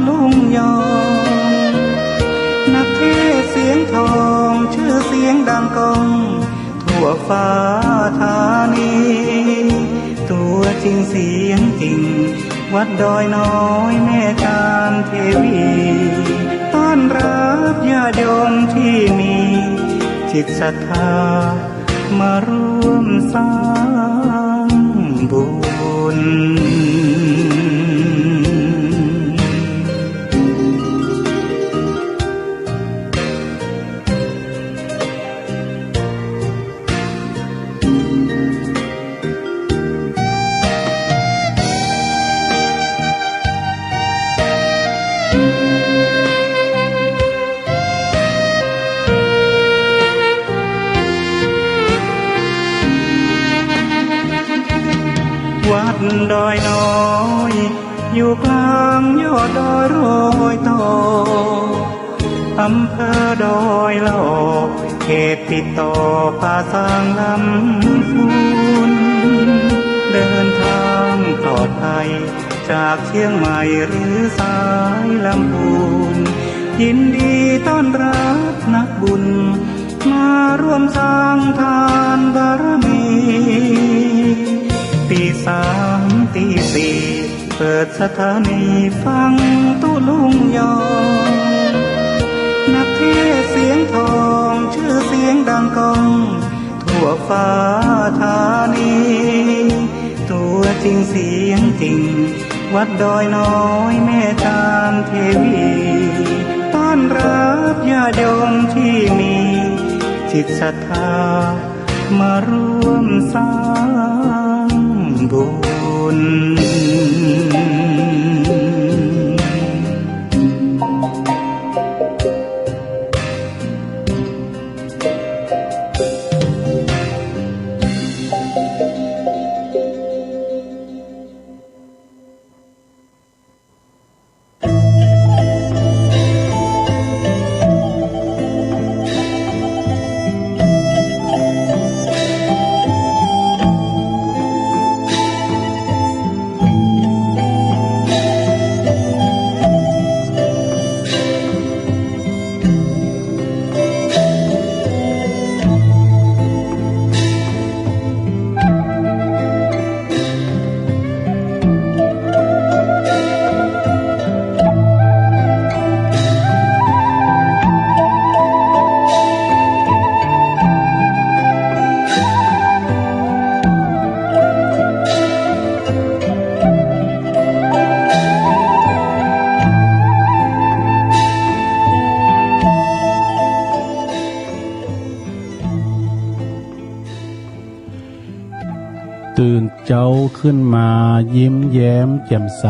ลุงยองนักเทศเสียงทองชื่อเสียงดังก้องทั่วฟ้าธานีตัวจริงเสียงจริงวัดดอยน้อยแม่การเทวีต้อนรับญาติโยมที่มีจิตศรัทธามาร่วมสร้างบุญวัดดอยน้อยอยู่กลางยอดดอยโรยต่ออำเภอดอยละออกเขตติดต่อภาษางลำพูนเดินทางปลอดภัยจากเชียงใหม่หรือสายลำพูนยินดีต้อนรับนักบุญมาร่วมสร้างทานบารมีตีสามตีสี่เปิดสถานีฟังตุลุงยองนักเทศเสียงทองชื่อเสียงดังก้องทั่วฟ้าธานีตัวจริงเสียงจริงวัดดอยน้อยแม่ตานเทวีต้อนรับญาติโยมที่มีจิตศรัทธามาร่วมสร้างบุญตื่นเจ้าขึ้นมายิ้มแย้มแจ่มใส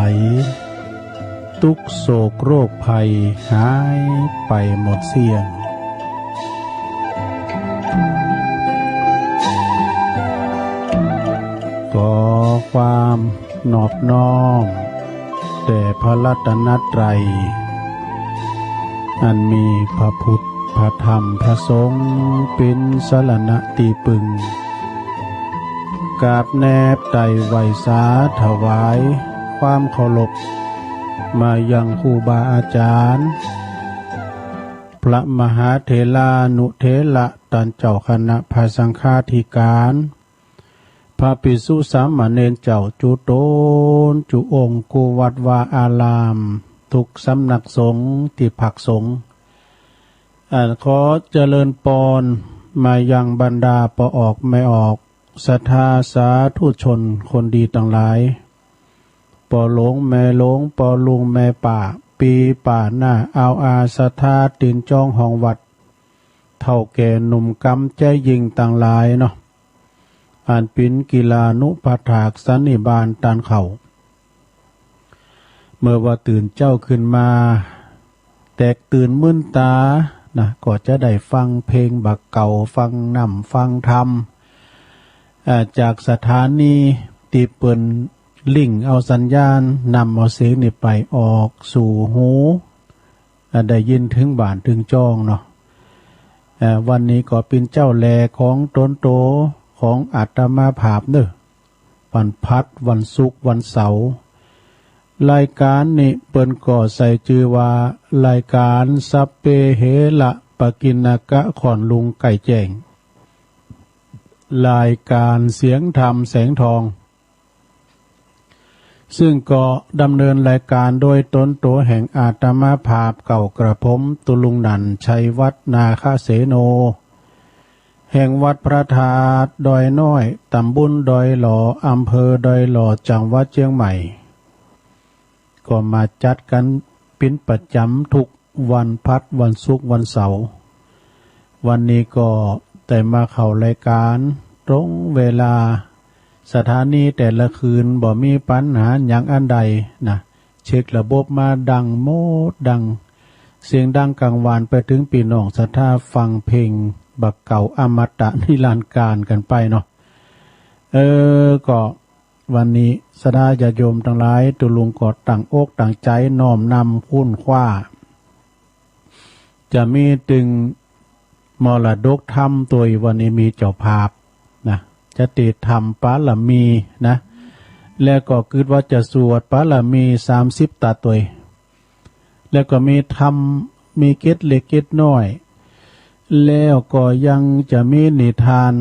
ทุกโศกโรคภัยหายไปหมดเสียงขอความนอบน้อมแด่พระรัตนตรัยอันมีพระพุทธพระธรรมพระสงฆ์เป็นสรณะตีปึงกราบแนบไต่ไหวสาถวายความเคารพมายังครูบาอาจารย์พระมหาเถรานุเถระตันเจ้าคณะพระสังฆาธิการพระภิกษุสามเณรเจ้าจุโตนจุองค์กุวัดวาอารามทุกสำนักสงฆ์ที่พักสงฆ์ขอเจริญปอนมายังบรรดาปออกไม่ออกศรัทธาสาธุชนคนดีต่างหลายปอหลงแม่หลงปอลุงแม่ป่าปีป่าหน้าเอาอาศรัทธาตีนจองห้องวัดเท่าแก่หนุ่มกำใจยิงต่างหลายเนาะอ่านปินกีฬานุปถากสันนิบาตตานเข่าเมื่อว่าตื่นเจ้าขึ้นมาแตกตื่นมึนตานะก็จะได้ฟังเพลงบักเก่าฟังนำฟังธรรมจากสถานีตีเปินลิงเอาสัญญาณนำเอาเสียงนี่ไปออกสู่หูได้ยินถึงบ้านถึงจ้องเนาะวันนี้ก็เป็นเจ้าแลของตนโตของอาตมาภาพเนอะวันพัดวันศุกร์วันเสาร์ รายการนี้เปิ้นก็ใส่ชื่อว่ารายการสัพเพเหระปกิณกะขอนลุงไก่แจ้งรายการเสียงธรรมแสงทองซึ่งก็ดำเนินรายการโดยตนตัวแห่งอาตมาภาพเก่ากระผมตุลุงนันชัยวัฒนาคเสโนแห่งวัดพระธาตุดอยน้อยตำบลดอยหล่ออำเภอดอยหล่อจังหวัดเชียงใหม่ก็มาจัดกันเป็นประจำทุกวันพัดวันศุกร์วันเสาร์วันนี้ก็แต่มาเข้ารายการตรงเวลาสถานีแต่ละคืนบ่มีปัญหาอย่างอันใดนะเช็คระบบมาดังโมดดังเสียงดังกลางวานไปถึงปีน้องศรัทธาฟังเพลงบักเก่าอมตะนิรันดร์การกันไปเนาะก็วันนี้สดาญาโยมทั้งหลายตุลุงก็ตั้งอกตั้งใจน้อมนำคุณคว้าจะมีตึงมรดกธรรมตัววันนี้มีเจ้าภาพนะจะติดธรรมปาลมีนะแล้วก็คิดว่าจะสวดปาลมี30ตาตัวแล้วก็มีธรรมมีเกตเล็กเกตน้อยแล้วก็ยังจะมีนิทาน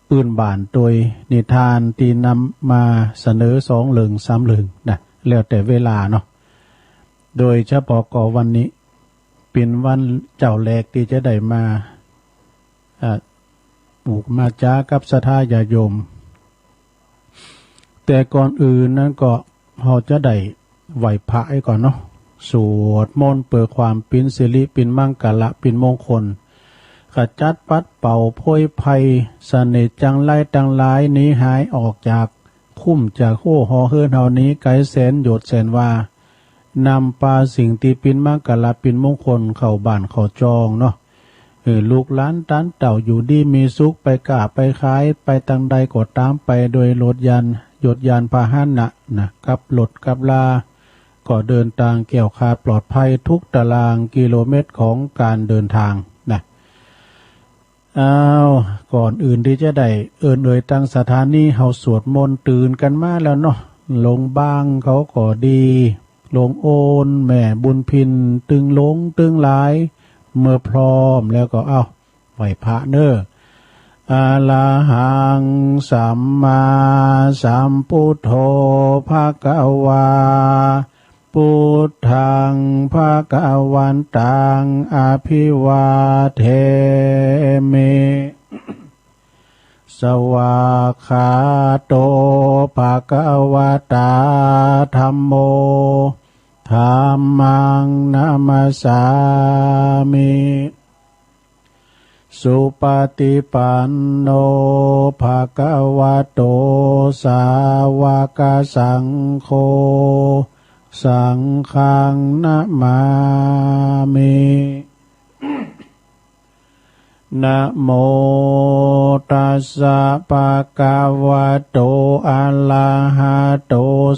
ปืนบานตัวนิทานที่นำมาเสนอ2เรื่อง3เรื่องนะแล้วแต่เวลาเนาะโดยเฉพาะก็วันนี้เป็นวันเจ้าแรกที่จะได้มามาจ้ากับศรัทธาญาโยมแต่ก่อนอื่นนั้นก็เราจะได้ไหว้พระให้ก่อนเนาะสวดมนต์เปิดความเป็นสิริเป็นมังกละเป็นมงคลขจัดปัดเป่าโพยภัยเสน่ห์จังไรตังหลายนี้หายออกจากคุ้มจากโคหอเฮือนเฮานี้ไกลแสนโยดแสนว่านำปาสิ่งที่เป็นมังกละเป็นมงคลเข้าบ้านเข้าจองเนาะลูกหลานตันเต่าอยู่ดีมีสุขไปกราบไปขายไปตังใดก็ตามไปโดยรถยานยดยานพาหนะกับรถกับลาก็เดินทางเกี่ยวขาดปลอดภัยทุกตารางกิโลเมตรของการเดินทางนะก่อนอื่นที่จะได้ตั้งสถานีเฮาสวดมนต์ตื่นกันมาแล้วเนาะลงบ้างเขาก็ดีลงโอนแม่บุญพินตึงลงตึงหลายเมื่อพร้อมแล้วก็ไหว้พระเนออะระหังสัมมาสัมพุทโธภะคะวาพุทธังภะคะวันตังอภิวาเทมิสวากขาโตภะคะวะตาธัมโมธัมมังนะมัสสามิสุปฏิปันโนภะคะวะโตสาวกสังโฆสังฆังนะมามินะโมตัสสะภะคะวะโตอะระหะโต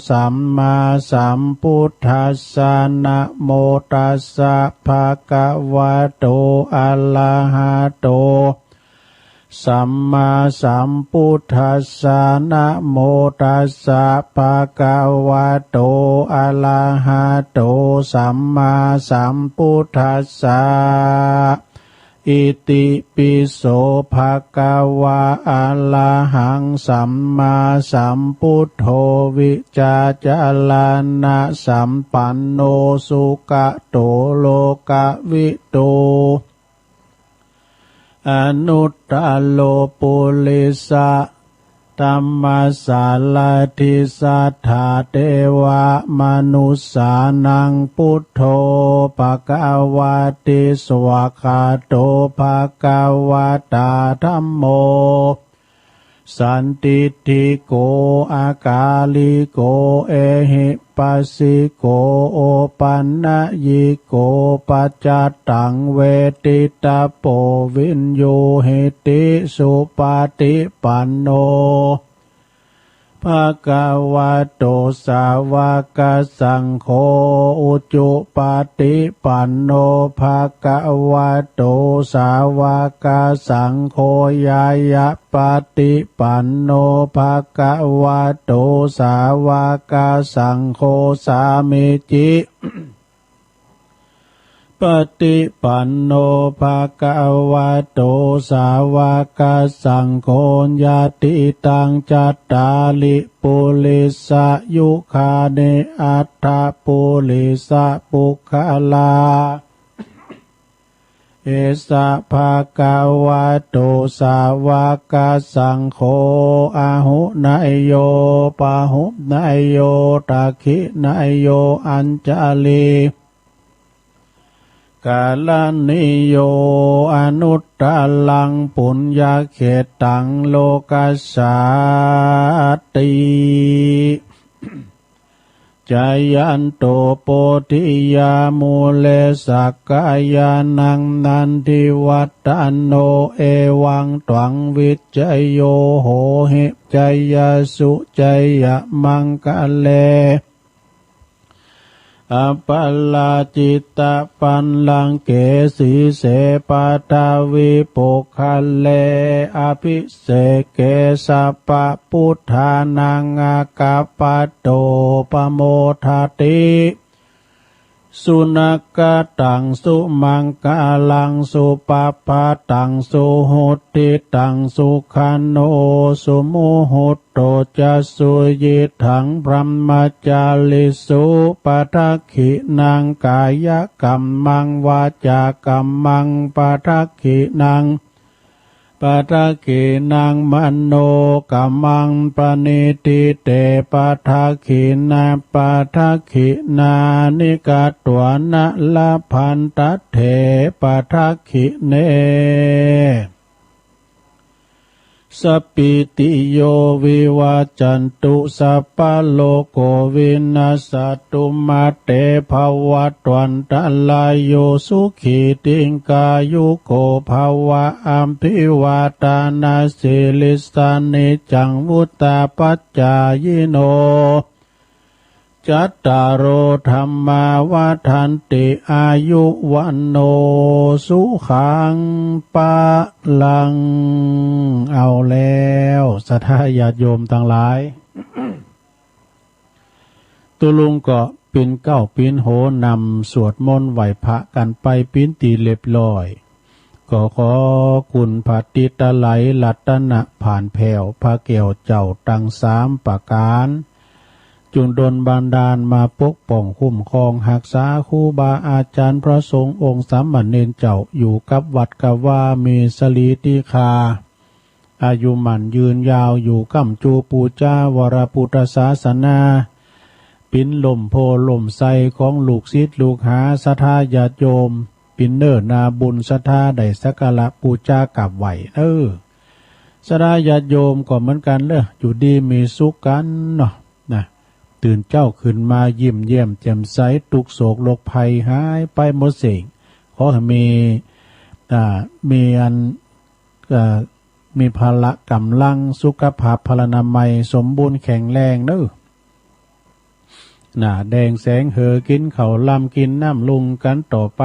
สัมมาสัมพุทธัสสะนะโมตัสสะภะคะวะโตอะระหะโตสัมมาสัมพุทธัสสะนะโมตัสสะภะคะวะโตอะระหะโตสัมมาสัมพุทธัสสะอิติปิโสภะคะวะอะระหังสัมมาสัมพุทโธวิจาจารณะสัมปันโนสุขโตโลกวิโตอนุตตโลปุริสะธัมมัสสาลทิสัทธาเทวะมนุสสานังพุทโธภควาติสวากขาโตภควตาธัมโมสันติติโกอากาลิโกเอหิปัสสิโกโอปันนะยิโกปัจจตังเวทิตาโปวินโยหิติสุปฏิปันโน ภะคะวะโตสาวกสังโฆอุจุปาติปันโนภะคะวะโตสาวกสังโฆยายะปาติปันโนภะคะวะโตสาวกสังโฆสามิจิปฏิปันโนภะคะวะโตสาวกสังโฆญาติตังจัตตาลิปุริสยุคาเนอัตถปุริสปุคลาเอสะภะคะวะโตสาวกสังโฆอาหุนายโยปะหุนายโยตักขินายโยอัญจลีกาลนิโยอนุตตลังปุญญาเขตังโลกัสสาติจายันโตโพธิยามูเลสักกายานังนันทิวัตตโนเอวังตวังวิจโยโหหิจยสุจยมังคะเลอปัลลาจิตตปันลังเกสีเสปาทาวิปุคะเลอภิเสกเกสัพพพุทธานังอากาปโตปโมทติสุนักกตังสุมังกาลังสุปปาตังสุหุติตังสุขันโนสุมุหุตโตจะสุยิถังพรหมจาริสุปทักขินังกายกัมมังวาจากัมมังปทักขินังปทักขินังมโนกัมมังปณิติเตปทักขินาปทักขินานิกาตัวนะละพันตเถปทักขิเนสปิติโยวิวาจันตุสัพพโลกโกวินาสตุมาเตภวัตวันตะลายโยสุขีติงกายุโกภวะอัมพิวาตานาสิลิสานิจังวุตตาปัจจายโนจัตตารโอธรรมาวาทันติอายุวันโนสุขังปะลังเอาแล้วสัทธาญาติโยมทั้งหลายตุลุงก็ปินเก้าปินโหนำสวดมนต์ไหวพระกันไปปินตีเรียบร้อยก็ขอคุณพระติตะไหลรัตนะผ่านแผ่วพระเกี่ยวเจ้าตั้งสามประการจุนดลบานดาลมาปกป้องคุ้มครองหักษาครูบาอาจารย์พระสงฆ์องค์สามเณรเจ้าอยู่กับวัดกับว่ามีสลีติคาอายุมั่นยืนยาวอยู่กัมจูปูจาวรพุทธศาสนาปินลมโพลมไซของลูกศิษย์ลูกหาศรัทธาญาติโยมปินเนอนาบุญศรัทธาได้สักการะปูจากับไหวศรัทธาญาติโยมก็เหมือนกันอยู่ดีมีสุขกันเนาะนะตื่นเจ้าขึ้นมายิ้มแย้มแจ่มใสทุกโศกโรคภัยหายไปหมดสิ่งขอให้มีพละกำลังสุขภาพพลานามัยสมบูรณ์แข็งแรงหน้าแดงแสงเหอกินข้าวลำกินน้ำลุงกันต่อไป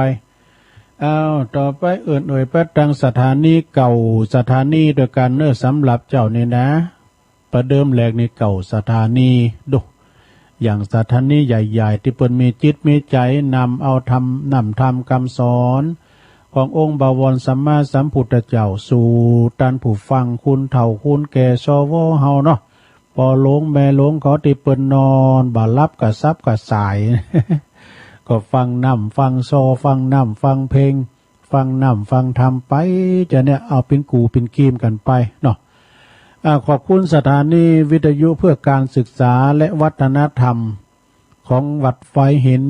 ต่อไปเอื่นไปตั้งสถานีเก่าสถานีโดยการสำหรับเจ้านี่นะประเดิมแรกนี่เก่าสถานีอย่างสถานีใหญ่ๆที่เปิ้นมีจิตมีใจนำเอาทำคำสอนขององค์บวรสัมมาสัมพุทธเจ้าสู่ท่านผู้ฟังคุณเฒ่าคุณแก่ชวเฮาเนาะพอหลงแม่หลงเขาที่เปิ้นนอนบ่หลับกะซับกะสาย ก็ฟังฟังฟังฟังเพลงฟังฟังธรรมไปจะเนี่ยเอาเป็นกูเป็นกีมกันไปเนาะขอบคุณสถานีวิทยุเพื่อการศึกษาและวัฒนธรรมของวัดไฟหิน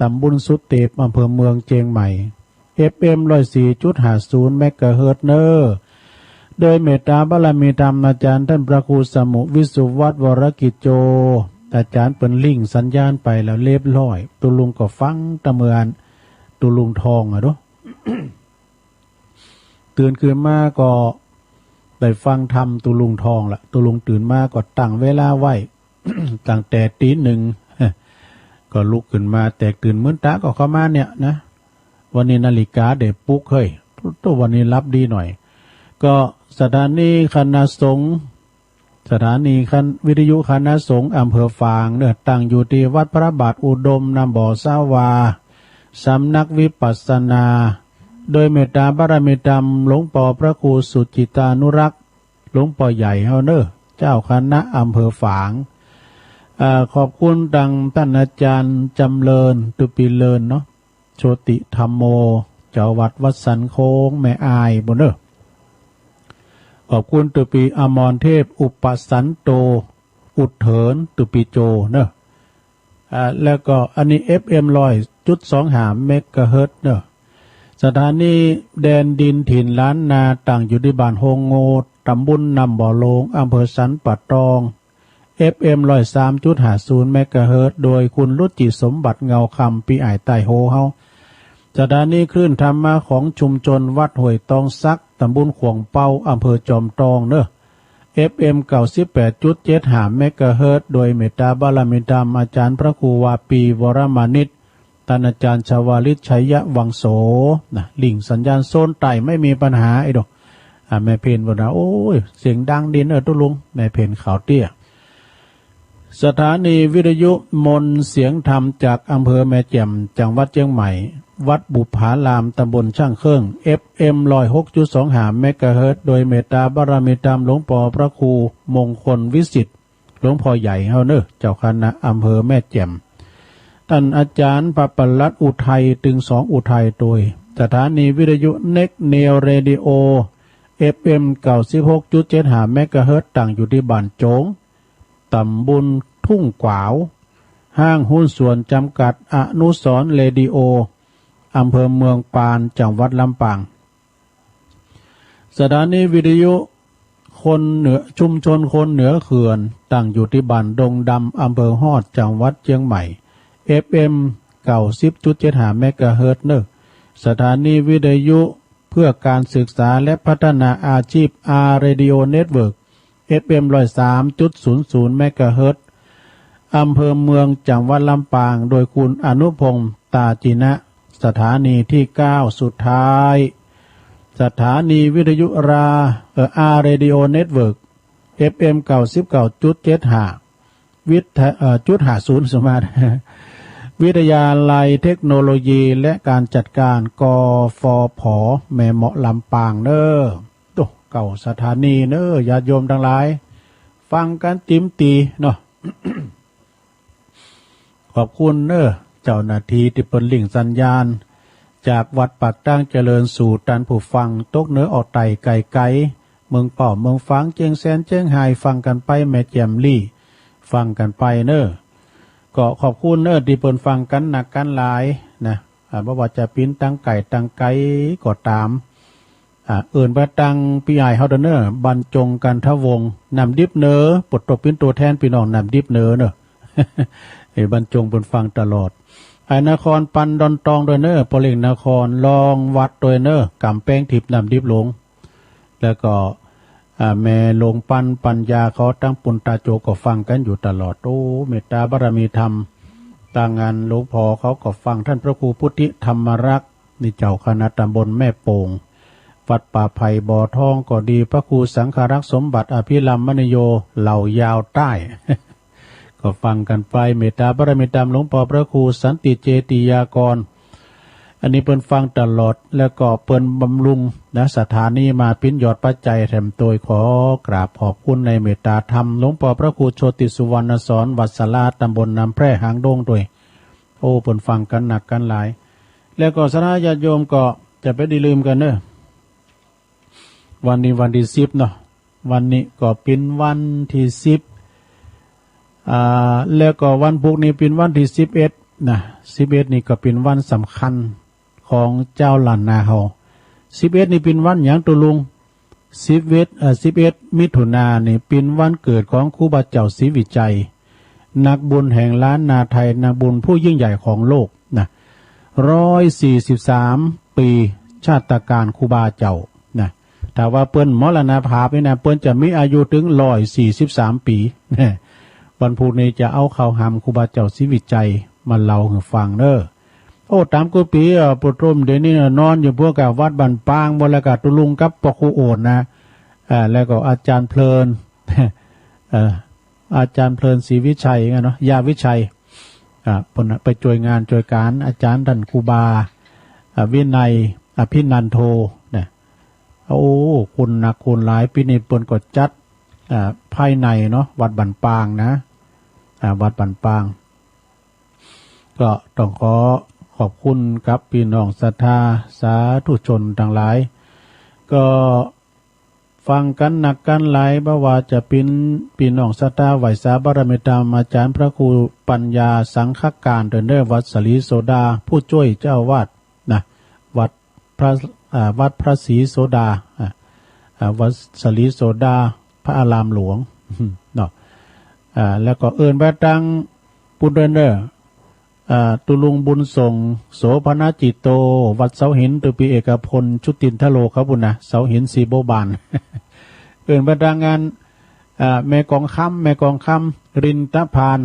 ตำบลสุเตปอำเภอเมืองเชียงใหม่ FM 104.50 เมกะเฮิรตซ์โดยเมตตาบารมีธรรมอาจารย์ท่านพระครูสมุวิสุวัฒน์วรกิจโจอาจารย์เปิ้นลิงสัญญาณไปแล้วเรียบร้อยตุลุงก็ฟังตะเมือนตุลุงทองเนาะ ตื่นขึ้นมาก็ ได้ฟังธรรมตุลุงทองละตุลุงตื่นมาก็ตั้งเวลาไว้ ตั้งแต่ตีหนึ่ง ก็ลุกขึ้นมาแตกตื่นมื้อตาก็เข้ามาเนี่ยนะวันนี้นาฬิกาเด็กปุ๊กเฮ้ยตัววันนี้รับดีหน่อยก็สถานีคณะสงฆ์สถานีวิทยุคณะสงฆ์อำเภอฝางเนี่ยตั้งอยู่ที่วัดพระบาทอุดมนำบ่อสาวาสำนักวิปัสสนาโดยเมตตาบารมีธรรมหลวงพ่อพระครูสุจิตานุรักษ์หลวงพ่อใหญ่เฮาเนอเจ้าคณะอำเภอฝางขอบคุณดังท่านอาจารย์จำเริญตุปิเลินเนาะโชติธรรมโมเจ้าวัดวัดสันโค้งแม่อายบนเนอขอบคุณตุปีอมรเทพอุปสันโตอุดเถินตุปีโจเนอะแล้วก็อันนี้ FM 100.25 เมกะเฮิรตซ์เนอะสถานีแดนดินถิ่นล้านนาตั้งอยู่ที่บ้านโฮงโงตำบลนำบ่อโลงอำเภอสันป่าตอง FM 103.50 เมกะเฮิรตซ์โดยคุณรุจิสมบัติเงาคำปีอ้ายใต้โฮเฮาสถานีคลื่นธรรมะของชุมชนวัดห้วยตองซักตำบลขวงเปาอำเภอจอมทองเนอะ FM 98.75 เมกะเฮิรตซ์โดยเมตตาบารมีธรรมอาจารย์พระครูวาปีวรมานิตท่านอาจารย์ชวาลิตชัยวังโสนะลิงสัญญาณโซนไต่ไม่มีปัญหาไอ้ดอกแม่เพนบอกนะโอ้ยเสียงดังดินตุลุงแม่เพนขาวเตี้ยสถานีวิทยุมนเสียงธรรมจากอำเภอแม่แจ่มจังหวัดเชียงใหม่วัดบุพารามตำบลช่างเครื่อง FM 106.25 เมกะเฮิรตซ์โดยเมตตาบารมีธรรมหลวงพ่อพระครูมงคลวิสิทธิ์หลวงพ่อใหญ่เฮาเนอเจ้าคณะอำเภอแม่แจ่มท่านอาจารย์ปปลัดอุทัยตึง2อุทัยโดยสถานีวิทยุเน็กเนลเรดิโอ FM 96.75 เมกะเฮิรตซ์ตั้งอยู่ที่บ้านโจงตำบลทุ่งกวาวห้างหุ้นส่วนจำกัดอนุสรณ์เรดิโออำเภอเมืองปานจังหวัดลำปางสถานีวิทยุคนเหนือชุมชนคนเหนือเขื่อนตั้งอยู่ที่บ้านดงดำอำเภอฮอดจังหวัดเชียงใหม่ FM 90.75 เมกะเฮิรตซ์เนอะสถานีวิทยุเพื่อการศึกษาและพัฒนาอาชีพ R Radio Network FM 103.00 เมกะเฮิรตซ์อำเภอเมืองจังหวัดลำปางโดยคุณอนุพงษ์ตาจินะสถานีที่9สุดท้ายสถานีวิทยุR Radio Network FM 99.75 50สมาร์ทวิทยาลัยเทคโนโลยีและการจัดการกฟผแม่เหมาะลำปางเนอโตเก่าสถานีเนอญาติโยมทั้งหลายฟังกันติมตีเนาะ ขอบคุณเนอเจ้าหน้าที่ที่เปิ้นลิงสัญญาณจากวัดปากตั้งเจริญสู่ตันผู้ฟังตกเหนือออกไต่ไก่ไก่เมืองป่อเมืองฟังเจียงแสนเจียงไฮฟังกันไปแม่แจ่มลี่ฟังกันไปเนอก็ขอบคุณเนอที่เปิ้นฟังกันหนักกันหลายนะบ่ว่าจะปิ้นตั้งไก่ตั้งไก่ก็ตามเอิ่นประตังพี่ใหญ่เฮาเนอบรรจงกันทวงนำดิบเนอปลดตกเป็นตัวแทนพี่น้องนำดิบเนอเนอะ ไอ้บรรจงเปิ้นฟังตลอดไอ้นครปันดอนตองโดยเนอปอเล่งนครลองวัดโดยเนอกำแป้งทิพย์นำดิบลงแล้วก็แม่ลงปัญญาเขาตั้งปุนตาโจก็ฟังกันอยู่ตลอดโอ้เมตตาบารมีธรรมต่างงานหลวงพ่อเขาก็ฟังท่านพระครูพุทธิธรรมรักษ์นี่เจ้าคณะตำบลแม่โป่งวัดป่าไผ่บ่อทองก็ดีพระครูสังฆรักษ์สมบัติอภิลัมมณีโยเหล่ายาวใต้ ก็ฟังกันไปเมตตาบารมีธรรมหลวงพ่อพระครูสันติเจติยากรอันนี้เปิ้นฟังตลอดแล้วก็เปิ้นบำรุงนะสถานีมาปิ้นยอดปัจจัยแถมโดยขอกราบขอบคุณในเมตตาธรรมหลวงพ่อพระครูโชติสุวรรณสอนวัดสลาตำบลน้ำแพร่หางดงด้วยโอ้เปิ้นฟังกันหนักกันหลายแล้วก็สถาญาติโยมก็จะไปได้ลืมกันเนอะวันนี้วันที่10เนาะวันนี้ก็เป็นวันที่10แล้วก็วันพุธนี้เป็นวันที่11นะ11นี่ก็เป็นวันสำคัญของเจ้าล้านนาเฮา11นี่เป็นวันหยังตุลุง11มิถุนายนนี่เป็นวันเกิดของครูบาเจ้าศรีวิจัยนักบุญแห่งล้านนาไทยนักบุญผู้ยิ่งใหญ่ของโลกนะ143ปีชาตการครูบาเจ้านะ ถ้าว่าเปิ้นมรณภาพนี่นะเปิ้นจะมีอายุถึง143 ปีวันพุธนี้จะเอาข่าวหำครูบาเจ้าศิวิจัยมาเล่าให้ฟังเด้อโอ้ตามกุปีปุตรมเดี๋ยวนี้นอนอยู่พวกกับวัดบันปางบนละกาตุลุงกับปะคูโอดนะแล้วก็อาจารย์เพลินอาจารย์เพลินศรีวิชัยเนาะยาวิชัยไปช่วยงานช่วยการอาจารย์ดันครูบาวินัยอภินันโทเนี่ยโอ้คุณนักคุณหลายปีนี้เปิ้นก็จัดภายในเนาะวัดบันปางนะวัดบันปางก็ต้องขอบคุณกับพี่น้องศรัทธาสาธุชนทั้งหลายก็ฟังกันหนักกันหลายบ่ว่าจะเป็นพี่น้องศรัทธาไหวสาบารมีตามอาจารย์พระครูปัญญาสังฆการเดินเด้อวัดสลีโสดาผู้ช่วยเจ้าวาดนะวัดพระศรีโสดาวัดสลีโสดาพระอารามหลวงเนาะแล้วก็เอิ้นไปตังปุเดินเด้อตุลุงบุญส่งโสภณจิตโตวัดเสาหินตุปีเอกพลชุตินทโลครับบุญนะเสาหินสีโบบาน เอิ้นไปตังงานแม่กองคำรินตะพาน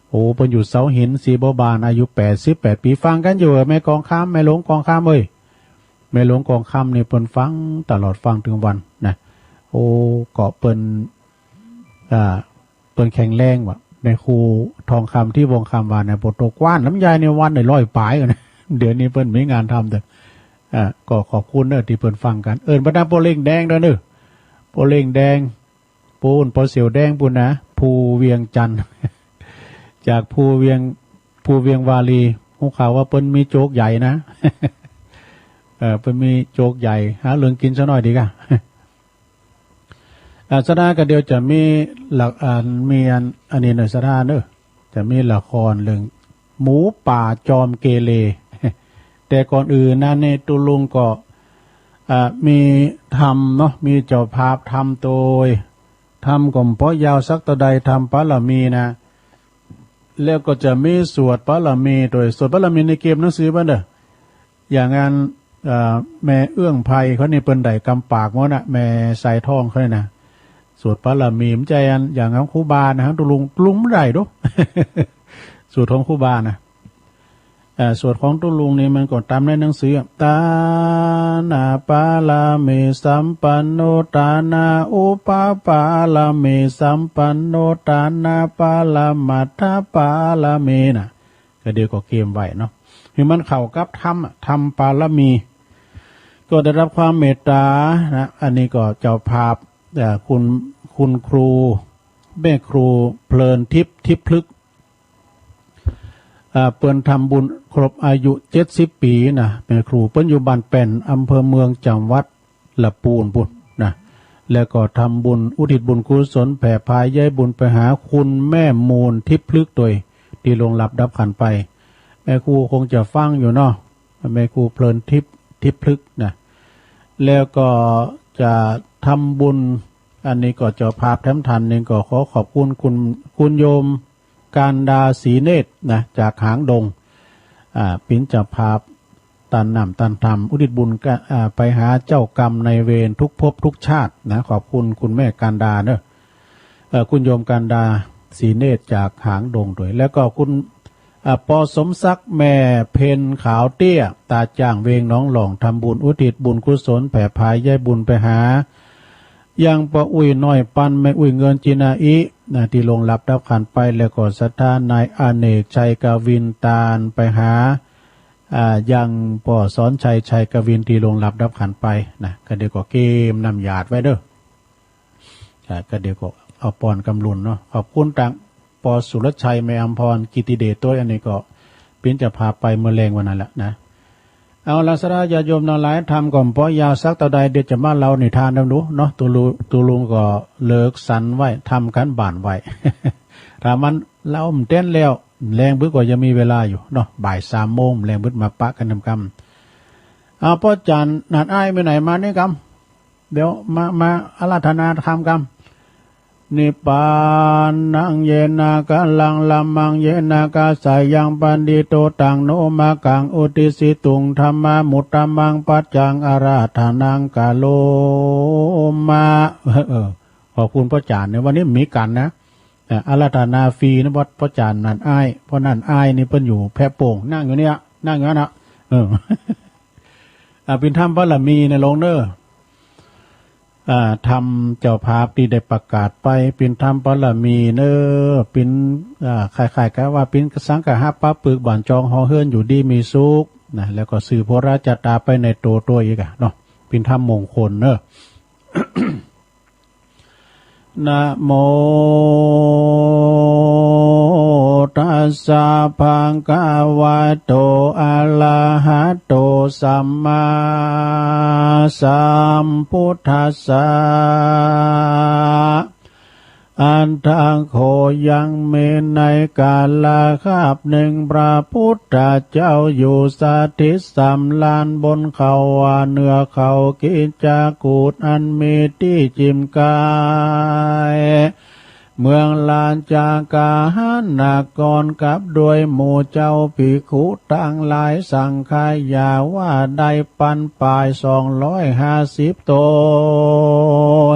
โอ้เพิ่นอยู่เสาหินสีโบบานอายุ88 ปีฟังกันอยู่แม่กองคำแม่หลวงกองคำเอ้ยแม่หลวงกองคำนี่เพิ่นฟังตลอดฟังถึงวันนะโอ้ก็เปิ้นแข็งแรงว่ะในครูทองคำที่วงคำวานเนี่ยบทกว้านน้ำยายในวันใน100 ปลายกันนะเดี๋ยวนี้เปิ้นมีงานทำแต่ก็ขอบคุณเด้อที่เปิ้นฟังกันเอิ้นบรรดาโปเล่งแดงเด้อเด้อโปเล่งแดงปูนโปเสียวแดงปุ่นนะภูเวียงจันทร์ จากภูเวียงวาลีฮู้ข่าวว่าเปิ้นมีโจ๊กใหญ่นะ เปิ้นมีโจ๊กใหญ่หาเรื่องกินซะหน่อยดีกะ สถานก็เดียวจะมีหลักมีอันนี้ในสถานเนอะจะมีละครเรื่องหมูป่าจอมเกเร แต่ก่อนอื่นนะในตุลุงก็มีทำเนาะมีเจ้าภาพทำโดยทำก่อมเพาะยาวสักตะใดทำปะละมีนะแล้วก็จะมีสวดปะละมีโดยสวดปะละมีในเกมหนังสือบ้านเด้ออย่างงานแม่เอื้องไผ่เขานี่เปิ้นได้กำปากงอนะแม่ใส่ทองเขาเนี่ยนะสวดพระละมีมใจอันอย่างของครูบานะฮะตุลุงไม่ได้ดู สวดของครูบานะสวดของตุลุงนี่มันก็ตามในหนังสือตานาปาลาเมสัมปันโนตานาอุปปาลาเมสัมปันโนตานาปาลามัทธปาลาเมนะก็เดี๋ยวก็เกมไว้เนาะคือมันเข้ากับทำปาลามีก็ได้รับความเมตตานะอันนี้ก็เจ้าภาพคุณครูแม่ครูเพลินทิพย์พลึกเปิ้นทำบุญครบอายุ70 ปีนะแม่ครูเปิ้นอยู่บ้านแป่นอำเภอเมืองจังหวัดละปูนปุ่นนะแล้วก็ทำบุญอุทิศบุญกุศลแผ่พายย้ายบุญไปหาคุณแม่มูลทิพย์พลึกโดยที่ลงหลับดับขันไปแม่ครูคงจะฟังอยู่เนาะแม่ครูเพลินทิพย์พลึกนะแล้วก็จะทำบุญอันนี้ก็เจ้าภาพแถมทันนึงก็ขอบคุณโยมการดาศรีเนตรนะจากหางดงเป็นเจ้าภาพตันนำตันธรรมอุทิศบุญไปหาเจ้ากรรมในเวรทุกภพทุกชาตินะขอบคุณแม่การดาเนอะคุณโยมการดาศรีเนตรจากหางดงด้วยแล้วก็คุณปอสมศักดิ์แม่เพนขาวเตี้ยตาจ้างเวงน้องหลองทำบุญอุทิศบุญกุศลแผ่พายย้ายบุญไปหายังปะอุ้ยน้อยปันแม่อุ้ยเงินจีนาอีนะที่ลงหลับดับขันไปแล้วก็ศรัทธานายอเนกชัยกวินตาลไปหายังปอสอนชัยกวินที่ลงหลับดับขันไปนะก็เดี๋ยวก็เกมนำหยาดไว้เด้อก็เดี๋ยวก็เอาปอนกำลุนเนาะขอบคุณต่างปอสุรชัยแม่อำพรกิติเดชตัวอันนี้ก็เป็นจะพาไปเมื่อแรงวันนั้นแหละนะเอาลักษณะญาติโยมนหลายทำก่อนเพราะยาวสักต่อใดเดี๋ยวจะมาเราในทานแล้วเนาะตัวลุงก็เลิกสันไว้ทำกันบ้านไว้ ถ้ามันเล่าเต้นแล้วแรงบึกก็ยังมีเวลาอยู่เนาะบ่าย3 โมงแรงบึกมาปะกันทำกรรมเอาพ่อจันนัดอ้ายไปไหนมาเนี่ยกรรมเดี๋ยวมาอาราธนาทำกรรม นิปานังเยนากะลังลัมมังเยนากาสายังปันดิโตตังโนมากังอุติสิตุงธรรมามุตตมังปัจจังอาราธานังกาโลมาขอบคุณพระอาจารย์ในวันนี้มีกันนะอาราธนาฟรีนะพระอาจารย์นั่นอ้ายเพราะนั่นอ้ายนี่เพิ่นอยู่แพร่โป่งนั่งอยู่เนี่ยนั่งอยู่นะเป็นธรรมพระละมีในโรงเนอทำเจ้าภาพที่ได้ประกาศไปเป็นธรรมพระละมีเนอเป็นคล้ายๆกันว่าเป็นสังฆะป้าปึกบ้านจองหอเฮือนอยู่ดีมีสุขนะแล้วก็สื่อพระราชตาไปในตัวอีกเนาะเป็นธรรมมงคลเนอ นะโมตัสสะภะคะวะโตอะระหะโตสัมมาสัมพุทธัสสะอันทังโคยังเมในกาลคาบหนึ่งพระพุทธเจ้าอยู่สถิตสำลานบนเขาว่าเนื้อเขากิจากูดอันมีที่จิมกายเมืองลานจากาหานากรกับด้วยหมู่เจ้าภิกขุตั้งหลายสังฆายาว่าได้ปันป่าย250 ต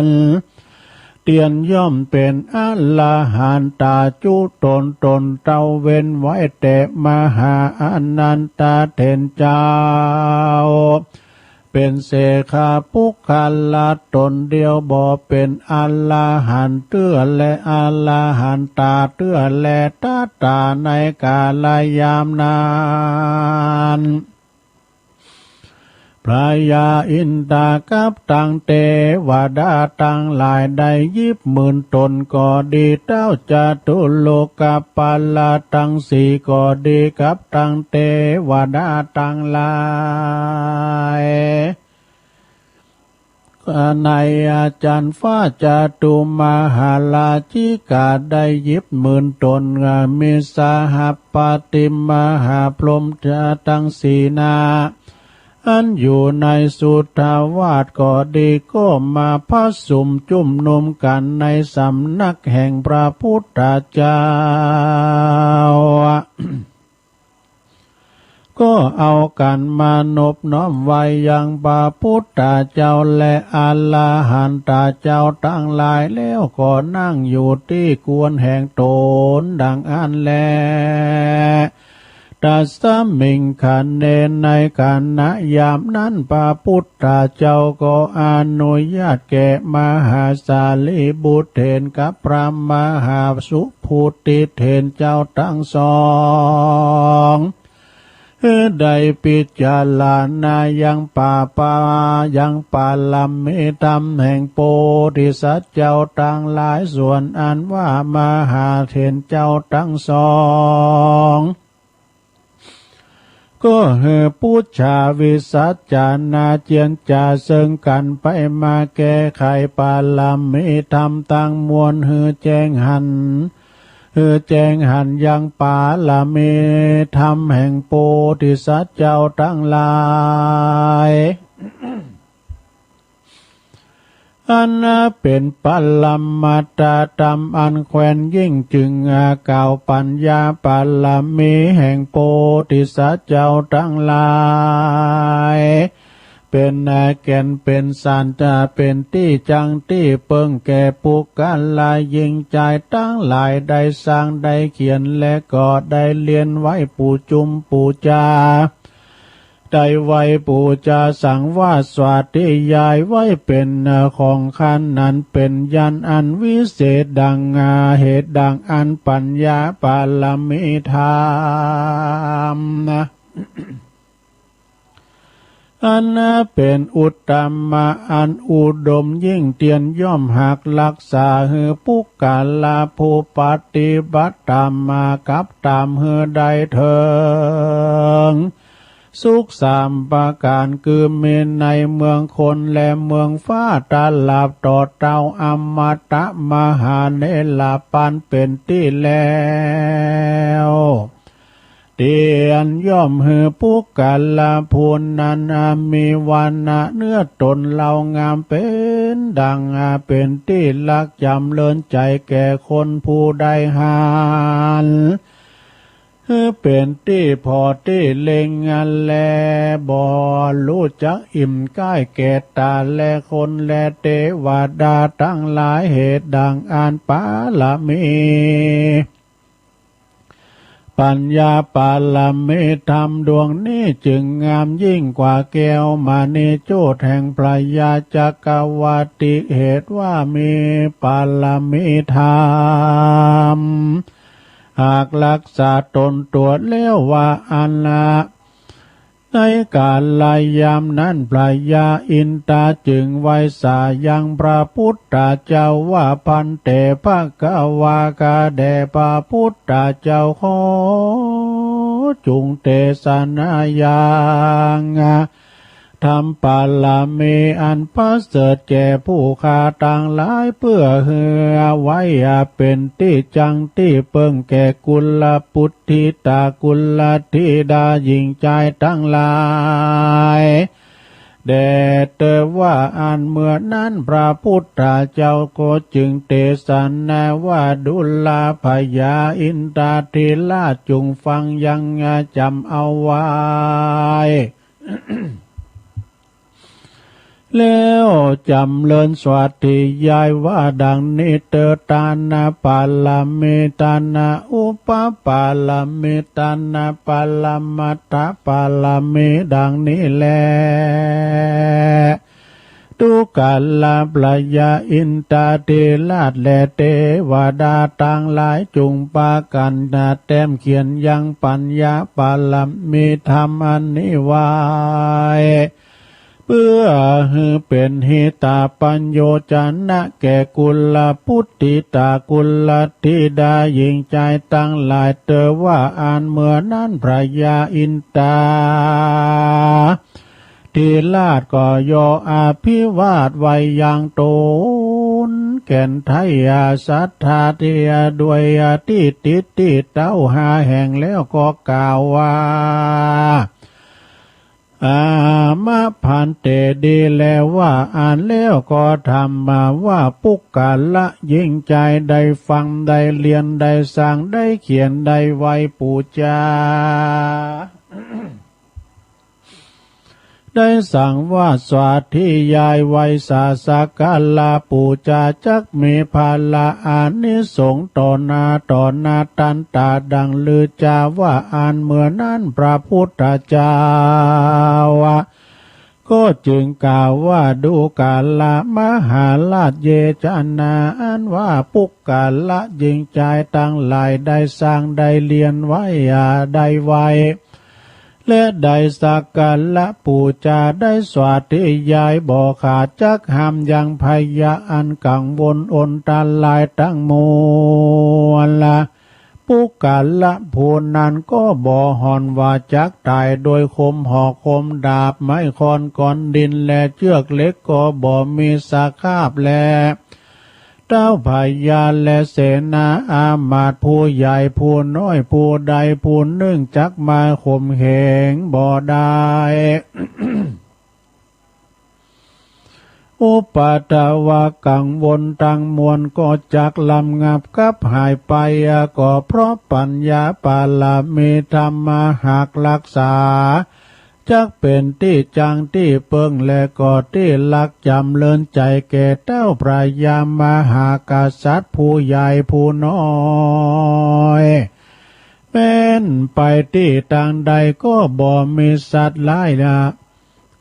นเตียนย่อมเป็นอรหันตาจุตนเต้าเว้นไว้แต่มหาอนันตเถรเจ้าเป็นเสขาปุคคลาตนเดียวบ่เป็นอรหันต์เตื้อและอรหันตาเตื้อและตาในกาลยามนานพระยาอินทากับตังเทวดาตังหลายได้20,000 ตนก็ดีเต้าจตุโลกปาลาตังสี่ก็ดีกับตังเทวดาตังหลายในอาจารย์ฟ้าจตุมหาราชิกาได้20,000 ตนมีสหปฏิมหาพรหมทั้งสี่นาอันอยู่ในสุทธาวาสก็ดีก็มาพัสสุมจุ่มนุมกันในสำนักแห่งพระพุทธเจ้า ก็เอากันมานบน้อมไว้ยังพระพุทธเจ้าและอรหันตเจ้าทั้งหลายแล้วก็นั่งอยู่ที่กวนแห่งตนดังอันแลตัสมิงขันเนในขันนะยามนั้นพระพุทธเจ้าก็อนุญาตแก่มหาสารีบุตรเถรกับพระมหาสุภูติเถรเจ้าทั้งสองได้พิจารณายังยังปาลัมมิธรรมแห่งโพธิสัตว์เจ้าทั้งหลายส่วนอันว่ามหาเถรเจ้าทั้งสองก็พุทธาวิสัชจานาเจียนจ่าเซิงกันไปมาแก้ไขปาลัมมิธรรมตั้งมวลแจ้งหันยังปาละเมธรรมแห่งโพธิสัตว์เจ้าทั้งหลายอันเป็นปัลลัมมัตตธรรมอันแคว้นยิ่งจึงกล่าวปัญญาปัลลัมมีแห่งโพธิสัตว์เจ้าทั้งหลายเป็นแก่นเป็นสันจะเป็นที่จังที่เปิงแก่ปุกกันลายยิงใจตั้งหลายได้สร้างได้เขียนและก็ได้เรียนไว้ปูจุมปูจาได้ไว้ปูจาสังวาสวัสดิยายไว้เป็นของขันนั้นเป็นยันอันวิเศษดังเหตุดังอันปัญญาปาลมิธรรมนะอันเป็นอุตตมะอันอุดมยิ่งเตียนย่อมหักรักษาปุกกาลาภูปฏิบัติตามมากับตามใดเถิงสุขสามประการคือมีในเมืองคนและเมืองฟ้าตาลาบต่อเต้าอมตะมหาเนลาปันเป็นที่แล้ว เตียนย่อมหือปุกกาลพูนนันมีวันนะเนื้อตนเรางามเป็นดังเป็นที่ลักจำเลินใจแก่คนผู้ใดหานเป็นที่พอที่เล็งงานแลบ่รู้จักอิ่มก้ายแก่ตาแลคนแลเทวดาทั้งหลายเหตุดังอ่านปาละมีปัญญาปาลมิธรรมดวงนี้จึงงามยิ่งกว่าแก้วมณีโจทย์แห่งพระยาจักรวาติเหตุว่ามีปาลมิธรรมหากรักษาตนตัวแล้วว่าอันละในกาลยามนั้นพระยาอินทราจึงไว้สายังพระพุทธเจ้าว่าพันเตภกวากาแด่พระพุทธเจ้าขอจุงเทศนายังทำปาลามีอันประเสริฐแก่ผู้ข้าต่างหลายเพื่อเฮือไว้เป็นที่จังที่เปิงแก่กุลปุตติตากุลธิดาหญิงใจทั้งหลายแด่เตว่าอันเมื่อนั้นพระพุทธเจ้าก็จึงเทศนาว่าดุลภยาอินทราธิราชจงฟังยังจำเอาไว้ แล้วจำเลินสวัสดียายว่าดังนี้เตตานาปาลามิตานาอุปปาลามิตานาปาลามัตตาปาลามิดังนี้แลทุกาลาปลายาอินตาเทราชและเทวดาต่างหลายจุงปากันนาแต้มเขียนยังปัญญาปาลามิธรรมอันนี้ไว้เพื่อให้เป็นหิตาปัญโยจนะแก่กุลปุตติตากุลธิดาหญิงใจตั้งหลายเตว่าอ่านเมื่อนั้นพระยาอินตราทีลาดก็ยออาภิวาทไว้อย่างตนแก่นไทยศรัทธาเทียด้วยที่ติดที่เต้าหาแห่งแล้วก็กล่าวว่ามาพันเตดีแล้วว่าอ่านแล้วก็ทำมาว่าปุกกาละยิ่งใจได้ฟังได้เรียนได้สร้างได้เขียนได้ไว้ปูจา ได้สั่งว่าสวัสดียายไว้สาสกาลาปูจาจักมีภาละอานิสงส์ต่อหน้าตันตาดังลือจาว่าอ่านเมื่อนั้นพระพุทธเจ้าก็จึงกล่าวว่าดูกาลมหาราชเยจานาอันว่าปุกกาละยิงใจตั้งหลายได้สร้างได้เรียนไว้ได้ไว้และได้สักการะปูจาได้สวัสดียายบ่ขาดจักห้ามยังพยาอันกังวลอนตาลายตั้งมวลละปุกกาละผู้นั้นก็บ่หอนว่าจักตายโดยคมหอกคมดาบไม้คอนก้อนดินและเชือกเล็กก็บ่มีสาคาบแลเจ้าพญาและเสนาอามาตย์ผู้ใหญ่ผู้น้อยผู้ใดผู้หนึ่งจักมาข่มเหงบ่ได้ อุปาทวากังวลตังมวลก็จักลำงับกับหายไปก็เพราะปัญญาปาลามีธรรมหากรักษาจักเป็นที่จังที่เปิงและก็ที่ลักจำเลินใจแก่เต้าพระยามหากษัตริย์ผู้ใหญ่ผู้น้อยเป็นไปที่ต่างใดก็บ่มีสัตว์หลาย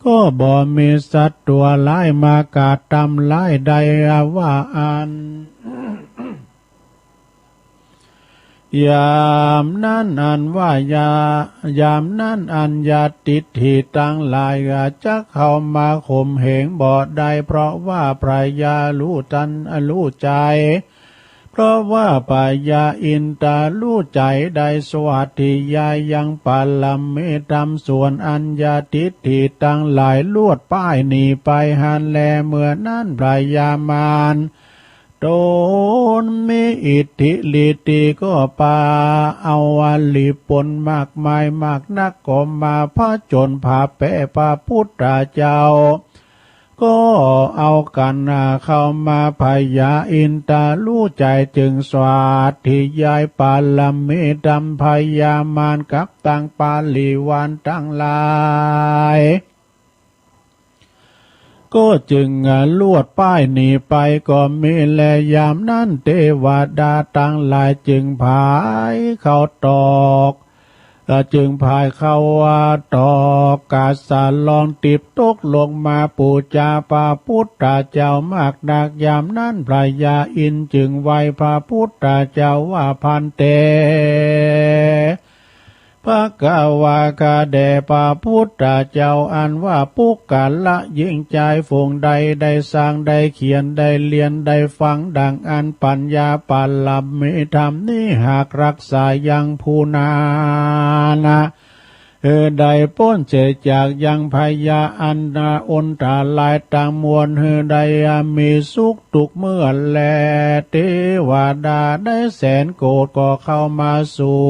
ก็บ่มีสัตว์ตัวหลายมากาตำหลายใดว่าอัน ยามนั้นอันว่ายามนั้นอันญาติทิตั้งหลายจักเข้ามาข่มเหงบ่ได้เพราะว่าพระยารู้ใจเพราะว่าพระยาอินทรารู้ใจได้สวัสดียายังปาลมเมธรรมส่วนอัญญาติทิตั้งหลายลวดป้ายหนีไปหันแลเมื่อนั้นพระยามาร ตนมีอิทธิฤทธิก็ปาเอาวันลีปนมากมายมากนักก็มาพระจนพาแปะพระพุทธเจ้าก็เอากันเข้ามาพยาอินตารู้ใจจึงสวัสดิยายปาลมิดำพยามานกับตังปาลีวันตั้งหลายก็จึงลวดป้ายหนีไปก็มีแลยามนั้นเทวดาตั้งหลายจึงพายเข้าตอกจึงพายเข้าว่าตอกกาสาลองติบตกลงมาปูจาพระพุทธเจ้ามากนักยามนั้นพระยาอินจึงไหวพระพุทธเจ้าว่าพันเตพระกาวากาแด่พระพุทธเจ้าอันว่าปุกกะละยิ่งใจฝงใดได้สร้างได้เขียนได้เรียนได้ฟังดังอันปัญญาปัลลัมมิธรรมนี้หากรักษายังผู้นานะได้พ้นเจจากยังพยาอันนาอนตาลายต่างมวลได้มีสุขทุกเมื่อแลเทวดาได้แสนโกรธก็เข้ามาสู่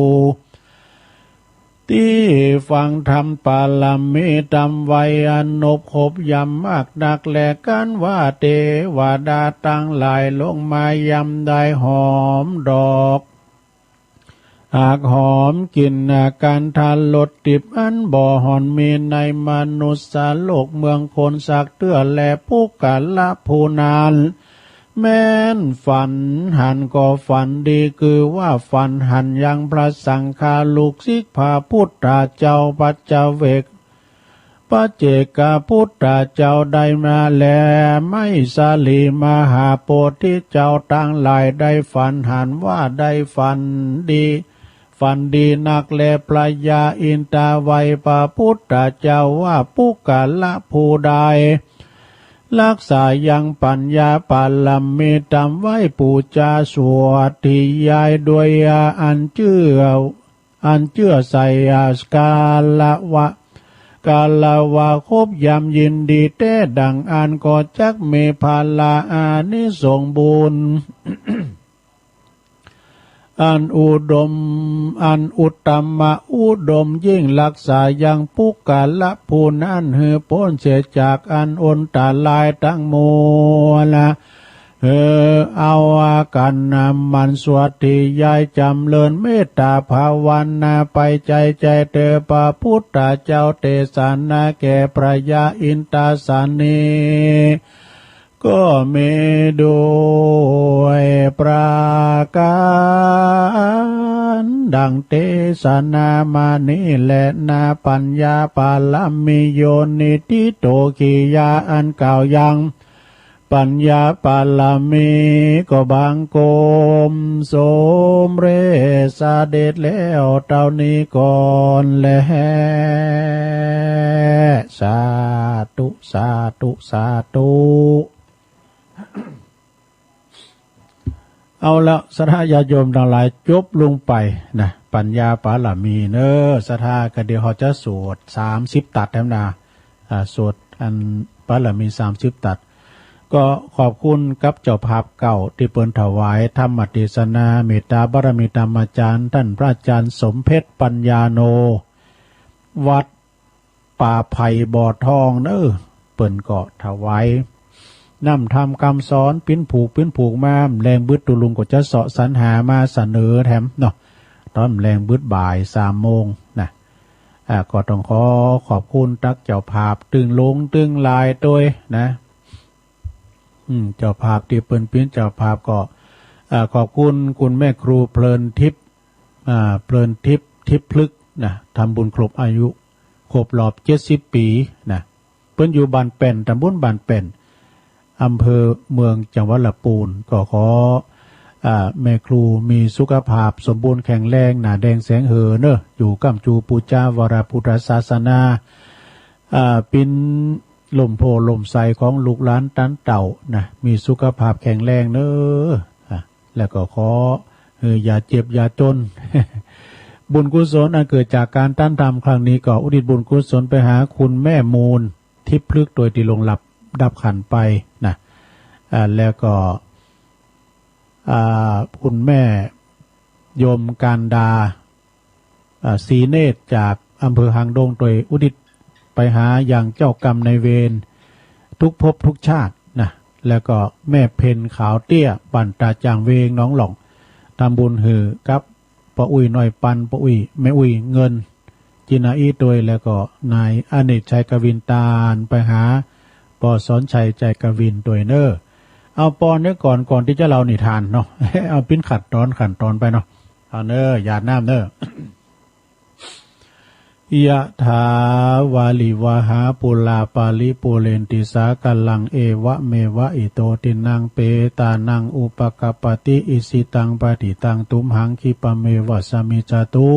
ที่ฟังธรรมปาลมิตรไว้อนบขบยำมากนักแลกันว่าเทวดาตั้งหลายลงมายำได้หอมดอกหากหอมกลิ่นการทานลดติบอันบ่หอนมีในมนุษย์โลกเมืองคนสักเตื้อแลผู้กะละผู้นานแม้นฝันหันก็ฝันดีคือว่าฝันหันยังพระสังฆาลูกศิษย์พระพุทธเจ้าปัจเจเวกพระเจกพุทธเจ้าได้มาแลไม่สาลีมหาโพธิเจ้าตั้งหลายได้ฝันหันว่าได้ฝันดีนักแลพระยาอินตาไวพระพุทธเจ้าว่าปุกกะละผู้ใดรักษายังปัญญาปาลมิตรไว้ปูจาสวดที่ยายด้วยอันเชื่อใส่กาลวะคบยำยินดีเต้ดังอันก็จักเมพาลาอานิสงส์บุญ อันอุดมอันอุตตมะอุดมยิ่งรักษายังปุกกะละผู้นั้นพ้นเสียจากอันอนตาลายทั้งมวลเอาอากันมันสวดที่ยายจำเลินเมตตาภาวนาไปใจเตพระพุทธเจ้าเตสานาแก่พระยาอินตาสานีก็มีด้วยประการดังเทศนามานี้แหละนาปัญญาปาลมิโยนิทิโตกิยาอันเก่ายังปัญญาปาลมิก็บางโกมสมเรสาเด็จแล้วเท่านี้ก่อนแลสาธุสาธุสาธุเอาละศรัทธาญาติโยมทั้งหลายจบลงไปนะปัญญาปาลมีเนอศรัทธาก็เดี๋ยวเขาจะสวด30ตัดแล้วนะสวดอันปาลมี30ตัดก็ขอบคุณกับเจ้าภาพเก่าที่เปิ้นถวายธรรมเทศนาเมตตาบารมีธรรมอาจารย์ท่านพระอาจารย์สมเพชรปัญญาโนวัดป่าไผ่บ่อทองเนอเปิ้นก็ถวายนำทำคำสอนปิ้นผูกมาแรงบึดตุลุงก็จะเสาะสรรหามาเสนอแถมเนาะตอนแรงบึดบ่าย3 โมงนะก็ต้องขอบคุณตักเจ้าภาพตึงลงตึงลายตัวนะเจ้าภาพที่เปิ้นปิ้นเจ้าภาพก็ขอบคุณคุณแม่ครูเพลินทิพย์พลึกนะทำบุญครบอายุครบรอบ70 ปีนะเปิ้นอยู่บ้านเป็นตำบลบ้านเป็นอำเภอเมืองจังหวัดลำพูนก็ขอแม่ครูมีสุขภาพสมบูรณ์แข็งแรงหน้าแดงแสงเนอะอยู่กัมจูปูจาวรพุทธศาสนาเป็นลมโพลมใสของลูกหลานตันเต่านะมีสุขภาพแข็งแรงเนอะแล้วก็ขออย่าเจ็บอย่าจน บุญกุศลอันเกิดจากการตั้นทำครั้งนี้ก็อุทิศบุญกุศลไปหาคุณแม่มูลทิพย์พลึกโดยที่ลงหลับดับขันไปนะแล้วก็ คุณแม่โยมการดาศรีเนตรจากอำเภอหางดงโดยอุดิตไปหาอย่างเจ้ากรรมในเวรทุกภพทุกชาตินะแล้วก็แม่เพนขาวเตี้ยปั่นตาจางเวงน้องหล่องทำบุญหือกับป้าอุ้ยหน่อยปันป้าอุ้ยแม่อุ้ยเงินจินาอีโดยแล้วก็นายอเนกชัยกวินตาลไปหาปอสอนชัยใจกวินโดยเนอเอาปอนเนื้อก่อนที่จะเล่านิทานเนาะ เอาปิ้นขัดตอนไปเนาะเอาเนอหยาดน้ำเนอยะถาวาลิวหาปุลาปาลิปุเรนติสากัลลังเอวะเมวะอิโตตินังเปตานังอุปกปปติอิสิตังปฏิตังตุมหังคิปะเมวะสมิจตุ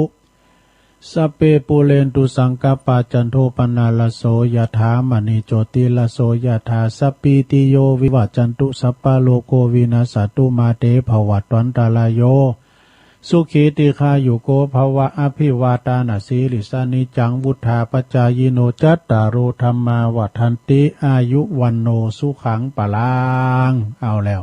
สเปปุเรนตุสังกปาจันโทปนาลโสยะถามณีโจติลโสยะถาสปปีติโยวิวัจจันตุสัพพะโลโกวินาศตุมาเตภวัตวันตาลายโยสุขีติคายุโกภวะอภิวาตานาสีลิสานิจังวุธาปจายโนจัตตารโอธรรมาวัฏันติอายุวันโนสุขังปะลางเอาแล้ว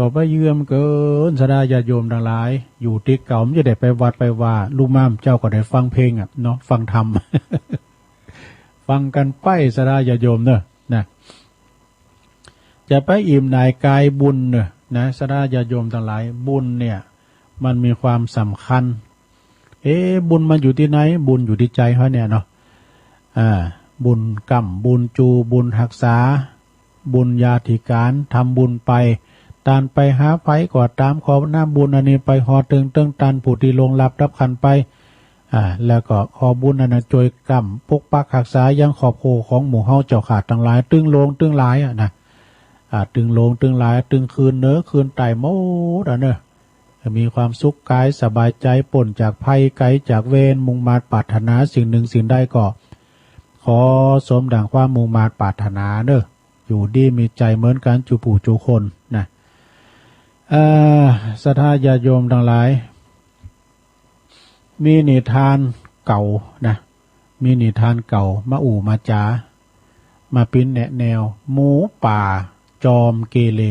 ก็ไปเยื่อมเกินสดาญาโยมทั้งหลายอยู่ติเก่าไม่จะได้ไปวัดไปว่าลูกม่ามเจ้าก็ได้ฟังเพลงเนาะฟังธรรม ฟังกันไปสดาญาโยมเนอะนะจะไปอิ่มนายกายบุญเนอะนะสดาญาโยมทั้งหลายบุญเนี่ยมันมีความสำคัญบุญมันอยู่ที่ไหนบุญอยู่ที่ใจเขาเนี่ยเนาะบุญกรรมบุญจูบุญหักษาบุญญาธิการทำบุญไปตานไปหาไผก่อตามขอหน้าบุญอันนี้ไปหอตึงเติ้งตันผู้ที่ลงรับรับขันไปแล้วก็ขอบุญอันนั้นจวยกรรมปกปักหักษายังขอบโคของหมู่เฮาเจ้าขาดทั้งหลายตึงลงตึงหลายนะตึงลงตึงหลายตึงคืนเนื้อคืนไต่โมดเนอะมีความสุขกายสบายใจป่นจากภัยไกลจากเวรมุ่งมาปรารถนาสิ่งหนึ่งสิ่งใดก็ขอสมดังความมุ่งมาปรารถนาเนอะอยู่ดีมีใจเหมือนกันจูปู่จูคนนะศรัทธาญาติโยมทั้งหลายมีนิทานเก่านะมีนิทานเก่ามาอู่มาจามาปิ้นแนะแนวหมูป่าจอมเกเร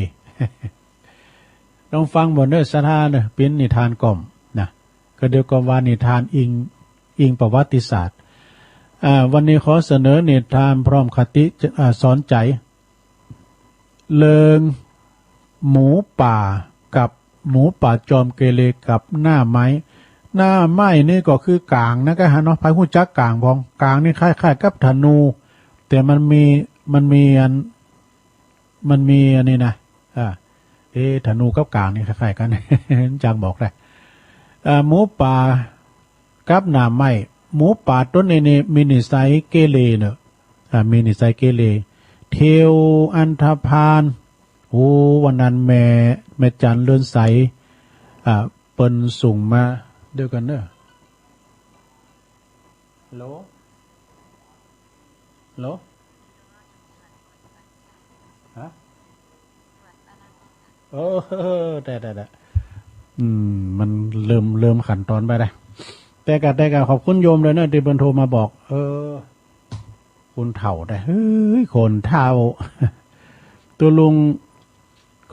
ต้องฟังบนเนื้อศรัทธาเนอะปิ้นนิทานก่อมนะก็เดียวกับว่านิทานอิงประวัติศาสตร์วันนี้ขอเสนอนิทานพร้อมคติสอนใจเลิงหมูป่ากับหมูป่าจอมเกเรกับหน้าไม้นี่ก็คือกลางนะก็ฮะเนาะพายหูจักกลางพองกลางนี่คล้ายๆกับธนูแต่มันมีอันนี้นะธนูกับกลางนี่คล้ายๆกัน จังบอกได้หมูป่ากับหน้าไม้หมูป่าต้นนี้มีนิสัยเกเรเนอะมีนิสัยเกเรเทวอันธพาลวันนั้นแม่จันเลื่อนใสเปิ้นส่งมาเดียวกันเนอะโหลฮะได้มันเริ่มขันตอนไปได้แต่กะขอบคุณโยมเลยเนอะที่เปิ้นโทรมาบอกคุณเฒ่าได้เฮ้ยคนเฒ่า ตัวลุง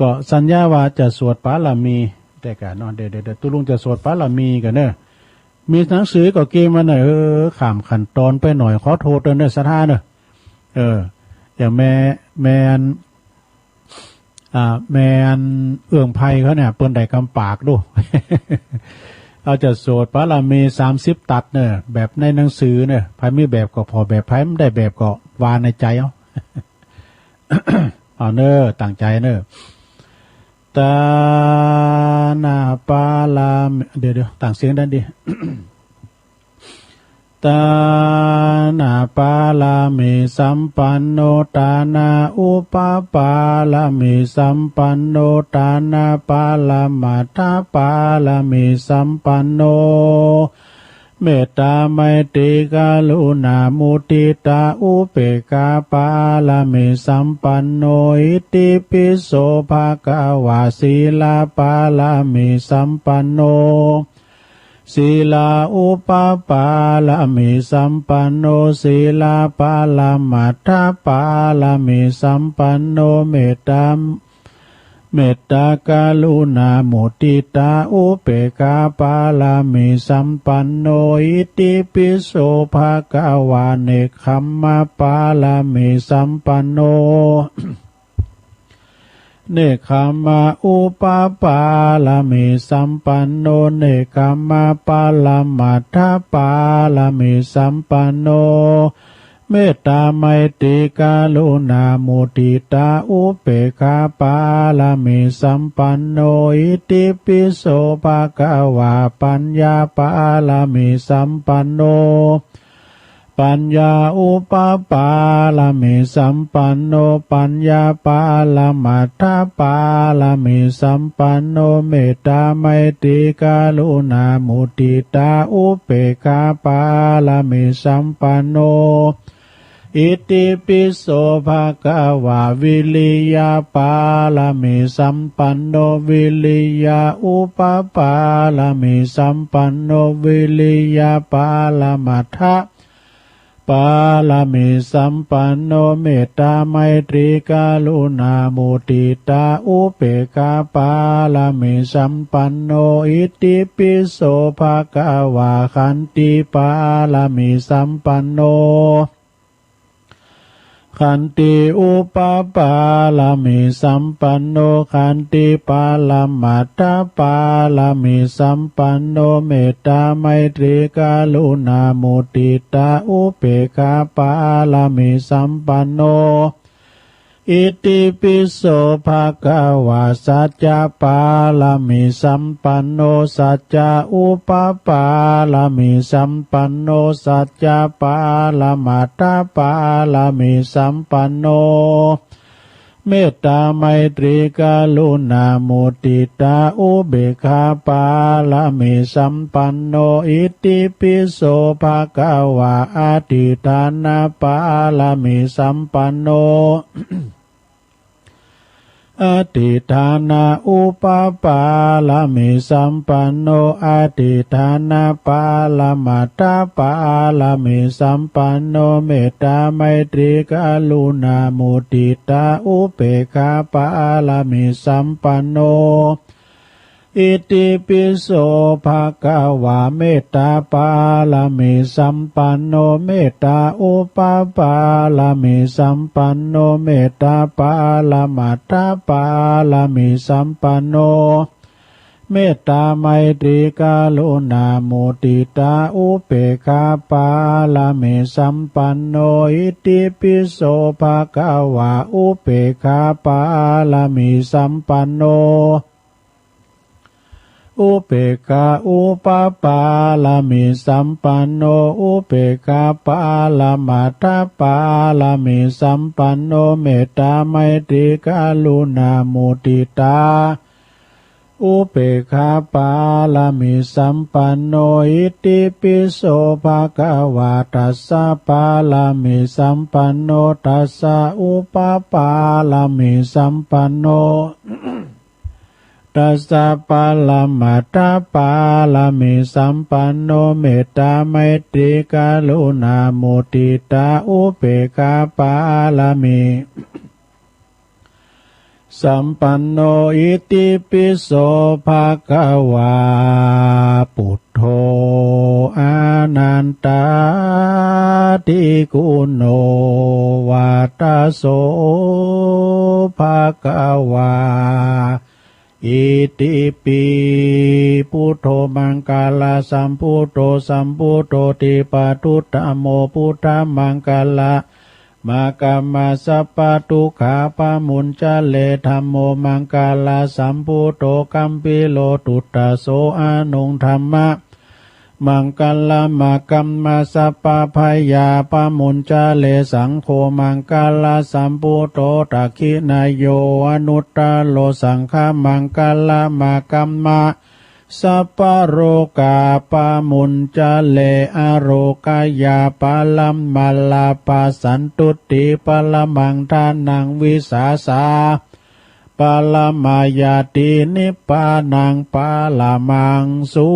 ก็สัญญาว่าจะสวดปาลามีแต่กะเนาะเดี๋ยวตุลุงจะสวดปาลามีกันเนอะมีหนังสือก็เกมมาหน่อยข้ามขั้นตอนไปหน่อยขอโทษเด้อศรัทธาเนอะอย่างแม่อันเอื้องไผเขาเนี่ยเปิ้นได้กำปากดู เอาจะสวดปาลามี30ตัดเนอะแบบในหนังสือเนอะไผมีแบบก็พอแบบไผไม่ได้แบบก็วางในใจเอา เอาเนอะตั้งใจเนอะตานาปาลาเดี๋ยวต่างเสียงดันดิ ตานาปาลามิสัมปันโนตานาอุปปาลามิสัมปันโนตานาปาลามาทาปาลามิสัมปันโนเมตตาไมตรีกรุณามุติตาอุเปกาปาลามิสัมปันโนอิติปิโสภะคะวะศีลาปาลามิสัมปันโนศีลาอุปปาลามิสัมปันโนศีลาปาลามัทธปาลามิสัมปันโนเมตตา เมตตากรุณามุทิตาอุเปกขาปาลามิสัมปันโนอิติปิโสภะคะวะเนกขัมมะปาลามิสัมปันโน เนคขมาอุปปาลามิสัมปันโนเนคขมาปาลามัทธปาลามิสัมปันโนเมตตาไมตรีกรุณามุทิตาอุเปกขาปาลามิสัมปันโนอิติปิโสภะคะวะปัญญาปาลามิสัมปันโนปัญญาอุปปาลามิสัมปันโนปัญญาปาลามัทธปาลามิสัมปันโนเมตตาไมตรีกรุณามุทิตาอุเปกขาปาลามิสัมปันโนอิติปิโสภะคะวะวิริยาปาลามิสัมปันโนวิริยาอุปปาลามิสัมปันโนวิริยาปาลามัทธปาลามิสัมปันโนเมตตาไมตรีกรุณามุทิตาอุเปกขาปาลามิสัมปันโนอิติปิโสภะคะวะขันติปาลามิสัมปันโนขันติอุปปาลามิสัมปันโนขันติปาลามัทธปาลามิสัมปันโนเมตตาไมตรีกรุณามุทิตาอุเปกขาปาลามิสัมปันโนอิติปิโสภะคะวะสัจจะปาลามิสัมปันโนสัจจะอุปปาลามิสัมปันโนสัจจะปาลามัทธปาลามิสัมปันโนเมตตาไมตรีกรุณามุทิตาอุเบกขาปาลามิสัมปันโนอิติปิโสภะคะวะอธิฐานาปาลามิสัมปันโนอธิฐานาอุปปาลามิสัมปันโนอธิฐานาปาลามัทธปาลามิสัมปันโนเมตตาไมตรีกรุณามุทิตาอุเปกขาปาลามิสัมปันโนอิติปิโสภะคะวะเมตตาปาลามิสัมปันโนเมตตาอุปปาลามิสัมปันโนเมตตาปาลามัทธปาลามิสัมปันโนเมตตาไมตรีกรุณามุทิตาอุเปกขาปาลามิสัมปันโนอิติปิโสภะคะวะอุเปกขาปาลามิสัมปันโนอุเปกขาอุปปาลามิสัมปันโนอุเปกขาปาลามัทธปาลามิสัมปันโนเมตตาไมตรีกรุณามุทิตาอุเปกขาปาลามิสัมปันโนอิติปิโสภะคะวะตัสสะปาลามิสัมปันโนตัสสะอุปปาลามิสัมปันโนตัสสะปาลามัทธปาลามิสัมปันโนเมตตาไมตรีกรุณามุทิตาอุเปกขาปาลามิสัมปันโนอิติปิโสภะคะวะพุทโธอานันตาติกุโนวัตตโสภะคะวะอิติปิพุทโธมังคลาสัมพุทโธสัมพุทโธติปัฏฐุตโมพุทธมังคลามากามาสัพพทุกขาปะมุญจเลธัมโมมังคลาสัมพุทโธกัมปิโลตุตตะโสอานุงธัมมะมังคลามะกัมมาสัพพพยาปะมุญจเลสังโฆมังคลาสัมพุทโธตักขินายโยอนุตตโลสังฆมังคลามะกัมมาสัพพโรกาปะมุญจเลอโรกายาปะลัมมาลาปะสันตุติปะละมังทานังวิสาสาปะละมายาตินิพพานังปะละมังสุ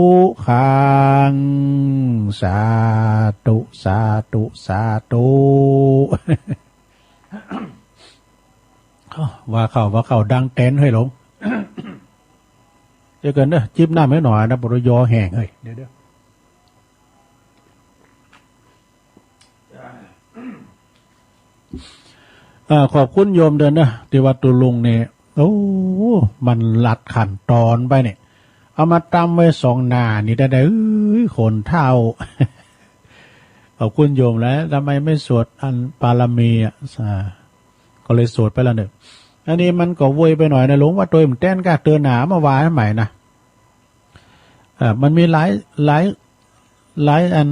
ขังสาธุสาธุสาธุ ว่าเขาดังเต้นให้หลง เดี๋ยวกันเด้อจิ้มหน้าไม่หน่อยนะบรยอแห้งเฮ้ยเดี๋ยวขอบคุณโยมเดินนะที่วัดตุลุงเนี่ยโอ้มันลัดขันตอนไปเนี่ยเอามาตำไว้สองหน้านี่ได้คนเท่าขอบคุณโยมแล้วทำไมไม่สวดอันปารามีอ่ะก็เลยสวดไปแล้วเนี่ยอันนี้มันก็เวยไปหน่อยนะหลวงว่าตัวมันแต้นกล้าเตือนหนามาวายใหม่นะมันมีหลายอัน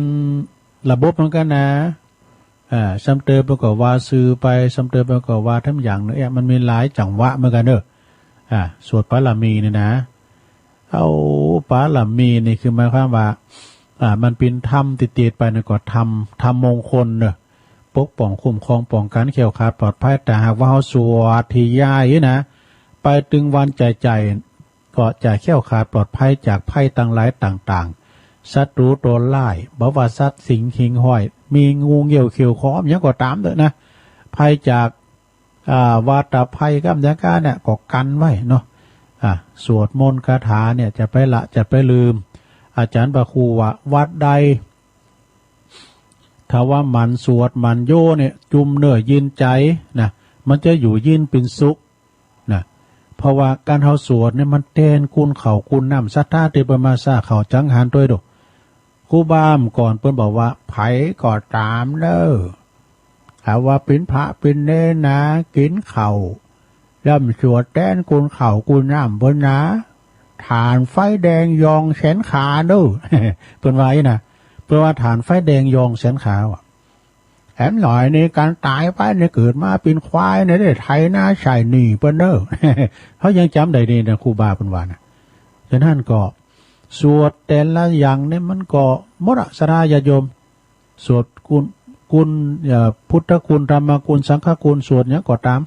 ระบบเหมือนกันนะซัมเตอร์ประกอบว่าซื้อไปซัมเตอร์ประกอบว่าทั้งอย่างเนี่ยมันมีหลายจังหวะเหมือนกันเนอะสวดปารามีเนี่ยนะเอาปารามีนี่คือหมายความว่ามันเป็นธรรมติดๆไปนะก็ธรรมมงคลเนอะปกป้องคุ้มครองป้องกันเขียวขาดปลอดภัยแต่หากว่าเขาสวดที่ยายนะไปถึงวันใจก็จะเขียวขาดปลอดภัยจากภัยต่างหลายต่างๆศัตรูโดนไล่บ่ว่าสัตว์สิงหิงห้อยมีงูเหี่ยวเขียวค้อมยังก็ตามเถอะนะภัยจากวาตภัยกับยาการเนี่ยก็กันไว้เนาะสวดมนต์คาถาเนี่ยจะไปลืมอาจารย์บาครูว่าวัดใดถ้าว่ามันสวดมันโยเนี่ยจุมเนื้อยินใจนะมันจะอยู่ยินเป็นสุขนะเพราะว่าการเฮาสวดเนี่ยมันเต้นคุณเขาคุณน้ำศรัทธาเตปมาซาเขาจังหันด้วยดอกครูบามก่อนเพิ่นบอกว่าไผก็ตามเด้อถ้าว่าเป็นพระเป็นเนรนะกินข้าวย่ำสวดเต้นคุณเขาคุณน้ำเพิ่นนะฐานไฟแดงยองแขนขาเด้อเพิ่นว่านะเพราะว่าฐานไฟแดงยองแขนขาแถมหน่อยในการตายไปเนี่ยเกิดมาเป็นควายเนี่ยได้ไถนาใส่หนีเปิ้นเด้อเขายังจำได้ดีนะครูบาเพิ่นว่านะฉะนั้นก็สวดแต่ละอย่างเนี่ยมันก็มดสราญาโยมสวดคุณพุทธคุณธรรมคุณสังฆคุณสวดเนี้ยก็ตาม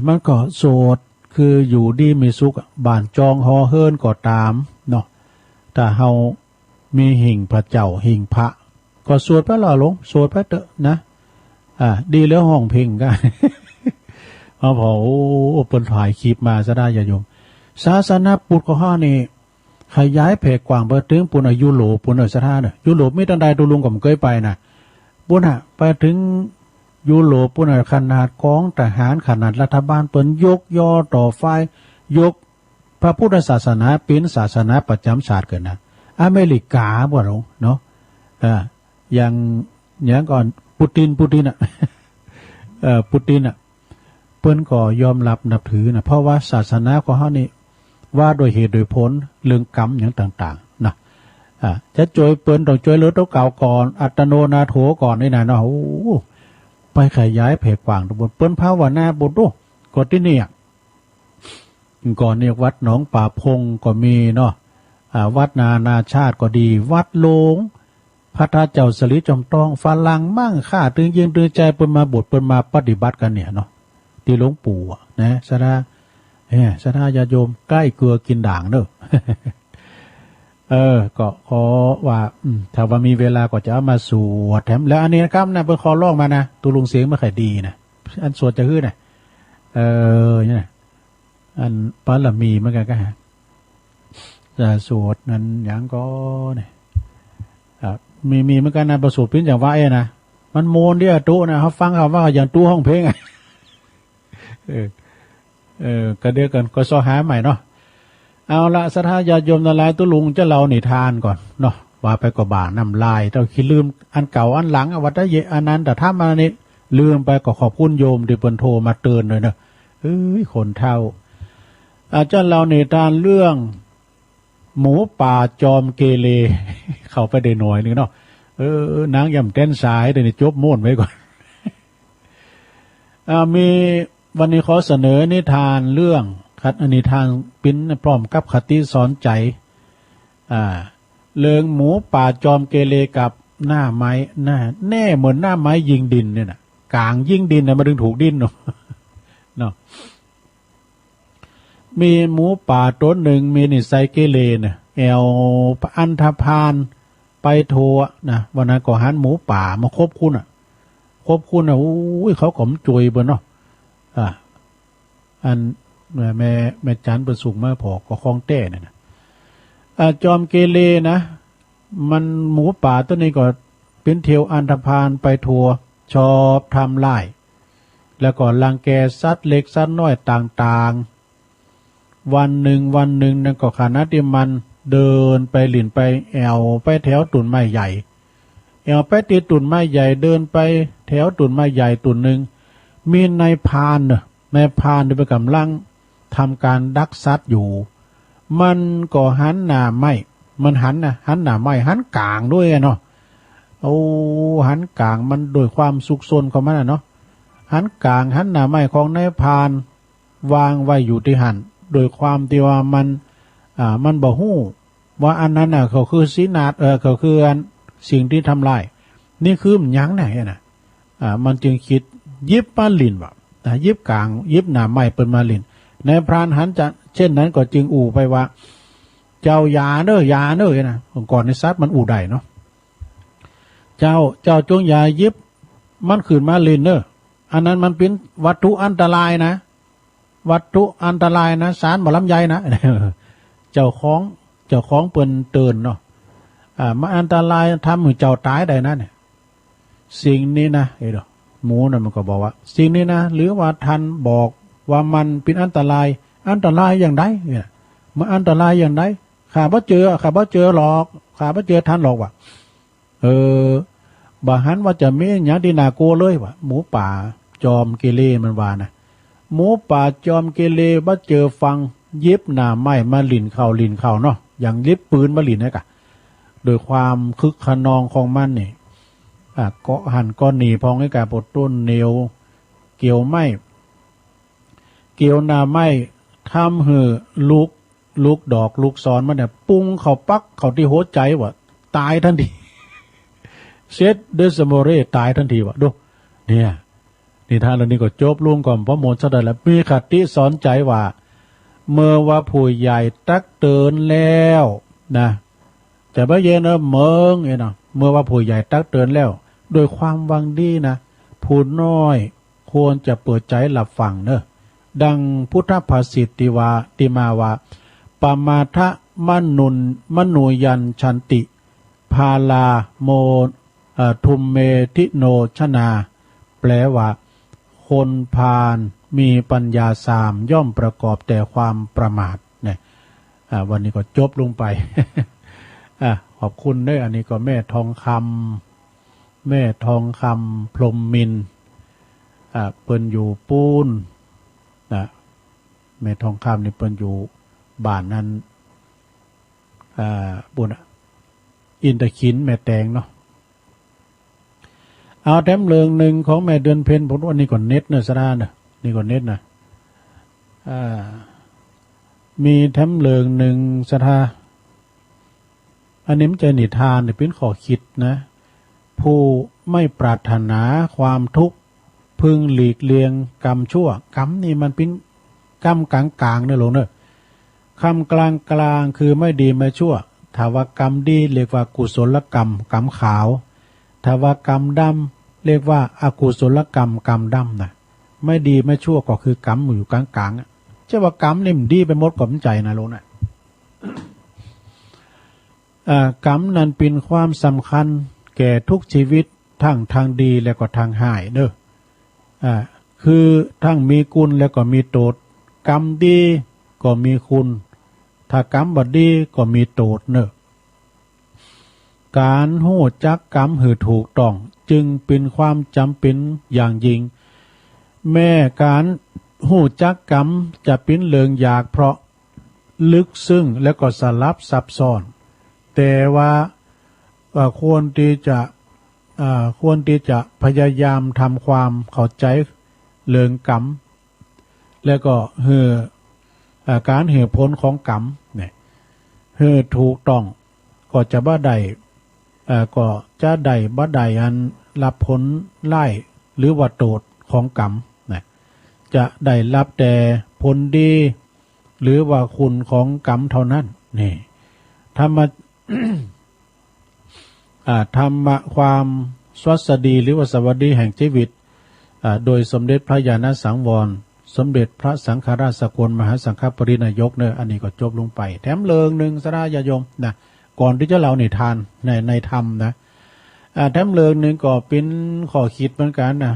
มันก็สวดคืออยู่ดีมีสุขบ้านจองฮอเฮิรนก็ตามเนาะถ้าเฮามีหิ่งพระเจ้าหิ่งพระก็สวดพระหล่อหลวงสวดพระเตอะนะดีแล้วห้องเพลงกันเอาพอโอ้เปิ้นถ่ายคลิปมาซะได้ญาโยมศาสนาพุทธของเฮานี่ขยายแผ่กว้างไปถึงปุ่นยุโรปปุ่นสถานน่ะยุโรปมีตั้งใดตุลุงก็เคยไปนะปุ่นไปถึงยุโรปปุ่นขนาดกองทหารขนาดรัฐบาลเปิ้นยกย่อต่อฝ่ายยกพระพุทธศาสนาเป็นศาสนาประจำชาติเกินนะอเมริกาบ่หลงเนาะอย่างก่อนปูตินอ่ะปูตินอ่ะเปิ้นก็ยอมรับนับถือนะเพราะว่าศาสนาของเฮานี่ว่าโดยเหตุโดยผลเรื่องกรรมอย่างต่างๆนะจะช่วยเปิ้นต้องช่วยเหลือตัวเก่าก่อนอัตโนนาโถก่อนนี่นะเนาะโอ้ไปขยายแผ่กว้างบนเปิ้นภาวนาบนดูก็ที่นี่ก่อนเนี่ยวัดหนองป่าพงก็มีเนาะวัดนาชาติก็ดีวัดโลงพระเจ้าสลิจอมตองฝรั่งมั่งค่าตึงยืนตึงใจเปิ้นมาบวชเปิ้นมาปฏิบัติกันเนี่ยเนาะที่หลวงปู่นะสดาญาโยมใกล้เกลือกินด่างเด้อก็ขอว่าถ้าว่ามีเวลาก็จะเอามาสวดแถมแล้วอันนี้นะครับนะเพิ่นขอร้องมานะตุลุงเสียงไม่ค่อยดีนะอันสวดจะฮื้อน่ะนี่นะอันปารามีเหมือนกันก็จะสวดนั้นอย่างก็เนี่ยมีเหมือนกันนะประสูตรปิ้นอย่างว่านะมันโมนเดียวตู้นะเขาฟังเขาว่าอย่างตู้ห้องเพลงก็เดียวกันก็ซอหาใหม่เนาะเอาละศรัทธาญาติโยมทั้งหลายตุลุงจะเล่านิทานก่อนเนาะว่าไปก็บ่าน้ำลายต้องคิดลืมอันเก่าอันหลังวัดเยอันนั้นแต่ถ้ามานี้ลืมไปก็ขอบคุณโยมที่เปิ้นโทรมาเตือนเลยเนาะคนเท่าอาจารย์เล่านิทานเรื่องหมูป่าจอมเกเรเข้าไปได้หน่อยนึงเนาะนางย่ำเต้นสายเดี๋ยวนี้จบม่วนไว้ก่อนมีวันนี้ขอเสนอนิทานเรื่องนิทานปิ้นพร้อมกับคติสอนใจเรื่องหมูป่าจอมเกเรกับหน้าไม้หน้าแน่เหมือนหน้าไม้ยิงดินเนี่ยนะกลางยิงดินนะมาดึงถูกดินเนาะมีหมูป่าตัวหนึ่งมีนิสัยเกเรเนี่ยแอวอันธพาลไปโทนะวันนั้นก็หันหมูป่ามาคบคุณโอ้ยเขาขมจุยบนเนาะอัน แม่จันประสุงมาพอก็คลองแต้เนี่ยนะจอมเกเรนะมันหมูป่าตัวนี้ก็เป็นเที่ยวอันธพาลไปทัวชอบทำลายแล้วก็รังแกสัตว์เล็กสัตว์น้อยต่างๆวันหนึ่งนั่นก็ขณะที่มันเดินไปหลินไปแอวไปแถวตุ่นไม้ใหญ่แอวไปตีตุ่นไม้ใหญ่เดินไปแถวตุ่นไม้ใหญ่ตุ่นหนึ่งมีนายพรานที่ไปกำลังทำการดักสัตว์อยู่มันก็หันหน้าไม่มันหันหน้าไม่หันกลางด้วยเนาะเอาหันกลางมันโดยความสุขสนของมันเนาะหันกลางหันหน้าไม่ของนายพรานวางไว้อยู่ที่หันโดยความที่ว่ามันบ่ฮู้ว่าอันนั้นเขาคือศีนาฏเขาคืออันสิ่งที่ทำลายนี่คือมันยั้งไหนน่ะมันจึงคิดยิบมาลินว่ะยิบกลางยิบหน้าไม่เปิ้นมาลินนายพรานหันจะเช่นนั้นก็จึงอู่ไปว่าเจ้ายาเด้อนะก่อนในซัดมันอู่ได้เนาะเจ้าจงอย่ายิบมันขืนมาลินเด้ออันนั้นมันเป็นวัตถุอันตรายนะวัตถุอันตรายนะสารบ่ลำไยนะเจ้าของเปิ้นเตือนเนาะมาอันตรายทำให้เจ้าตายได้นะเนี่ยสิ่งนี้นะหมูน่ะมันก็บอกว่าสิ่งนี้นะหรือว่าท่านบอกว่ามันเป็นอันตรายอย่างไรเนี่ยมันอันตรายอย่างไรข้าบ่เจอหรอกข้าบ่เจอท่านหรอกว่ะบ่หันว่าจะมีหยังที่น่ากลัวเลยว่ะหมูป่าจอมเกเรมันว่านะหมูป่าจอมเกเรบ่เจอฟังยิบหน้าไม้มาลินเข้าเนาะอย่างยิบปืนมาลินนะกะโดยความคึกขนองของมันนี่เกาะหันก้อนหนีพองให้กาปดต้นเหนียวเกี่ยวไม้เกี่ยวหน้าไม้ทำหือลูกดอกลูกศรมันเนี่ยปุ้งเข้าปักเข้าที่หัวใจว่ะตายทันทีเซตเดสโมเรตายทันทีว่ะดูเนี่ยนิทานเรื่องนี้ก็จบลงก่อนเพราะหมดซะได้แล้วมีคติสอนใจว่าเมื่อว่าผู้ใหญ่ตักเตือนแล้วนะจะบ่เย็นเมืองเนาะเมื่อว่าผู้ใหญ่ตักเตือนแล้วโดยความหวังดีนะผู้น้อยควรจะเปิดใจหลับฟังเนอะดังพุทธภาษิตติมาว่าปมาทะมนุยัญชันติพาลาโมทุมเมทิโนชนาแปลว่าคนพาลมีปัญญาสามย่อมประกอบแต่ความประมาทเนี่ยวันนี้ก็จบลงไป ขอบคุณด้วยอันนี้ก็แม่ทองคำพรหมมินเปิ้นอยู่ปูนนะแม่ทองคำนี่เปิ้นอยู่บ้านนั้นบุญอินตะขินแม่แตงเนาะเอาแถมเรื่องหนึ่งของแม่เดือนเพ็ญผมว่านี่ก่อนเน็ตเนอะสระเนอะนี่ก่อนเน็ตนะมีแถมเรื่องหนึ่งสระอันนี้มันจะนิทานเนี่ยเป็นข้อคิดนะผู้ไม่ปรารถนาความทุกข์พึงหลีกเลี่ยงกรรมชั่วกรรมนี่มันเป็นกรรมกลางๆเนี่ยหลงเนอะคำกลางคือไม่ดีไม่ชั่วถ้าว่ากรรมดีเรียกว่ากุศลกรรมกรรมขาวถ้าว่ากรรมดำเรียกว่าอกุศลกรรมกรรมดำนะไม่ดีไม่ชั่วก็คือกรรมอยู่กลางๆจะว่ากรรมนี่มันดีไปหมดก็มันใจนะหลงนะกรรมนั้นเป็นความสำคัญแก่ทุกชีวิตทั้งทางดีและก็ทางหายเด้อคือทั้งมีคุณและก็มีโทษกรรมดีก็มีคุณถ้ากรรมบ่ดีก็มีโทษเนอะการหู้จักกรรมหือถูกต้องจึงเป็นความจำเป็นอย่างยิ่งแม้การหู้จักกรรมจะเป็นเรื่องยากเพราะลึกซึ้งและก็สลับซับซ้อนแต่ว่าควรที่จะพยายามทำความเข้าใจเรื่องกรรมแล้วก็การเหตุผลของกรรมเนี่ยถูกต้องก็จะบ่ได้บ่ได้อันรับผลไล่หรือว่าโทษของกรรมเนี่ยจะได้รับแต่ผลดีหรือว่าคุณของกรรมเท่านั้นนี่ธรรมะความสวัสดีหรือว่าสวัสดีแห่งชีวิตโดยสมเด็จพระญาณสังวร สมเด็จพระสังฆราชสกลมหาสังฆปรินายกเนี่ยอันนี้ก็จบลงไปแถมเลิงหนึ่งสระญาติโยมนะก่อนที่จะเล่าในทานในธรรมนะแถมเลิงหนึ่งก็เป็นข้อคิดเหมือนกันนะ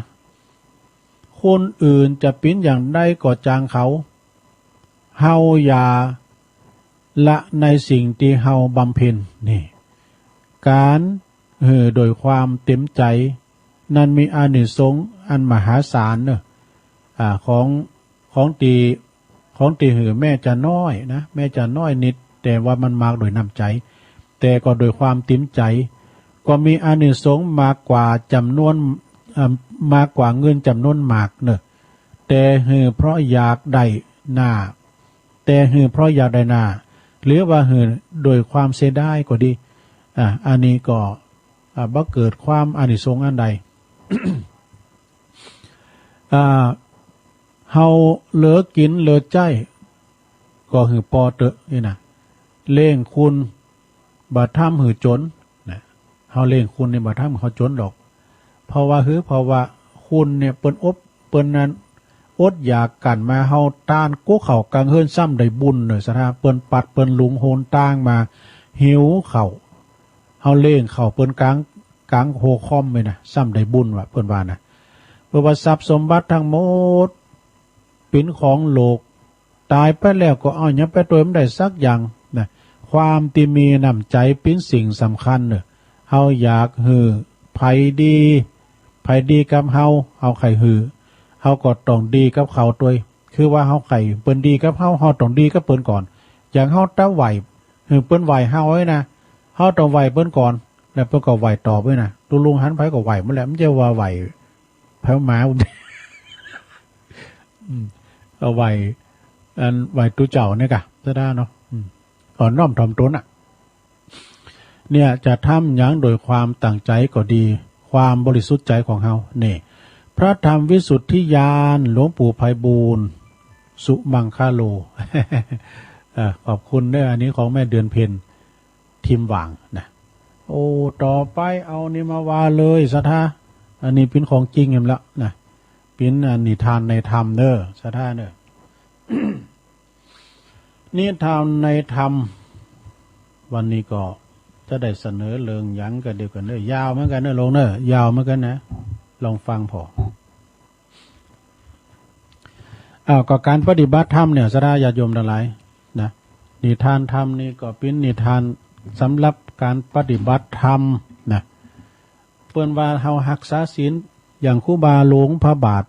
คนอื่นจะเป็นอย่างใดก็จางเขาเฮาอย่าละในสิ่งที่เฮาบำเพ็ญนี่การโดยความเต็มใจนั้นมีอานิสงส์อันมหาศาลเนอะของตีแม่จะน้อยนะแม่จะน้อยนิดแต่ว่ามันมากโดยน้ำใจแต่ก็โดยความเต็มใจก็มีอานิสงส์มากกว่าจำนวนมากกว่าเงินจำนวนมากเนอะแต่เพราะอยากได้หน้าแต่เพราะอยากได้หน้าหรือว่าโดยความเสียดายก็ดีอันนี้ก็บ่เกิดความอานิสงส์อันใด เฮาเหลือกินเหลือใจก็ปอเตอะนี่นะเล่งคุณบาดท่ำจนนะเฮาเล่งคุณในบาดท่ำเขาจนดอกเพราะว่าคุณเนี่ยเปิ้นเปิ้นนั้นอดอยากกันมาเฮาต้านกู้เข่ากังเฮิรนซ้ำได้บุญเนอะสถาเปิ้นปัดเปิ้นลุงโหนต่างมาหิวเข่าเฮาเล่งเข่าเปิ้นกลางโหคอมไปนะซ้ำได้บุญว่ะเปิ้นว่านะเพราะว่าทรัพย์สมบัติทั้งหมดเป็นของโลกตายไปแล้วก็เอาอย่าไปตัวมันได้สักอย่างนะความที่มีน้ำใจเป็นสิ่งสำคัญเนอะเฮาอยากไผดีกับเฮาไข่เฮาก็ต้องดีกับเขาตัวคือว่าเฮาไข่เปิ้นดีกับเฮาต้องดีกับเปิ้นก่อนอย่างเฮาตะไหวเปิ้นไหวเฮาไว้นะเฮาต้องไหวเปิ้นก่อนแล้วเปิ้นก็ไหวต่อไว้นะตุลุงหันไผก็ไหวหมดแล้วมันจะว่าไหวแพ้หมาเอาไหวตู้เจ้าเนี่ยกะจะได้เนาะก่อนน้อมถ่อมตนเนี่ยจะทำอย่างโดยความตั้งใจก็ดีความบริสุทธิ์ใจของเฮาเนี่ยพระธรรมวิสุทธิญาณหลวงปู่ไพบูลย์สุมังคาโล ขอบคุณด้วยอันนี้ของแม่เดือนเพ็ญทิมหว่างนะโอ้ต่อไปเอานี่มาว่าเลยสถาอันนี้เป็นของจริงเห็นแล้วนะเป็นนิทานในธรรมเด้อสถาเด้อ นิทานในธรรมวันนี้ก็จะได้เสนอเรื่องยังกันเดียวกันเด้อยาวเหมือนกันเด้อลงเด้อยาวเหมือนกันนะลองฟังพอก็การปฏิบัติธรรมเนี่ยสระญาติโยมทั้งหลายนะนิทานธรรมนี่ก็เป็นนิทานสำหรับการปฏิบัติธรรมนะเปิ้นว่าเฮารักษาศีลอย่างครูบาหลวงพระบาท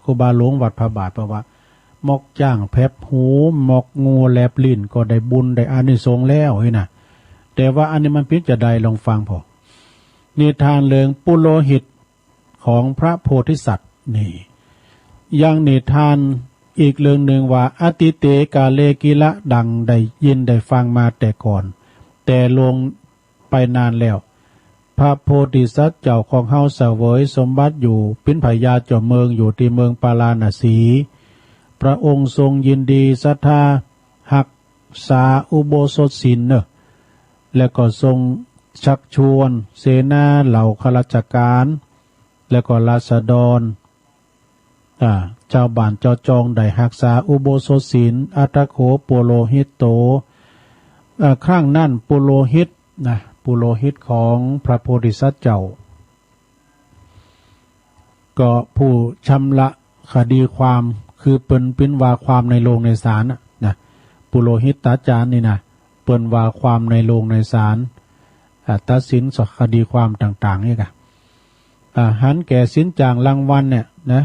ครูบาหลวงวัดพระบาทเพราะว่ามอกจ้างแผบหูมอกงูแลบลิ้นก็ได้บุญได้อานิสงส์แล้วเฮ้ยนะแต่ว่าอันนี้มันพิจารณาลองฟังพอนิทานเรื่องปุโรหิตของพระโพธิสัตว์นี่ยังนิทานอีกเรื่องหนึ่งว่าอติเตกาเลกิละดังได้ยินได้ฟังมาแต่ก่อนแต่ลงไปนานแล้วพระโพธิสัตว์เจ้าของเฮาเสวยสมบัติอยู่เป็นพญาเจ้าเมืองอยู่ที่เมืองปาราณสีพระองค์ทรงยินดีศรัทธาหักษาอุโบสถศีลเนอะและก็ทรงชักชวนเสนาเหล่าข้าราชการและก็ราษฎรเจ้าบ้านเจ้าจองได้หักษาอุโบสถศีลอัตโขปุโรหิตโตข้างนั่นปุโรหิตนะปุโรหิตของพระโพธิสัตว์เจ้าก็ผู้ชำระคดีความคือเป็นว่าความในโรงในศาลนะปุโรหิตตาจารย์นี่นะเปิ้นว่าความในโรงในศาลตัดสินคดีความต่างๆนี่ค่ะหันแก่สินจางรางวัลเนี่ยนะ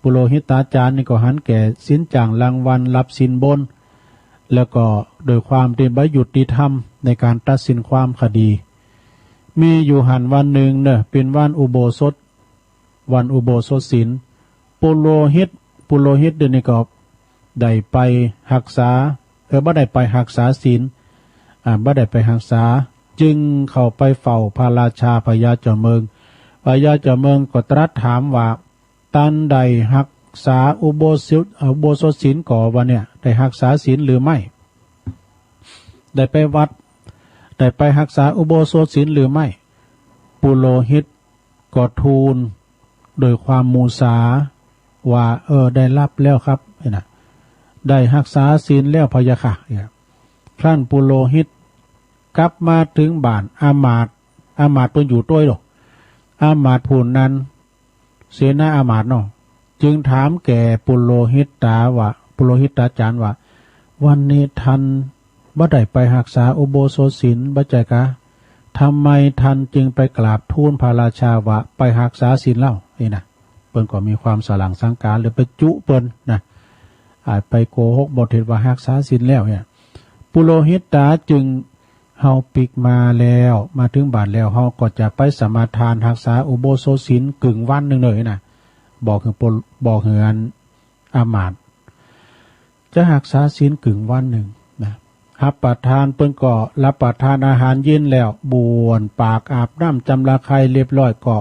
ปุโรหิตาจารย์นี่ก็หันแก่สินจางรางวัลรับสินบนแล้วก็โดยความเป็นประยุติธรรมในการตัดสินความคดีมีอยู่หันวันหนึ่งเนี่ยเป็นวันอุโบสถวันอุโบสถศีลปุโรหิตเดี๋ยวนี้ก็ได้ไปรักษาบ่ได้ไปรักษาศีลบ่ได้ไปรักษาจึงเข้าไปเฝ้าพระราชาพญาเจ้าเมืองพญาเจ้าเมืองก็ตรัสถามว่าตันใดรักษาอุโบสถศีลก่อวะเนี่ยได้รักษาศีลหรือไม่ได้ไปวัดได้ไปรักษาอุโบสถศีลหรือไม่ปุโรหิตก็ทูลโดยความมูสา ว่าได้รับแล้วครับนะได้รักษาศีลแล้วพะยะค่ะท่านปุโรหิตกลับมาถึงบ้านอามาตย์เพิ่นอยู่ต้วยหรอกอามาตย์ผู้นั้นเสนาอามาตย์เนาะจึงถามแก่ปุโรหิตตาจารย์ว่าวันนี้ท่านบ่ได้ไปรักษาอุโบสถศีลบ่ใจกะทำไมท่านจึงไปกราบทูลพระราชาว่าไปรักษาศีลเล่านี่นะเปิ้นก็มีความสลังสังการหรือไปจุเปิ้นนะอาจไปโกหกบ่เฮ็ดว่ารักษาศีลแล้วเนี่ยปุโรหิตตาจึงเฮาปิกมาแล้วมาถึงบ้านแล้วเฮาก็จะไปสมาทานรักษาอุโบสถศีลกึ่งวันนึงเลยนะบอกคืออันอามาตย์จะรักษาศีลกึ่งวันนึงนะรับประทานเปิ้นก็รับประทานอาหารเย็นแล้วบ้วนปากอาบน้ำจำระไคเรียบร้อยก็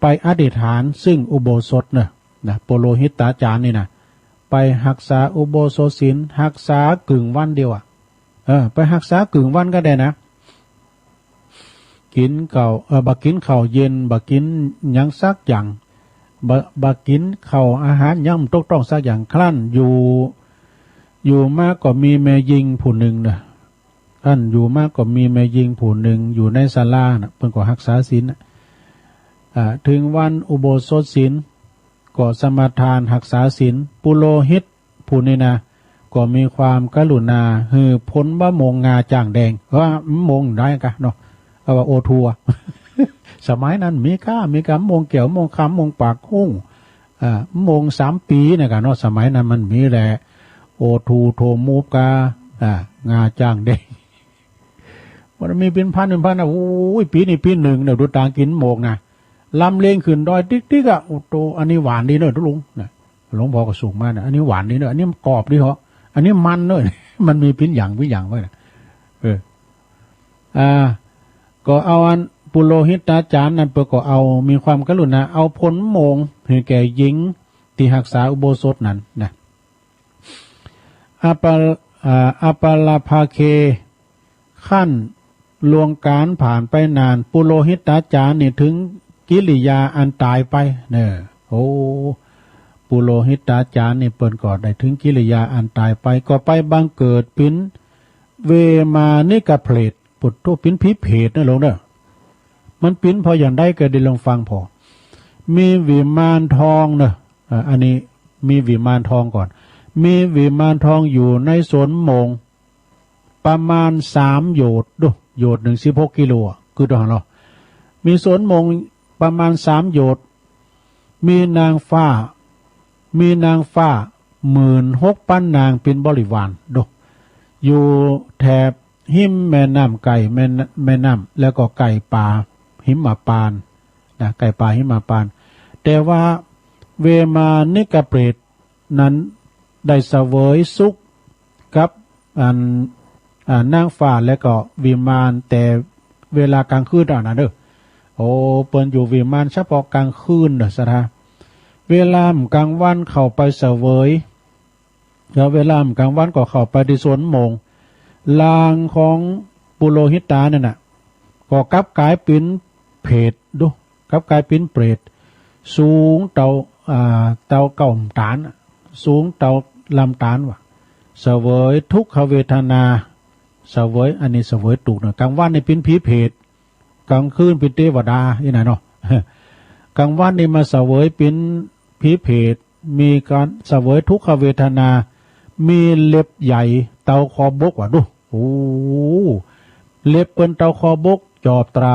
ไปอธิษฐานซึ่งอุโบสถนะปุโรหิตาจารย์นี่นะไปรักษาอุโบสถศีลรักษากึ่งวันเดียวไปรักษากึ่งวันก็ได้นะกินข้าวบักกินข้าวเย็นบักกินหยังสักอย่างบักกินข้าวอาหารย่ำต้องสักอย่างคลั่นอยู่มากก็มีแม่ยิงผู้หนึ่งนะท่านอยู่มากก็มีแม่ยิงผู้หนึ่งอยู่ในศาลานะเพิ่นก็รักษาศีลถึงวันอุโบสถศีลก็สมาทานรักษาศีลปุโรหิตผู้นี้นะก็มีความกรุณาฮือพ้นว่ามงงาจ่างแดงว่ามงได้กะเนาะเอาว่าโอทัว สมัยนั้นมีกามงเกี่ยวมงคำมงปากหุ้งมง3 ปีเนี่ยกันเนาะสมัยนั้นมันมีแหละโอทูโทมูกางาจ่างแดงมันมีเป็นพันโอ้ยปีนี้ปีหนึ่งเนี่ยดูตางกินโมกนะลำเลียงขึ้นดอยติ๊กๆโอ้โตอันนี้หวานดีเนอะทุลุงนะหลวงพ่อก็สูงมากนะอันนี้หวานดีเนอะอันนี้กรอบดีเหรออันนี้มันเนอะมันมีปิ้นอย่างไว้นะก็เอาอันปุโรหิตาจารย์นั่นเปิดก็เอามีความกรุณาเอาผลโมงให้แก่หญิงที่รักษาอุโบสถนั้นนะอาปาลาภาเคขั้นลวงการผ่านไปนานปุโรหิตาจารย์นี่ถึงกิริยาอันตายไปเนี่ยโอ้ปุโรหิตาจารย์นี่เปิ้นก็ได้ถึงกิริยาอันตายไปก็ไปบังเกิดเป็นเวมานิกะเพลตปุตโตเป็นผีเพศนะลงเด้อมันปิ้นพออย่างได้ก็ได้ลองฟังพอมีวิมานทองเนอะอันนี้มีวิมานทองก่อนมีวิมานทองอยู่ในสวนโมงประมาณ3 โยชน์ดูโยชน์1 16 กิโลคือตรงเรามีสวนโมงประมาณ3 โยชน์มีนางฟ้า16,000 นางเป็นบริวารดูอยู่แถบหิมแม่น้ำไก่แม่น้ำแล้วก็ไก่ป่าหิมพานต์นะไก่ป่าหิมพานต์แต่ว่าเวมานิกะเปรตนั้นได้เสวยสุขกับนางฟ้าและก็วิมานแต่เวลากลางคืนนะเด้อโอ้เปิ้นอยู่วิมานเฉพาะกลางคืนเด้อสะทาเวลากลางวันเข้าไปเสวยแล้วเวลากลางวันก็เข้าไปที่สวนโมงลางของปุโรหิตาเนี่ยน่ะก็กลับกลายเป็นเพศดูกลับกลายเป็นเปรตสูงเต่าเก่าตานสูงเต่าลำตานว่ะเสวยทุกขเวทนาเสวยอันนี้เสวยตุกเนาะกลางวันนี่เป็นผีเพศกลางคืนเป็นเทวดานี่นะเนาะกลางวันนี่มาเสวยเป็นผีเพศมีการเสวยทุกขเวทนามีเล็บใหญ่เต่าคอบกว่ะดูโอ้เล็บเป็นเต่าคอบกจอบตรา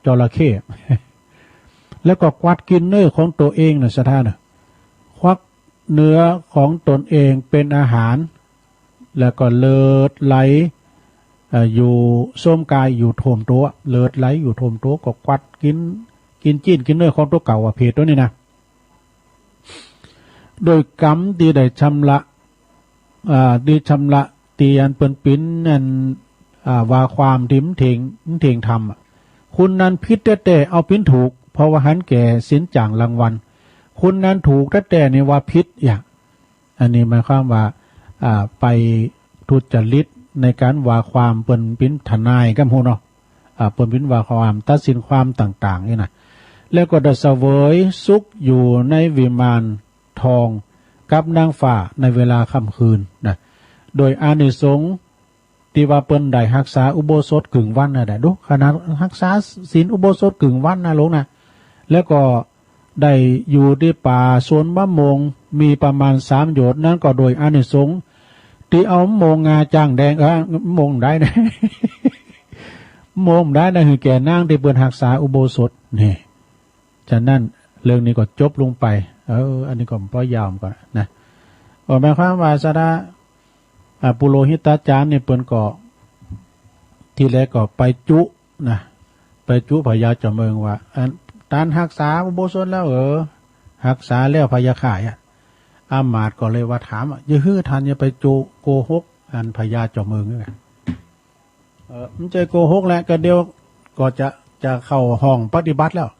จระเข้แล้วก็กวาดกินเนื้อของตัวเองนะสะท่านควักเนื้อของตนเองเป็นอาหารแล้วก็เลิดไหลอยู่ส้มกายอยู่โถมตัวเลิดไหลอยู่โถมตัวก็กวาดกินจีนกินเนื้อของตัวเก่าเพศตัวนี้นะโดยกรรมที่ได้ชำระตีอันเปิ้นปิ้นนั่นว่าความถิ่มเถงทำคุณนั้นพิษแต่เอาปิ้นถูกเพราะว่าหันแก่สินจ่างรางวัลคุณนั้นถูกแต่ในว่าพิษอย่างอันนี้หมายความว่าไปทุจริตในการว่าความเปิ้นปิ้นทนายก็โหเนาะเปิ้นปิ้นว่าความตัดสินความต่างๆนี่นะ แล้วก็ได้เสวยสุขอยู่ในวิมานทองกับนางฟ้าในเวลาค่ำคืนนะโดยอานิสงส์ที่ว่าเปิ้นได้รักษาอุโบสถกึ่งวันน่ะได้ดูขนาดรักษาศีลอุโบสถกึ่งวันนะลงนะแล้วก็ได้อยู่ที่ป่าสวนมะม่วงมีประมาณ3 โยชน์นั้นก็โดยอานิสงส์ที่เอาโมงงาจ้างแดงโมงได้นะ โมงได้นะคือแก่นางที่เปิ้นรักษาอุโบสถนี่ฉะนั้นเรื่องนี้ก็จบลงไปอันนี้ก็พอยาวก่อนนะก็หมายความว่าสดาปุโรหิตาจารย์เนี่ยเปิ้นก็ที่แรกก็ไปจุนะไปจุพญาเจ้าเมืองว่าตานรักษาอุโบสถแล้วรักษาแล้วพญาข่ายอามาตย์ก็เลยว่าถามอย่าฮื้อทันอย่าไปจุโกหกอันพญาเจ้าเมืองนี่มันจะโกหกแหละก็เดียวก็จะเข้าห้องปฏิบัติแล้ว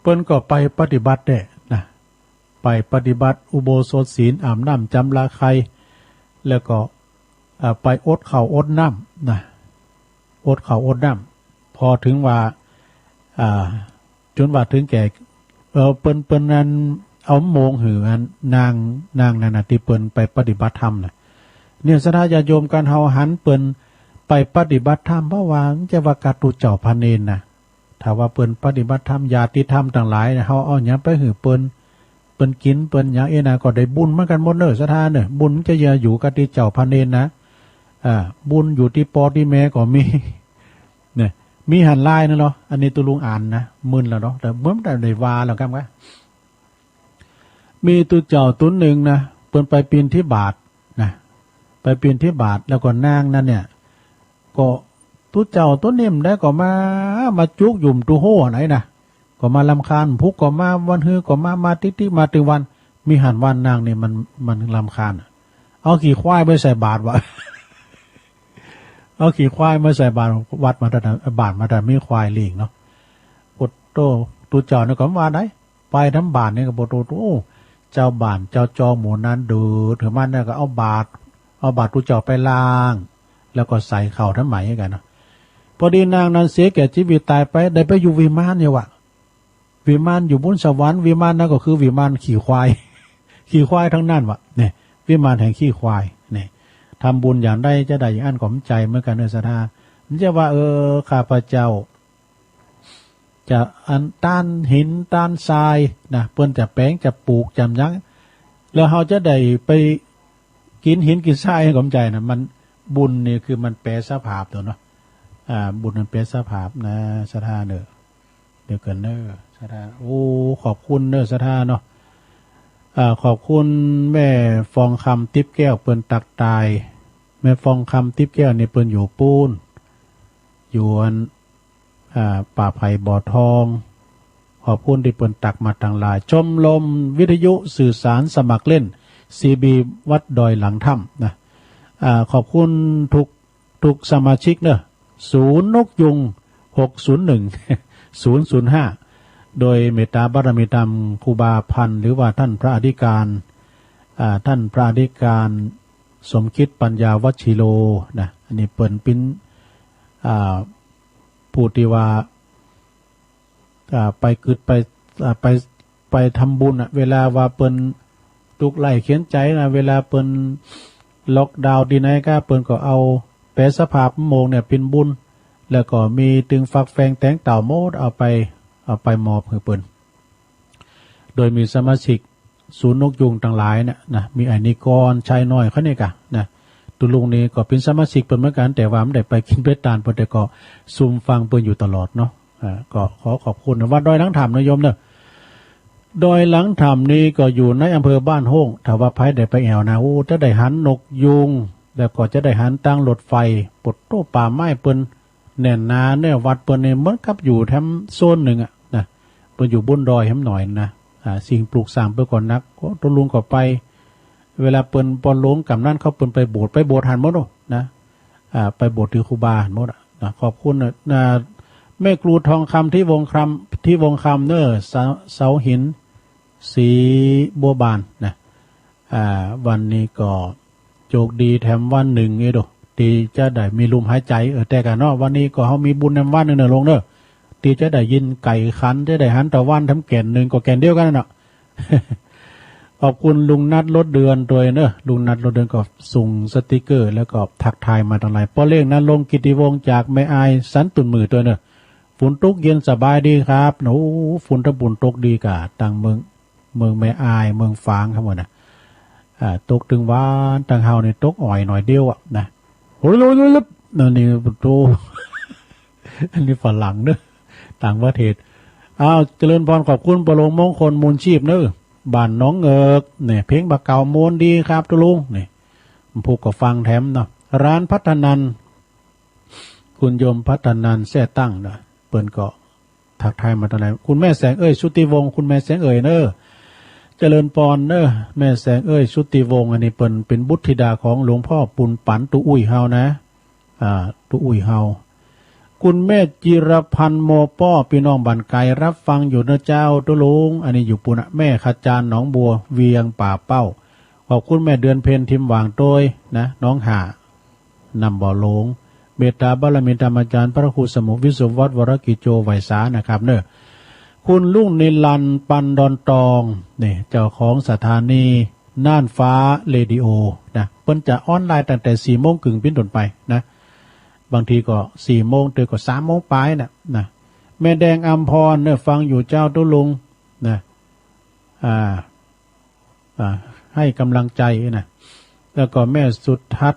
เปิ้นก็ไปปฏิบัติได้นะไปปฏิบัติอุโบสถศีลอาบน้ำจำลาไคแล้วก็ไปอดข้าวอดน้ำนะอดข้าวอดน้ำพอถึงว่าจนว่าถึงแก่เปิ้นนั้นเอาโมงหืออันนางนั่นน่ะที่เปิ้นไปปฏิบัติธรรมน่ะเนี่ยสถาญาโยมกันเฮาหันเปิ้นไปปฏิบัติธรรมเพราะว่าจะว่ากาตุเจ้าพระเนรน่ะถ้าว่าเปิ้นปฏิบัติธรรมญาติธรรมต่างหลายเฮาเอาหยังไปหือเปิ้นกินเปิ้นหยังน่ะก็ได้บุญเหมือนกันหมดเด้อสถาเนี่ยบุญจะอยู่กับที่เจ้าพระเนรนะบุญอยู่ที่ปอที่แม่ก็มีเนี่ยมีหันลายนั่นเนาะอันนี้ตุลุงอ่านนะมึนแล้วเนาะแต่เมื่อแต่ได้วาแล้วครับว่ามีตุเจ้าตุนหนึ่งนะเปิ้นไปปีนที่บาทนะไปปีนที่บาทแล้วก็นางนั่นเนี่ยก็ตุเจ้าตุนนิ่มได้ก็มาจุกยุ่มตุโหไหนนะก็มาลำคาญพุกก็มาวันฮือก็มาติมาตึงวันมีหันวันนางเนี่ยมันลำคาญเอาขี่ควายไปใส่บาทวะ เอาขี่ควายมาใส่บาทวัดมาแต่บาทมาแต่ไม่ควายเลี้ยงเนาะกดโตตุเจ้าเนี่ยก็ว่าได้ไปทั้งบาทเนี่ยก็บอกโอ้เจ้าบ้านเจ้าจอหมูนั้นดูถือมันเนี่ยก็เอาบาทตุเจ้าไปล้างแล้วก็ใส่เข่าทั้งไหมกันเนาะพอดีนางนั้นเสียแก่ชีวิตตายไปได้ไปอยู่วิมานเนี่ยวะวิมานอยู่บนสวรรค์วิมานนั่นก็คือวิมานขี่ควาย ขี่ควายทั้งนั้นวะเนี่ยวิมานแห่งขี่ควายเนี่ยทำบุญอย่างได้จะได้อย่างอันของใจเมื่อกันเนสธามันจะว่าข้าพเจ้าจะอันต้านหินต้านทรายนะเปิ้นจะแป้งจะปลูกจำยักแล้วเขาจะได้ไปกินหินกินทรายให้ของใจนะมันบุญนี่คือมันแปรสภาพตัวเนาะบุญมันแปรสภาพนะสธาเนอเดี๋ยวกันเนอสธาโอ้ขอบคุณเนอสธาเนาะขอบคุณแม่ฟองคำติ๊บแก้วเปิ้นตักตายแม่ฟองคำติ๊บแก้วนี่เปิ้นอยู่ปูนอยู่อันป่าไผ่บ่อทองขอบคุณที่เปิ้นตักมาทางลายชมลมวิทยุสื่อสารสมัครเล่น CB วัดดอยหลังถ้ำนะขอบคุณทุกสมาชิกเนอะศูนย์นกยุง601 005โดยเมตตาบารมีธรรมครูบาพันธ์หรือว่าท่านพระอธิการสมคิดปัญญาวัชิโลนะอันนี้เปิ้นปิ้นผู้ที่ว่าไปกึดไปทำบุญเวลาว่าเปิ้นตุกไล่เขียนใจนะเวลาเปิ้นล็อกดาวน์ที่ไหนก็เปิ้นก็เอาแปรสภาพโมงเนี่ยเป็นบุญแล้วก็มีตึงฝักแฟงแตงเต่าโมดเอาไปมอบให้เปิ้นโดยมีสมาชิกศูนย์นกยุงต่างหลายนะมีไอ้นิกรชายน้อยเขาเนี่ยกะนะตุลุงนี่ก็เป็นสมาชิกเปิ้นเหมือนกันแต่ว่าไม่ได้ไปกินเป็ดตาลเปิ้นแต่ก็ซุ่มฟังเปิ้นอยู่ตลอดเนาะก็ขอขอบคุณวัดดอยหลังถ้ำนะโยมเนอะดอยหลังถ้ำนี้ก็อยู่ในอำเภอบ้านโฮงถ้าว่าไผได้ไปแอวนะโอ้จะได้หันนกยุงแล้วก็จะได้หันตั้งรถไฟปลดโต้ป่าไม้เปิ้นแน่นนาเนี่ยวัดเปิ้นเนี่ยเหมือนกับอยู่แถมโซนหนึ่งนะเปิ้นอยู่บนดอยแหมหน่อยนะสิ่งปลูกสร้างเปิ้นก่อนนักก็ตุลุงก็ไปเวลาเปิ้นปอนหลงกับนั่นเขาเปิ้นไปโบสถ์หันหมดนะไปโบสถ์ที่ครูบาหันหมดนะขอบคุณนะแม่ครูทองคำที่วงคำเนอเสาหินสีบัวบานนะวันนี้ก็โชคดีแถมวันหนึ่งที่จะได้มีลมหายใจแต่กันเนาะวันนี้ก็เขามีบุญในวันหนึ่งลงเนอะ ตีจะได้ยินไก่ขันจะได้หันตะวันทำแก่นหนึ่งก็แก่นเดียวกันเนาะ ขอบคุณลุงนัดรถเดือนตัวเนอะลุงนัดรถเดือนก็ส่งสติกเกอร์แล้วก็ทักทายมาทางไลน์ป้อเล่งนั้นลงกิติวงศ์จากแม่อายสันตุนมือตัวเนอะฝนตกเย็นสบายดีครับโอ้ฝนตะบุนตกดีกะต่างเมืองแม่อายเมืองฝางครับหมดนะตกถึงวานต่างเฮาเนี่ยตกอ่อยหน่อยเดียวอ่ะนะโอ้ยลุบนี่โต อันนี้ฝรั่งเนอะต่างประเทศเจริญพรขอบคุณประโลงมงคลมูลชีพเนอะบ้านน้องเอิกเนี่ยเพลงบะเก่าโมนดีครับทุลุงเนี่ยผูกกับฟังแถมเนาะร้านพัฒนันคุณโยมพัฒนันแท้ตั้งเนาะเปิ้นก็ทักทายมาตอนไหนคุณแม่แสงชุติวงศ์คุณแม่แสงเนอะเจริญพรเนอะแม่แสงชุติวงศ์อันนี้เปิ้นเป็นบุตรธิดาของหลวงพ่อปุณปันตุอุ้ยเฮานะตุอุ้ยเฮาคุณแม่จิรพันธ์โมป้อพี่น้องบันไกรับฟังอยู่นะเจ้าตุลุงอันนี้อยู่ปุณะแม่ขจารหนองบัวเวียงป่าเป้าขอบคุณแม่เดือนเพ็ญทิมหว่างโตยนะน้องห่านำบ่อหลงเมตตาบารมีธรรมอาจารย์พระครูสมุวิสุวัฒน์วรกิจโจไวสานะครับเนอะคุณลุงนิลันปันดอนตองนี่เจ้าของสถานีน่านฟ้าเรดิโอนะเพิ่นจะออนไลน์ตั้งแต่4 โมงครึ่งเป็นต้นไปนะบางทีก็4 โมงตื่นก็3 โมงปลายนะแม่แดงอัมพรเนี่ยฟังอยู่เจ้าตุลุงนะให้กำลังใจนะแล้วก็แม่สุทั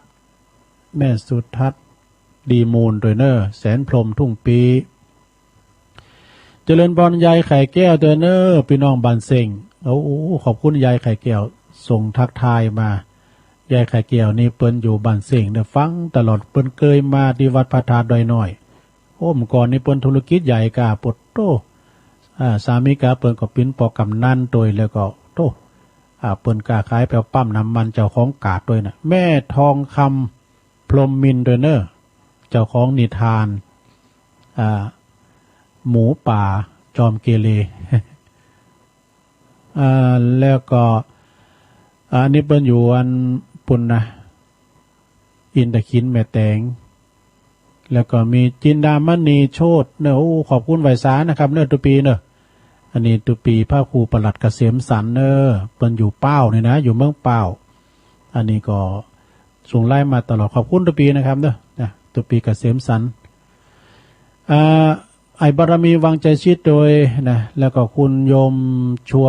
ศน์ดีมูลโดยเนอร์แสนพรมทุ่งปีเจริญพรยายไข่แก้วโดยเนอร์พี่น้องบันเซ็งโอ้ขอบคุณยายไข่แก้วส่งทักทายมายายไข่แก้วนี่เปิ้นอยู่บ้านเสียงเนี่ยฟังตลอดเปิ้นเคยมาที่วัดพระธาตุดอยน้อยเมื่อก่อนนี่เปิ้นธุรกิจใหญ่กาปดโตสามีกาเปิ้นก็ปิ้นปอกำนันตัวแล้วก็โตเปิ้นกาขายแปลปั๊มน้ำมันเจ้าของกาดด้วยนะแม่ทองคำพรหมมินทร์ด้วยเนอเจ้าของนิทานหมูป่าจอมเกเร แล้วก็อันนี้เปิ้นอยู่อันปุ่นนะอินตะคินแม่แตงแล้วก็มีจินดามณีโชตเนอะขอบคุณไวสานะครับเนอะตุปีเนอะอันนี้ตุปีพระครูประหลัดเกษมสันเนอะเปิ้นอยู่เป้าเนี่ยนะอยู่เมืองเป้าอันนี้ก็ส่งไล่มาตลอดขอบคุณตุปีนะครับเนอะตุปีเกษมสันไอบารมีวังใจชิดโดยนะแล้วก็คุณโยมชว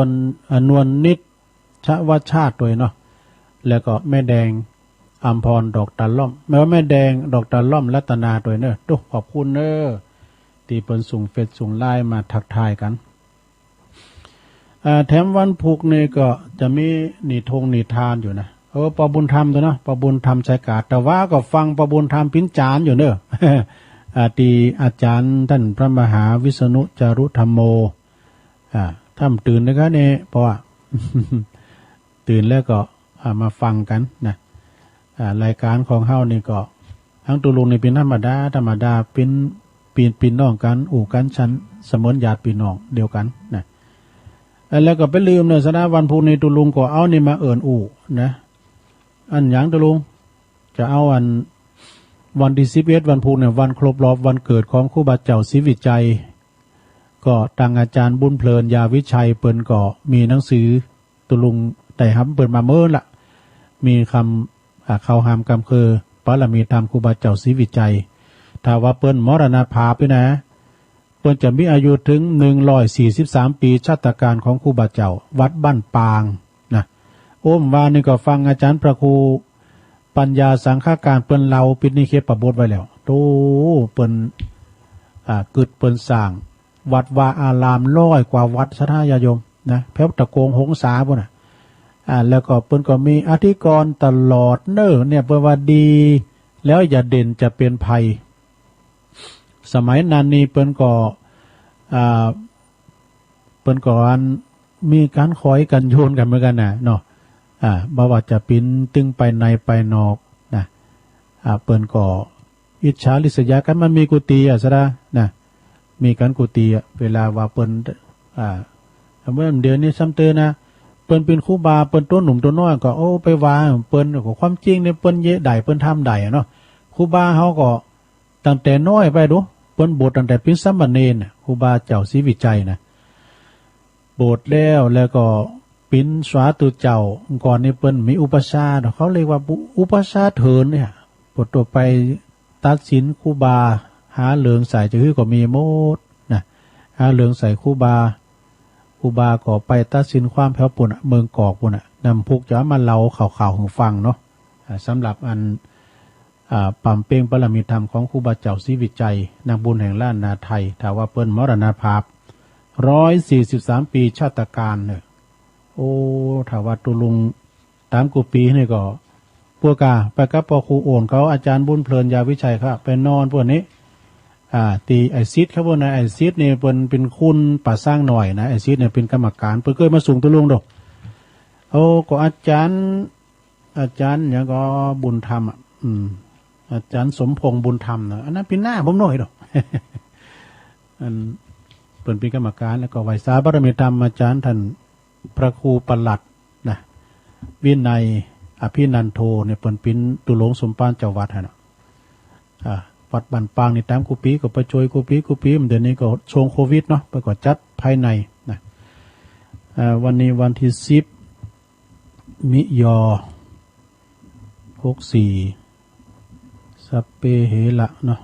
นนวลนิดชวชาติโดยเนาะแล้วก็แม่แดงอัมพรดอกตาล่อมแม้ว่าแม่แดงดอกตาล่อมรัตนาโดยเนอะทุกขอบคุณเนอะตีเปิ้นส่งเฟซส่งไลน์มาทักทายกันแถมวันพุกนี่ก็จะมีนิทานอยู่นะปบุญธรรมตัวเนาะปบุญธรรมชายกาดแต่ว่าก็ฟังปบุญธรรมพินจานอยู่เนอะ ตีอาจารย์ท่านพระมหาวิษณุจารุธรรมโมท่านตื่นนะครับเนี่ยเพราะว่า ตื่นแล้วก็มาฟังกันนะรายการของเฮานี่ก็ทั้งตุลุงนี่เป็นธรรมดาเป็นปีน้องกันอู่กันชั้นเสมือนญาติพี่น้องเดียวกันนะแล้วก็ไปลืมเนี่ยสนะวันพุธนี้ตุลุงก็เอานี่มาเอิ้นอู่นะอันหยังตุลุงจะเอาวันที่11วันพุธเนี่ยวันครบรอบวันเกิดของครูบาเจ้าศรีวิจัยก็ทางอาจารย์บุญเพลินยาวิชัยเปิ้นก็มีหนังสือตุลุงได้รับเปิ้นมาเมื่อละมีคำเขาหามกำคือปรมีธรรมครูบาเจ้าศรีวิจัยถ้าว่าเปิ้นมรณภาพไปนะเปิ้นจะมีอายุถึง143 ปีชาตการของครูบาเจ้าวัดบ้านปางนะว่านี่ก็ฟังอาจารย์พระครูปัญญาสังฆาการเปิ้นเราปิดนิเคปประบทไว้แล้วโตเปิ้นกึดเปิ้นสร้างวัดวาอาราม100 กว่าวัดสถานญาโยมนะแพร่ตะโกงหงสาพุ่นน่ะแล้วก็เปิ้นก็มีอธิกรณ์ตลอดเน้อเนี่ยเปิ้นว่าดีแล้วอย่าเด่นจะเป็นภัยสมัยนั้นนี่เปิ้นก็อันมีการคอยกันโยนกันเหมือนกันน่ะเนาะบ่ว่าจะปิ้นตึงไปในไปนอกนะเปิ้นก็อิจฉาริษยากันมันมีกุฏิซะนะมีกันกุฏิเวลาว่าเปิ้นเมื่อเดือนนี้ซ้ำเตือนนะเปิ้นเป็นครูบาเปิ้นตัวหนุ่มตัวน้อยก็ไปว่าเปิ้นก็ความจริงเนี่ยเปิ้นเยะได้เปิ้นทำได้เนาะครูบาเฮาก็ตั้งแต่น้อยไปดู ปิ้นบทตั้งแต่เป็นสามเณรครูบาเจ้าศรีวิจัยนะบทแล้วก็ปิ้นสวาตุเจ้าก่อนนี้เปิ้นมีอุปชาเขาเรียกว่าอุปชาเถินเนี่ยบทต่อไปตัดสินครูบาหาเหลืองใส่จะคือก็มีโมดนะหาเหลืองใส่ครูบาก็ไปตัดสินความแผ่วปุ่นเมืองกอกปุ่นนำพวกจะมาเล่าข่าวของฟังเนาะสำหรับอันปั่มเป้งปรมิธรรมของครูบาเจ้าศรีวิจัยนางบุญแห่งล้านนาไทยถ้าว่าเปิ้นมรณภาพ143 ปีชาติการเนี่ยโอ้ถ้าว่าตุลุงตามกูปีนี่ก็พวกไปกับพ่อครูโอนเขาอาจารย์บุญเพลินยาวิชัยครับไปนอนพวกนี้ตีไอซิดครับพวกนั้นไอซิดเนี่ยเป็นคุณป่าสร้างหน่อยนะไอซิดเนี่ยเป็นกรรมการเพิ่นเคยมาส่งตุลุงดอกโอ้ก็อาจารย์อย่างก็บุญธรรมอาจารย์สมพงษ์บุญธรรมนะอันนั้นเป็นหน้าผมหน่อยดอก อันเป็นกรรมการแล้วก็ไหวสาบารมีธรรมอาจารย์ท่านพระครูปลัดนะวินัยอภินันโทเนี่ยเป็นตุลงสมปานเจ้าวัดฮะเนาะวัดบันปางนี่ตามกูปีก็ไปช่วยกูปีเดี๋ยวนี้ก็ช่วงโควิดเนาะไปก็จัดภายในนะวันนี้วันที่10 มิยอ64สัปเปเหระเนาะ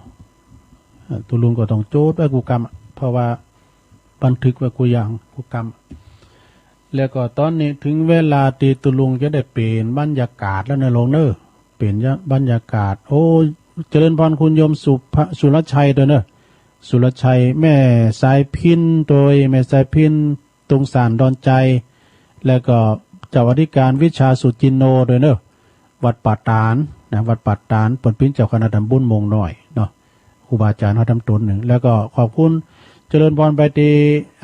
ตุลุงก็ต้องโจทย์ว่ากูกรรมเพราะว่าบันทึกว่ากูอย่างกูกรรมแล้วก็ตอนนี้ถึงเวลาตีตุลุงจะได้เปลี่ยนบรรยากาศแล้วในโรงเนอเปลี่ยนบรรยากาศโอ้เจริญพรคุณโยมสุรชัยตัวเนอสุรชัยแม่สายพินโดยแม่สายพินตรงสารดอนใจแล้วก็เจ้าอธิการวิชาสุจินโนโดยเนอวัดป่าตานนะวัดป่าตานผลปิ้นเจ้าคณะตำบุญมงหน่อยเนาะครูบาอาจารย์เขาทำตนหนึ่งแล้วก็ขอบคุณเจริญพรไปตี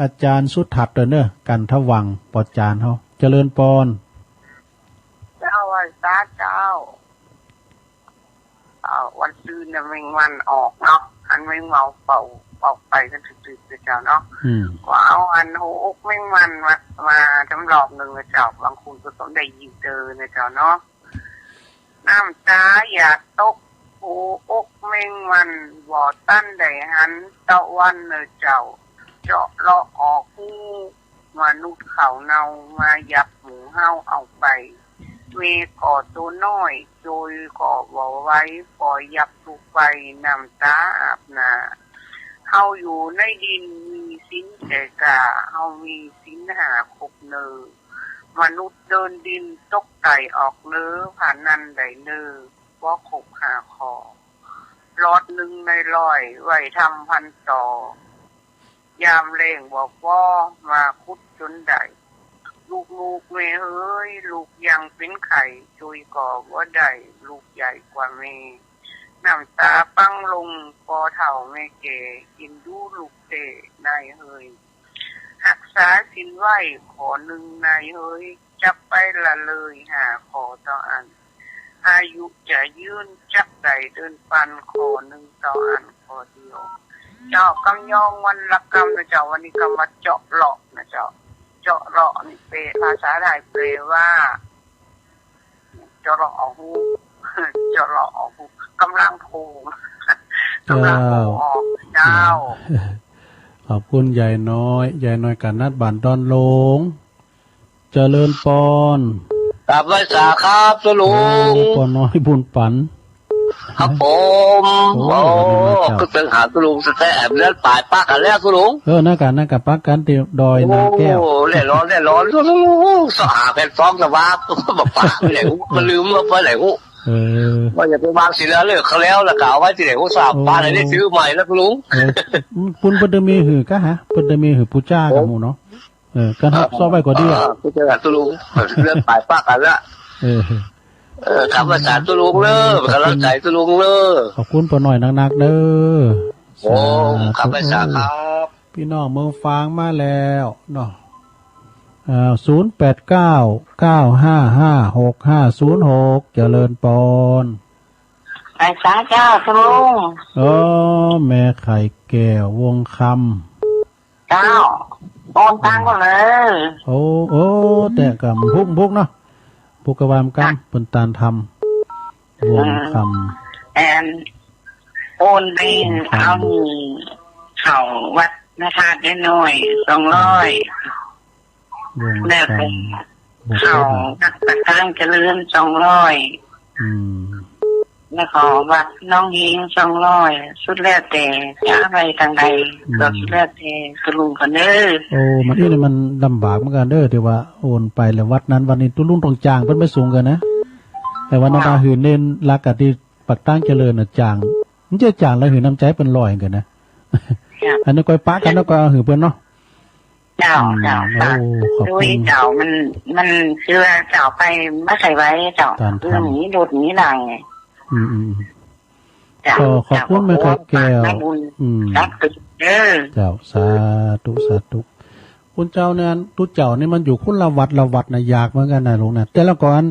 อาจารย์สุทัศน์เนอะกันทวังปอจารย์เขาเจริญพรเจ้าวันตาเจ้าวันซื่นเนี่ยแมงวันออกเนาะอันแมงเมาเป่าไปกันตื่นๆเจ้าเนาะก็เอาอันหัวอกแมงวันมาจำลองหนึ่งเจ้าบางคนก็ต้องได้ยินเจอเจ้าเนาะน้ำตาอยากตกหัวอกแมงวันบ่ตั้นได้หันตะวันเจ้าเจาะเลาะออกหูมนุษย์เขาเนามายับหมูเฮาเอาไปเวก่อตัวน้อยโจยก่อบ่ไว้ปล่อยยับถูกไปน้ำตาอาบนาเฮาอยู่ในดินมีสินแก่กาเฮามีสินหาครบเนอมนุษย์เดินดินตกไก่ออกเนื้อผ่านนันได้เนอว่าคบหาคอรอดหนึ่งในร้อยไว้ทำพันต่อยามเล่งบอกว่ามาคุดจนได้ลูกแม่เอ้ยลูกยังเป็นไข่จุยก่อว่าได้ลูกใหญ่กว่าแม่น้ำตาปั้งลงพอเท่าแม่แก่กินดูลูกเตะนายเฮ้ยหักษาสินไหวขอหนึ่งนายเฮ้ยจับไปละเลยหาขอต่ออันอายุจะยืนจับใดเดินปันขอหนึ่งต่ออันขอเดียวเจาะกำยองวันละกำนะเจ้าวันนี้กำมาเจาะหลอกนะเจ้าเจาะหลอกนี่เปภาษาไทยแปลว่าเจาะหลอกเอาหูเจาะหลอกเอาหูกำลังโผล่กำลังโผล่ออกเจ้าขอบคุณใหญ่น้อยกันนัดบันดอนลงเจริญปอนกราบไหว้สาครับสลุงปอนน้อยบุญปันครับผมโอ้ก็เป็นหาสลุงแท้ๆเลือดปลายปากกันแล้วสลุงนักกันปักกันที่ดอยนาแก้วโอ้เล่ร้อนสลุงสหาเป็นฟ้องสวาก็บอกปากไหนมันลืมมาไปไหนหูว่าอย่าไปวางสิแล้วเลยเขาแล้วแล้วก็เอาไว้ที่ไหนหูสาบบ้านไหนได้ซื้อใหม่แล้วสลุงคุณเปิดมีหือกะฮะเปิดมีหือปูจ้ากับหมูเนาะกันทับซ้อไว้ก็ดีก็จะสลุงเลือดปลายปากกันละคำภาษาตุลุงเนอะกำลังใจตุลุงเนอะขอบคุณปหน่อยนักๆเด้อโอ้คำภาษาครับพี่น้องเมืองฟางมาแล้วเนาะ0899555656เจริญปอนไอ้สาเจ้าตุลุงแม่ไข่แก้ววงคำเจ้าโอนตังก็เลยโอ้แต่กับพุกเนาะพุกกวามกัมเป็นตาลทำวงคำ โอนไปเอาเขาวัดนะคะได้หน่อย200แล้วเขาตักตั้งเจริญ200แล้วขอวัดน้องหิง200สุดแล้วแต่จะอะไรทางใดก็สุดแล้วแต่กระลุงกันเด้อโอ้มันนี่มันลำบากเหมือนกันเด้อที่ว่าโอนไปแล้ววัดนั้นวันนี้ตุลุงตรงจางเพิ่นไม่สูงกันนะแต่ว่าน้องตาหืนเน้นรักกับที่ปักตั้งเจริญน่ะจางมันจะจางแล้วหืนน้ำใจเป็นร้อยกันนะอันนี้ก้อยปะกันแล้วก็หือเพิ่นเนาะเจ้าด้วยเจ้ามันคือเจ้าไปไม่ใส่ไว้เจ้าเรื่องนี้โดดนี้ดังไงก็ขอบคุณแม่ครับแก้วเจ้าสาธุคุณเจ้าเนี่ยตุเจ้านี่มันอยู่คุณละวัดนะยากเหมือนกันนะลุงนะแต่แล้วก่อน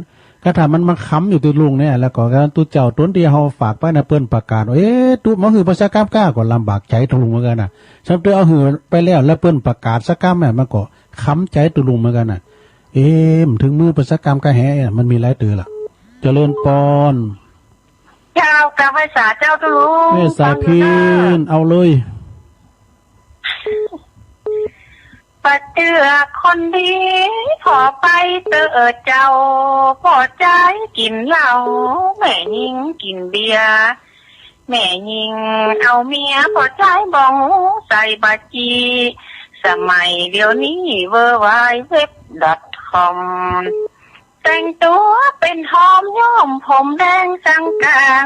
กระถามันมาค้ำอยู่ที่ลุงเนี่ยแล้วก็ตุเจ้าต้นที่เขาฝากไปนะเปิ้นประกาศว่าตุมันคือภาษากล้ากล้าก็ลำบากใจตุลุงเหมือนกันนะฉันเตือนเอาหือไปแล้วเปิ้นประกาศสักกล้าแม่มันก็ค้ำใจตุลุงเหมือนกันนะถึงมือภาษากล้ากล้าแห่มันมีหลายตือล่ะเจริญปอนเจ้ากับภาษาเจ้าตุลุงแม่สายพินเอาเลยปัดเจือคนดีขอไปเตอเจ้าพอใจกินเหล้าแม่ยิงกินเบียร์แม่ยิงเอาเมียพอใจบองใส่บาจีสมัยเดี๋ยวนี้www.com แต่งตัวเป็นหอมย้อมผมแดงสังกาง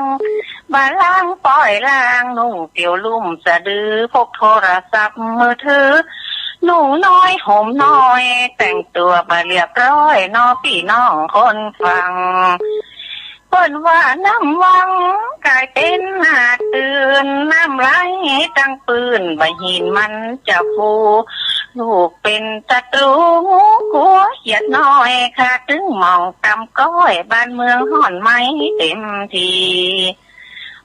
บาล่างปล่อยล่างนุ่งเตียวลุ่มสะดือพกโทรศัพท์มือถือหนูน้อยห่มน้อยแต่งตัวมาเรียบร้อยน้อพี่น้องคนฟังเปิ้นว่าน้ำวังกลายเป็นหาตื่นน้ำไหลตั้งปืนใบหินมันจะฟูลูกเป็นศัตรูกลัวเหียดน้อยค่ะถึงมองตำก้อยบ้านเมืองห่อนไม้เต็มที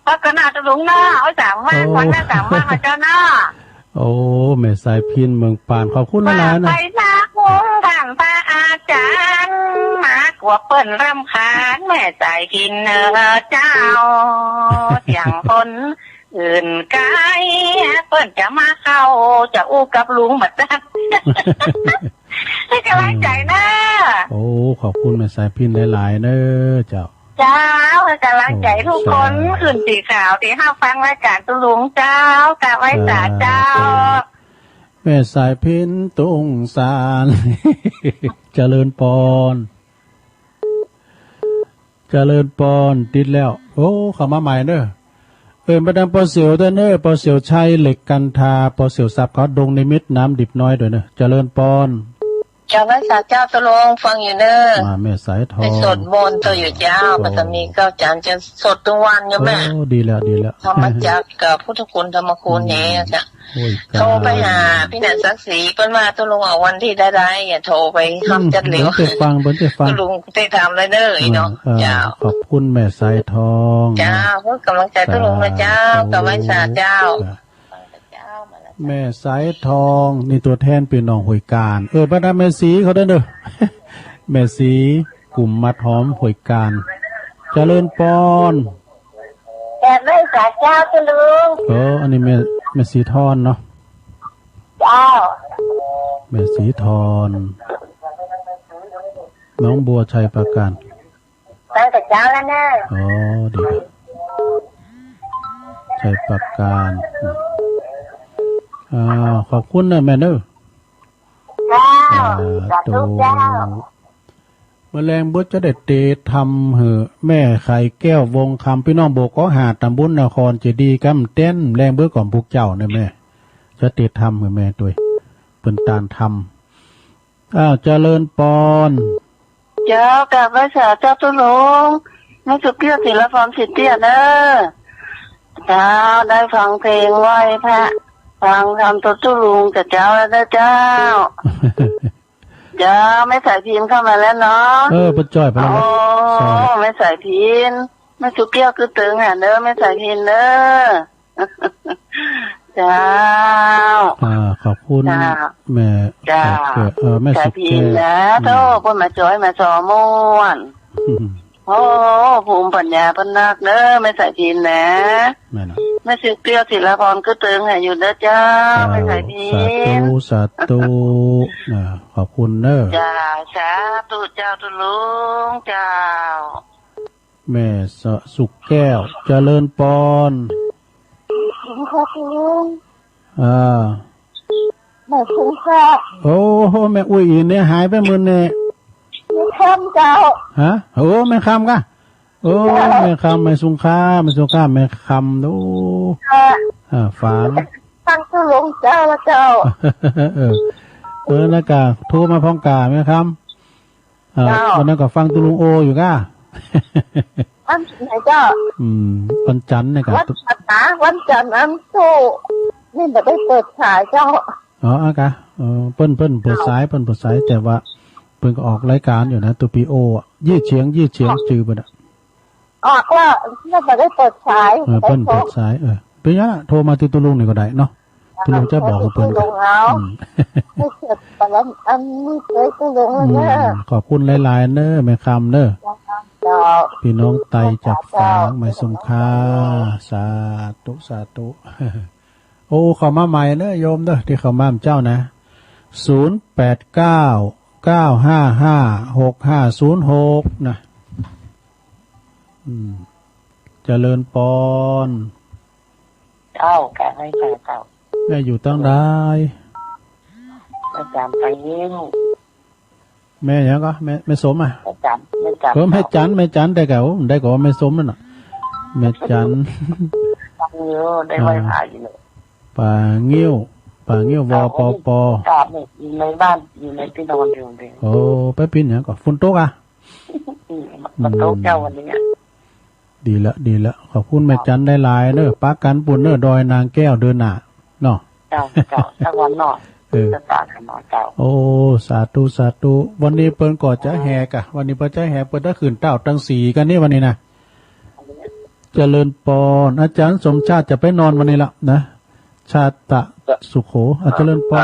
พักนาตุลุงหน้าเอา3 วันวันละ3 วันเจ้าหน้าโอ้แม่สายพินเมืองปานขอบคุณนะนะไปนักวงทางพระอาจารย์มากว่าเปิ้นรำคาญแม่สายพินเจ้าอย่างคนอื่นไกลเปิ้นจะมาเข้าจะอู้กับลุงมาจัดให้กำลังใจนะโอ้ขอบคุณแม่สายพินหลายๆเด้อเจ้าให้กำลังใจทุกคนอื่นสีขาวที่ห้าฟังรายการตุลุงเจ้ากะไว้สาเจ้าแม่สายพินตุงสารเจริญปอนติดแล้วโอ้เข้ามาใหม่เด้อประดามปอเสียวเด้อเนอปอเสียวชัยเหล็กกันทาปอเสียวสับเขาดงในมิตรน้ำดิบน้อยด้วยเนอะเจริญปอนเจ้าพระสาเจ้าตุลงฟังอยู่เนอะมาแม่สายทองไปสดมนต์ตัวอยู่เจ้าปัตตานีเก้าจานจะสดทุกวันอยู่แม่โอ้ดีแล้วธรรมจักกับพุทธคุณธรรมคุณเนี่ยจ้ะโทรไปหาพี่นันศักดิ์ศรีเปิ้นมาตุลงเอาวันที่ได้อย่าโทรไปทำจัดเหลวเปิดฟังตุลงได้ทำเลยเนอะเนาะเจ้าขอบคุณแม่สายทองเจ้าเพื่อกำลังใจตุลงนะเจ้ากับไว้สาเจ้าแม่สายทองนี่ตัวแทนเป็นน้องหวยการบรรดาแม่สีเขาได้เด้อแม่สีกลุ่มมัดหอมหวยการเจริญปอนแต่ไม่สาเจ้าตุลุงอันนี้แม่สีทอนเนาะเจ้าแม่สีทอนน้องบัวชัยประการตั้งแต่เจ้าแล้วนะดีชัยประการขอบคุณนะแม่เนอแมลงบุจะได้เตะทำเหอะแม่ไข่แก้ววงคำพี่น้องโบกก็หาตำบุญนครเจดีกำเต้นแรงเบื้อก่อนพวกเจ้าเนี่ยแม่จะเตะทำเหอะแม่ตัวเป็นตาลทำเจริญปอนเจ้ากับพระสาเจ้าตุลงนักสุเกียรติศิลปรสิทธิ์เตี้ยเนอเจ้าได้ฟังเพลงไหว้พระฟังทำตัวตุลุงกับเจ้าแล้วนะเจ้าเจ้าไม่ใส่พิมพ์เข้ามาแล้วเนาะปะจ่อยไปแล้วไม่ใส่พิมพ์ไม่สุกเกี้ยวคือตึงหาเด้อไม่ใส่พิมพ์เด้อเจ้าขอบคุณแม่เจ้าไม่ใส่พิมพ์นะโทษคนมาจ่อยมาสอม่วนภูมิปัญญาพนักเด้อไม่ใส่พิมพ์นะ ม่สิเปรี้ยวศิลาพรก็เติงอยู่เด้อเจ้าไม่ใช่ดีสาธุขอบคุณเนอะจ้าสาธุเจ้าตุลุงเจ้าแม่สุขแก้วเจริญปอนครับลุงแม่คุ้มค่าโอ้โหแม่อุ้ยเนี่ยหายไปมื้อนี่แม่คำเจ้าฮะโอ้แม่คำกะโอ้แม่คำแม่สุขาแม่คำดูฝังฟังตุลุงเจ้าละเจ้าแล้วกะโทรมาพ้องกาแม่คำวันนั้นก็ฟังตุลุงโออยู่ก้าวันไหนเจ้าวันจันทร์เนี่ยครับวันจันทร์นั้นโตนี่แบบได้เปิดสายเจ้าอ๋ออากะเปิ้นเปิดสายแต่ว่าเปิ้นก็ออกรายการอยู่นะตัวปีโอยี่เฉียงจือบ่น่ะออกว่านี่แบบได้เปิดสายเปิ้นเปิดสายเป็นยังโทรมาที่ตุลุงนี่ก็ได้เนาะตุลุงจะบอกกับเปิ้นกันไม่เสร็จแต่ละอันนี้เคยตุลุงเลยขอบคุณหลายๆเด้อแม่คำเด้อพี่น้องไตจากฝางไม่สงค่าสาธุโอ้เข้ามาใหม่เด้อโยมเด้อที่เข้ามาเจ้านะ0899556506นะเจริญปอนเจ้าแกให้เจ้าแม่อยู่ตั้งได้ประจำไปยิ่งแม่ยังก็แม่สมอ่ะแม่จันแม่จันได้เก่าได้ก็ว่าแม่สมนั่นน่ะแม่จันได้ไว้หาอยู่เลยป่าเงี้ยววปปกราบอยู่ในบ้านอยู่ในที่นอนอยู่เองโอ้ไปปีนยังก็ฝนตกอ่ะฝนตกเจ้าวันนี้ดีละขอบคุณแม่จันได้หลายเด้อปากันปุ่นเด้อดอยนางแก้วเดินหน้าเนาะเจ้าสักวันเนาะจะตาขนอเจ้าโอ้สาธุวันนี้เปิ้นก็จะแห่กะวันนี้เปิ้นจะแห่เปิ้นจะขึ้นเต้าตั้ง4กันนี่วันนี้นะเจริญปอนอาจารย์สมชาติจะไปนอนวันนี้ละนะชาตะสุโขเจริญปอน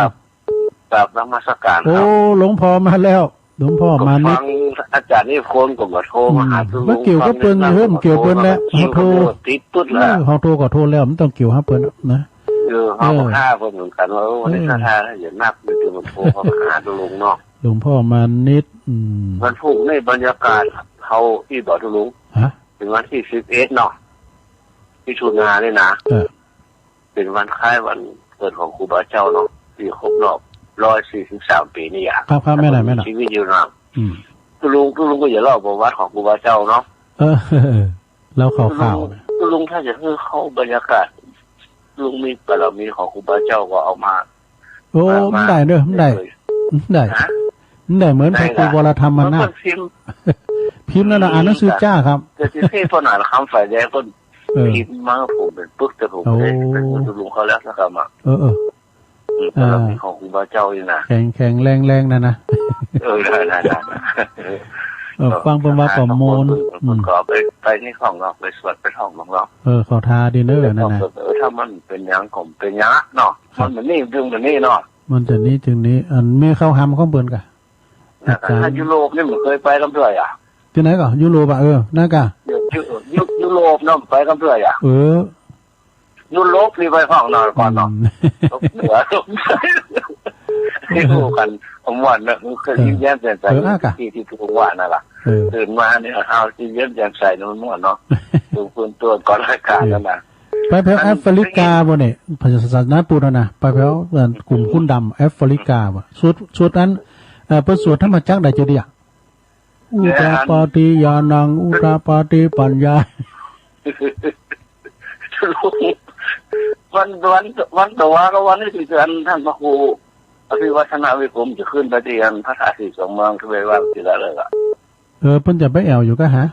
กราบนมัสการโอ้หลวงพ่อมาแล้วหลวงพ่อมานี่อาจารย์นี่คนก็มาโทรมาหาตุลุงเกี่ยวกับเปิ้นเฮิ่มเกี่ยวเปิ้นแล้วเฮาโทรติดปุ๊ดแล้วเฮาโทรก็โทรแล้วมันต้องเกี่ยวหาเปิ้นนะเฮาฆ่าเพิ่นเหมือนกันว่าวันนี้ถ้าอย่านับอยู่มันโทรเข้ามาหาตุลุงเนาะหลวงพ่อมานิดมันพูกในบรรยากาศเฮาที่บ่อตุลุงเป็นวันที่11เนาะที่ชุนนาเนี่ยนะเป็นวันคล้ายวันเกิดของครูบาเจ้าเนาะที่ครบรอบ143 ปีนี่อ่ะครับแม่น่ะชีวิตอยู่นะตุลุงก็อย่าเล่าประวัติของครูบาเจ้าเนาะแล้วข่าวตุลุงถ้าจะให้เข้าบรรยากาศลุงมีบารมีของครูบาเจ้าก็เอามาโอ้มันได้เด้อมันได้เหมือนพระครูวรธรรมนาถพิมพ์นั่นน่ะอ่านหนังสือจ้าครับแต่ที่เพ่นอ่านคำฝ่ายแดงก็พิมพ์มาผมเป็นปึ๊กแต่ผมเป็นตุลุงเขาแล้วนะครับอ่ะบารมีของครูบาเจ้านี่นะแข็งแรงนั่นนะได้ฟังเป็นว่าประโมลก็ไปนี่ของเราไปสวดไปท่องของเราขอทาดีเนอร์นั่นนะถ้ามันเป็นยังผมเป็นยังเนาะมันนี่จึงเป็นนี่เนาะมันจะนี่จึงนี้อันมีเข้าหำข้องเบิ่นกะอาจารย์ยุโรปนี่ผมเคยไปกันด้วยอ่ะที่ไหนก่อนยุโรปอ่ะนั่นกะยุโรปเนาะไปกันด้วยอ่ะยุโรปนี่ไปห้องนอนก่อนเนาะเหนือที่ดูกันผมว่าเนี่ยเคยยิ้มแย้มแจ่มใสที่ทุกวันนั่นแหละตื่นมาเนี่ยเอาที่ยิ้มแย้มใสนั่นมั่วเนาะดูคุณตัวก่อนรายการนั่นนะไปแถวแอฟริกาบ่เนี่ยศาสนาพุทธนะไปแถวกลุ่มคุณดำแอฟริกาบ่สวดนั้นเปิดสวดธรรมจักรได้จะดีอ่ะอุตาปาติญาณังอุตาปาติปัญญาวันตัวก็วันนี้ที่ท่านพระครูอภิวัฒนาวิกรมจะขึ้นไปที่พระธาตุสีสองเมืองที่ไปว่าที่ละเลยอ่ะเพิ่นจะไปแอวอยู่ก็ฮะ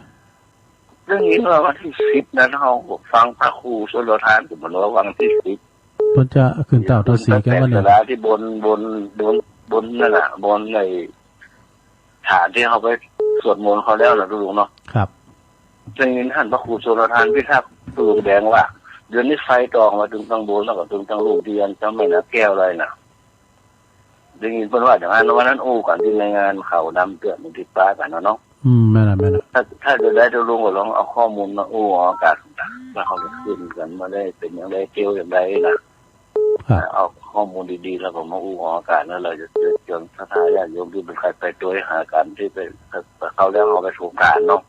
เรื่องนี้ว่าวันที่10นั้นเราฟังพระครูชลทานถึงมันว่าวันที่10เพิ่นจะขึ้นเต่าตัวสีกันวันนี้ที่บนนั่นแหละบนในฐานที่เขาไปสวดมนต์เขาแล้วนะทุกคนเนาะครับเรื่องนี้ท่านพระครูชลทานพิทักษ์ตูแดงว่าเดือนนี้ไฟตองมาถึงตังบนแล้วก็ถึงตังลูกเดียนจำไม่นะแก้วอะไรนะได้ยินเพิ่นว่าอย่างนั้นวันนั้นโอ้ก่อนที่รายงานข่าวดำเกิดมันติดปลากันเนาะ ไม่ละถ้าจะได้จะลุงก็ลองเอาข้อมูลมาออกอากาศแล้วเขาจะขึ้นกันมาได้เป็นอย่างไรเที่ยวอย่างไรนะเอาข้อมูลดีๆแล้วผมมาออกอากาศนั่นเราจะจนถ้าญาติโยมที่เป็นใครไปตัวหากันที่ไปเขาแล้วเอาไปชมการเนาะ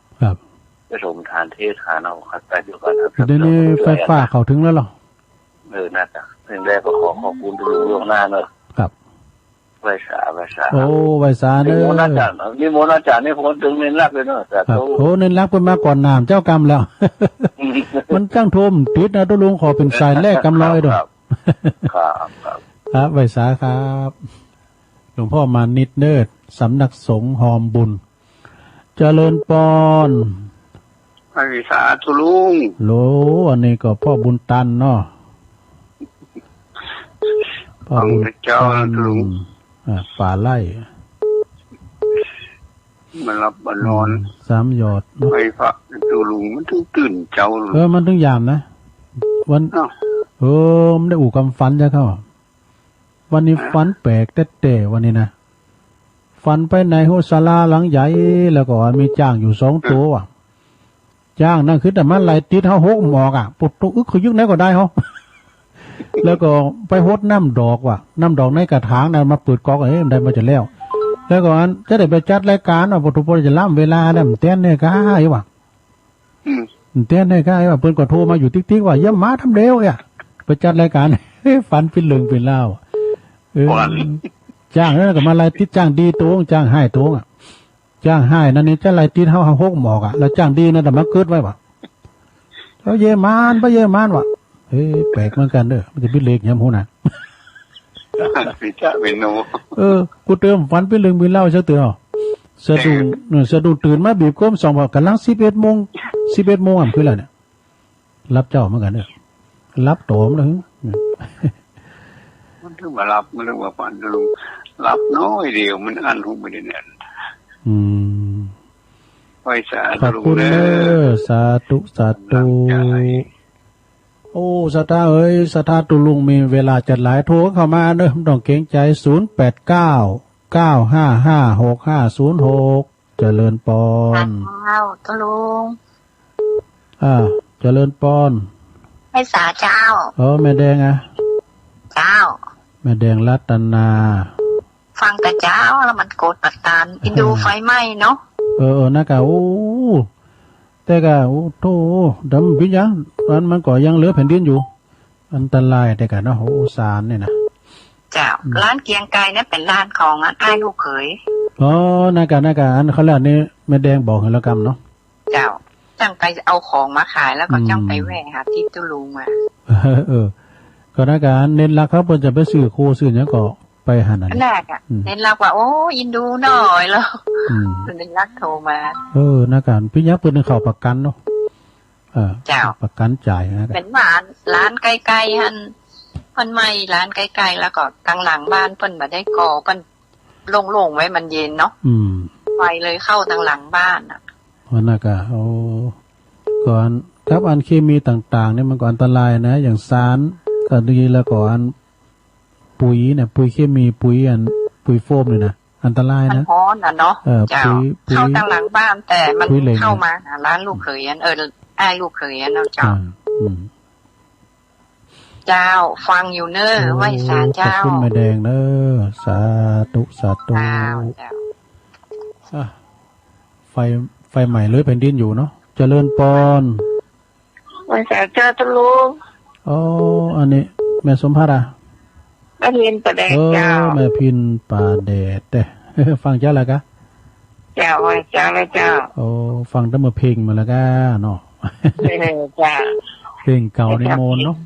ไปชมทานเทศหาเอาคัดไปอยู่กันเดี๋ยวนี้ไฟฟ้าเข้าถึงแล้วหรอน่าจะเรื่องแรกก็ขอบคุณทุกล่วงหน้าเนอะครับไว้สาโอ้ไว้สาเนอะนี่โมนาจารย์นี่ผมถึงเน้นรักเลยเนอะแต่โอ้เน้นรักเป็นมาก่อนน้ำเจ้ากรรมแล้ว มันจ้างทมติดนะตุลุงขอเป็นสายแรกกำลอยด้วยครับไว้สาครับหลวงพ่อมานิดเนิดสำนักสงฆ์หอมบุญเจริญปอนไว้สาตุลุงโหอันนี้ก็พ่อบุญตันเนาะพ่อบุญเจ้าลุงป่าไล่มันรับมันนอน3 หยอดไฟฟ้าตุลุงมันถึงตื่นเจ้ามันถึงยามนะวันมันได้อู่กำฟันจะเข้าวันนี้ฟันแปลกแต่วันนี้นะฟันไปในโฮศาลาหลังใหญ่แล้วก็มีจ้างอยู่2 ตัวจ้างนั่นคือแต่มันไหลติดเขา6 หมอกปุดตุอึกเขายึกไหนก็ได้เขาแล้วก็ไปฮดน้ำดอกน้ำดอกในกระถางนั้นมาเปิดกอกได้มาจะแล้วก็อันจะได้ไปจัดรายการปุถุพจน์จะล่ำเวลาเนี่ยเต้นเนี่ยก็ให้เต้นเนี่ยก็ให้เพิ่นก็โทรมาอยู่ติ๊กๆว่าอย่ามาทำเร็วไปจัดรายการฝันเป็นเรื่องเป็นเล่าจ้างแล้วก็มาไล่ติดจ้างดีตรงจ้างให้ตรงจ้างให้นั่นนี่จะไล่ติดเฮา6 หมอกแล้วจ้างดีนั่นแต่มาเกิดไว้แล้วเยมานไปเยมานแปลกเหมือนกันเด้อมันจะเป็นเลขยำหูน่ะสิจ้าเป็นโนกูเติมฝันเป็นเรื่องเป็นเล่าซะเตือสะดุ้งตื่นมาบีบก้ม2 บอกกำลัง11 โมงคือแล้วเนี่ยรับเจ้าเหมือนกันเด้อรับโตมเลยมันถึงมารับมันถึงมาฝันลุงรับน้อยเดียวมันอันหูไม่ได้แน่นไว้สาธุขอบคุณเด้อสาธุโอ้สตาสตาตุลุงมีเวลาจัดหลายโทรเข้ามาเด้อต้องเกรงใจ0899556506เจริญปอนตุลุงเจริญปอนให้สาเจ้าแม่แดงเจ้าแม่แดงรัตนาฟังแต่เจ้าแล้วมันโกรธปัตตานอินดูไฟไหม้เนาะนะกะแต่กะโธ่ดำพิยังมันก็ยังเหลือแผ่นดินอยู่อันตรายแต่กะเนาะสารเนี่ยนะเจ้าร้านเกียงไก่นั่นเป็นร้านของอ้ายลูกเขยนะกะอันเขาแล้วนี่แม่แดงบอกให้ละกรรมเนาะเจ้าจังไปเอาของมาขายแล้วก็จังไปแหวหาที่ตุลุงมาก็นะกะเน้นรักเขาเพิ่นจะไปซื้อโคซื้อหยังก็ไปหันนั่นแรกเน้นรักว่าโอ้ยินดูหน่อยแล้วเน้นรักโทรมานะกะพี่ยักษ์เพิ่นเข้าประกันเนาะเจ้าประกันจ่ายนะเป็นร้านไกลๆหั่นเพิ่นไม่ร้านไกลๆแล้วก็กลางหลังบ้านเพิ่นบ่ได้ก่อเพิ่นโล่งๆไว้มันเย็นเนาะไฟเลยเข้าทางหลังบ้านนะกะก่อนครับอันเคมีต่างๆเนี่ยมันก็อันตรายนะอย่างสารก็ดีแล้วก็อันปุ๋ยเนี่ยปุ๋ยเคมีปุ๋ยโฟมเนี่ยนะอันตรายนะร้อนเนาะเข้าทางหลังบ้านแต่มันเข้ามาร้านลูกเขยอ้ายลูกเขยเนาะเจ้าเจ้าฟังอยู่เนอไว้สาเจ้าขอบคุณแม่แดงเนอสาธุไฟใหม่เลยแผ่นดินอยู่เนาะเจริญปอนไว้สาเจ้าตุลุงอันนี้แม่สมภาระแม่พินป่าแดดเจ้าแม่พินป่าแดดฟังเจ้าอะไรกะเจ้าไว้เจ้าเลยเจ้าฟังตั้งแต่เพลงมาแล้วก็เนาะจ้าเพลงเก่าในโมนเนาะ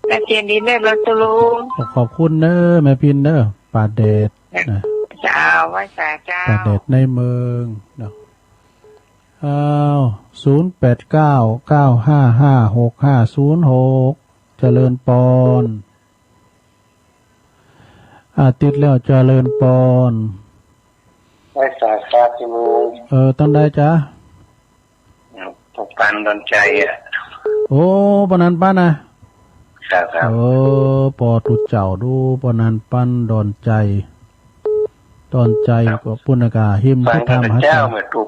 แม่พินดีแม่รัตลุงขอบคุณเนอแม่พินเนอป่าแดดเจ้าไว้สาเจ้าป่าแดดในเมืองเนาะ0899556506เจริญปอนติดแล้วเจริญปอนไว้สาคาจิมูต้องได้จ้ะปกปันดอนใจปนันปั้นนะครับปอตุเจ้าดูปนันปั้นดอนใจ ตอนใจก็ปุณกาหิมพุทธามหาเจ้าแม่ตุก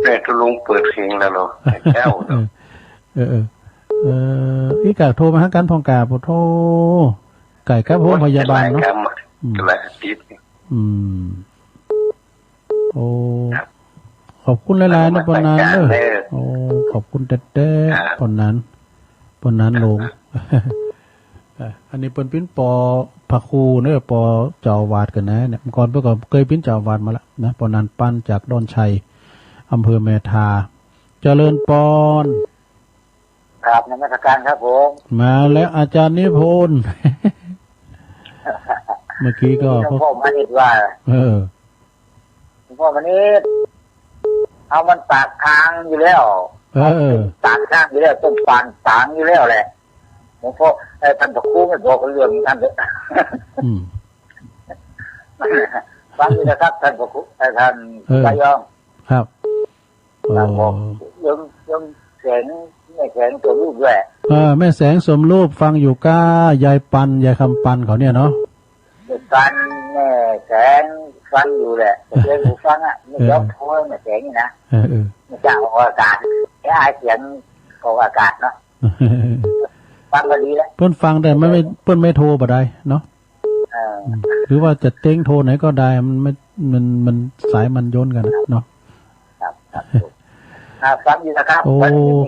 แม่ตุลุงเปิดเพลงแล้วเหรอแก้วอีกะโทรมาหากันพองกาบ่โทรไก่กับโรงพยาบาลเนาะโอ้ขอบคุณหลายๆนะปนนั้นเด้อโอ้ขอบคุณแท้ๆปนนั้นลงอันนี้เปิ้นปิ้นปอพระครูเด้อปอเจ้าวาดกันนะเนี่ยก่อนเพิ่นก็เคยปิ้นเจ้าวาดมาแล้วนะปนนั้นปั้นจากดอนชัยอำเภอแม่ทาเจริญปอนครับนมัสการครับผมมาแล้วอาจารย์นิพนธ์เมื่อกี้ก็พ่อมานิดว่าพ่อมานิดเอามันตากทางอยู่แล้วตากทางอยู่แล้วต้นปานตางอยู่แล้วแหละหลวงพ่อท่านพระครูไม่บอกเรื่องท่านเลยฟังอยู่นะครับท่านพระครูท่านพระยองครับบอกยังแสงแม่แสงสมรูปด้วยแม่แสงสมรูปฟังอยู่ก้ายายปันยายคำปันเขาเนี่ยเนาะปันแม่แสงฟังอยู่แหละเรื่องหูฟังอ่ะไม่ยอมโทรแม่แสงนี่นะไม่จะออกอากาศแค่เสียงออกอากาศเนาะฟังก็ดีแล้วเพิ่นฟังแต่ไม่เพิ่นไม่โทรบ่ได้เนาะหรือว่าจะเต้งโทรไหนก็ได้มันสายมันย้นกันเนาะฟังอยู่นะครับโอ้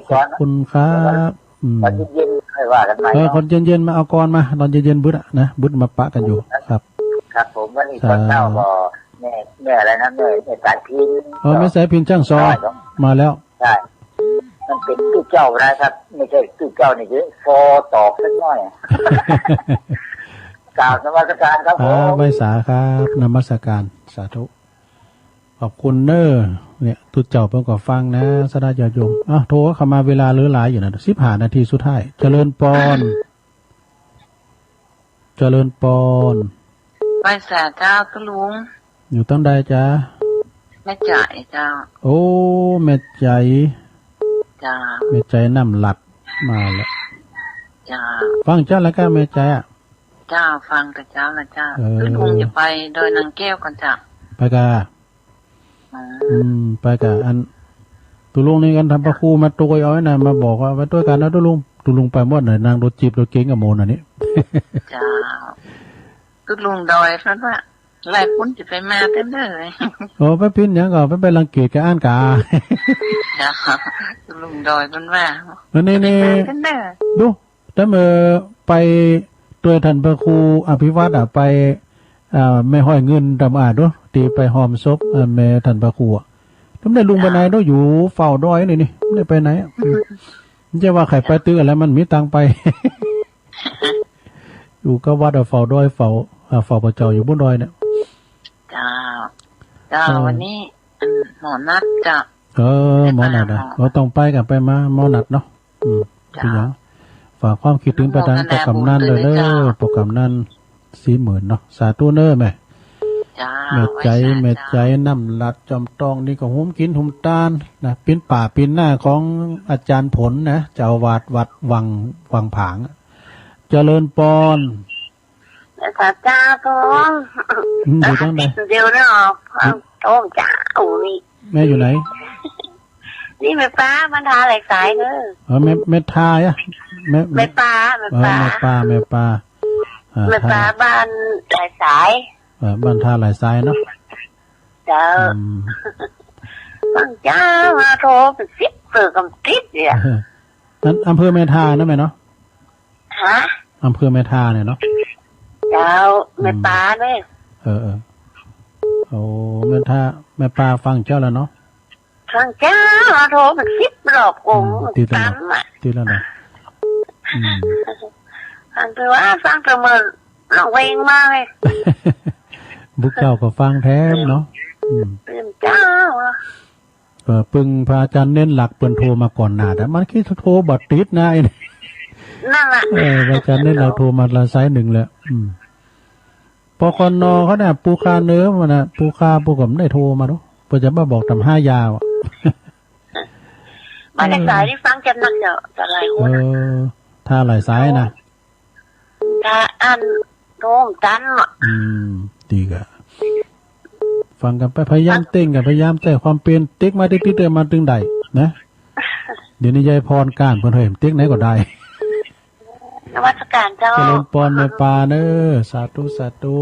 ขอบคุณครับตอนเย็นๆค่อยว่ากันใหม่คนเย็นๆมาเอากรมาตอนเย็นๆบึ้ดนะบึ้ดมาปะกันอยู่ครับครับผมวันนี้ตอนเช้าก็แม่อะไรนะแม่สายพินแม่สายพินช่างซอมาแล้วใช่มันเป็นตู้เจ้านะครับไม่ใช่ตู้เจ้านี่คือฟอตอกสักหน่อยกราบนมัสการครับผมไม่สาครับนมัสการสาธุขอบคุณเนอเนี่ยตุเจ้าเพิ่งก็ฟังนะสดาญาโยมโทรเข้ามาเวลาเหลือหลายอยู่นะ15 นาทีสุดท้ายเจริญปอนไปสาเจ้าตุลุงอยู่ตั้งใดจ้าแม่ใจเจ้าโอ้แม่ใจจ้าแม่ใจน้ำหลัดมาแล้วจ้าฟังเจ้าแล้วก็แม่ใจเจ้าฟังแต่เจ้าละเจ้าตุลุงจะไปโดยนางแก้วกันจ้าไปกะไปกะอันตุลุงนี่กันทำพระครูมาตัวเอาไว้นะมาบอกว่าไปด้วยกันนะตุลุงไปหมดหน่อยนางรถจีบรถเก๋งกับโมนอันนี้จ้าตุลุงดอยเพราะว่าหลายคนจะไปมาเต็มเลยโอ้ไปพินยังก็ไปรังเกียจกับอ่านกาจ้าตุลุงดอยมันว่านี่ดูถ้าเมื่อไปตัวท่านพระครูอภิวัตรไปไม่ห้อยเงินดำอาดด้วยตีไปหอมศพแม่ท่านพระครูทำได้ลุงไปไหนด้วยอยู่เฝ้าดอยนี่ไม่ได้ไปไหนไม่ใช่ว่าใครไปตื้ออะไรมันมีตังไปอยู่ก็วัดเฝ้าดอยเฝ้าพระเจ้าอยู่บนดอยเนี่ยจ้าวันนี้หมอนัดจะหมอนัดเราต้องไปกันไปมาหมอนัดเนาะพี่ยังฝากความคิดถึงประธานโปรแกรมนั่นเลยโปรแกรมนั่น40,000เนาะสาธุเนอแม่ใจน้ำลัดจอมตองนี่ก็หุ้มกินหุ้มตานนะปิ้นป่าปิ้นหน้าของอาจารย์ผลนะเจ้าวาดวัดวังผางเจริญปอนพระเจ้าพงอยู่ตรงไหนเดี๋ยวเนาะโต้มจ้านี่แม่อยู่ไหนนี่แม่ป้ามันทาเหล็กสายแม่ทาอ่ะแม่ป้าบ้านหลายสายบ้านท่าหลายสายเนาะเจ้าบางเจ้ามาโทรเป็น10 เปิดกำติดเนี่ยนั้นอำเภอแม่ทานะแม่เนาะฮะอำเภอแม่ทาเนี่ยเนาะเจ้าแม่ป้าเนี่ยโอ้แม่ทาแม่ป้าฟังเจ้าแล้วเนาะฟังเจ้ามาโทรเป็น10 รอบกงตั้มอ่ะตีแล้วนะฟังคือว่าฟังแต่เมื่อเราเวงมากเลยบุกเจ้าก็ฟังแท้เนาะเป็นเจ้าปึงพระอาจารย์เน้นหลักเปิ่นโทรมาก่อนหน้าแต่มันคิดโทรบัดติดนะไอ้นั่นแหละพระอาจารย์เน้นเราโทรมาละไซส์1แล้วปกน.เขาเนี่ยปูคาเนื้อมันน่ะปูคาปูกับได้โทรมาดูเพื่อจะมาบอกทำ5 ยาวมาในสายที่ฟังจำนักจะหลายคนถ้าหลายสายนะถ้าอันโน้มจันดีกะ ฟังกันไปพยายามเต้งกันพยายามแต่ความเป็นเต็กมาติ๊กๆเดินมาตึงใดนะเดี๋ยวนี้ยายพรก้านเพิ่นเห็นเต็กไหนก็ได้นมัสการเจ้าเจริญปอนในป่าเด้อสาธุสาธุ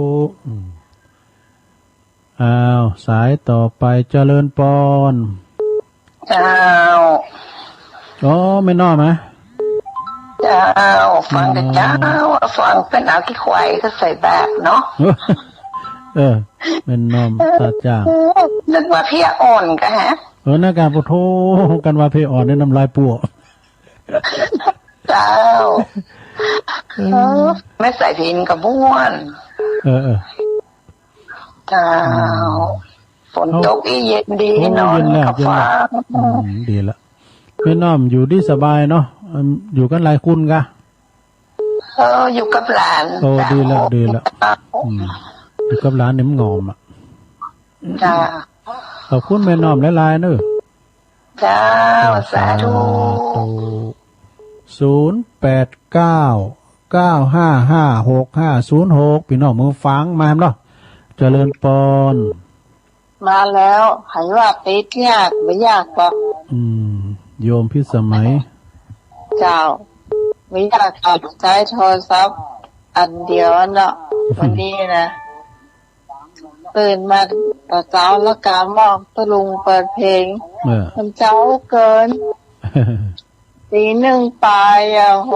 อ้าวสายต่อไปเจริญปอนเจ้าอ๋อไม่นอไหมเจ้าฟังกันเจ้าฟังเป็นเอาที่ควายก็ใส่แบบเนาะเป็นนอมตาจ้างนึกว่าเพียอ่อนกันฮะหน้าการปะโทกันว่าเพียอ่อนในน้ำลายปั่วเจ้าไม่ใส่พินกับบ้วนเจ้าฝนตกอีเย็นดีนอนกับฟ้าดีละไม่น้อมอยู่ดีสบายเนาะอยู่กันหลายคุณกะอยู่กับหลานโอ้ดีแล้วดีแล้วอยู่กับหลานเนี่ยมันงอมอ่ะจ้าขอบคุณแม่น้อมหลายๆเนอะเจ้าสาธุ0899555656พี่น้องมือฟังมาเนาะเจริญปอนมาแล้วหายว่าติดยากไม่ยากปะโยมพิสมัยเจ้าไม่อยากเอาใช้โทรศัพท์อันเดียวเนาะวันนี้นะตื่นมาต่อเช้าแล้วการมองตะลุงเปิดเพลงมันเจ้าเกินตีหนึ่งปลายโห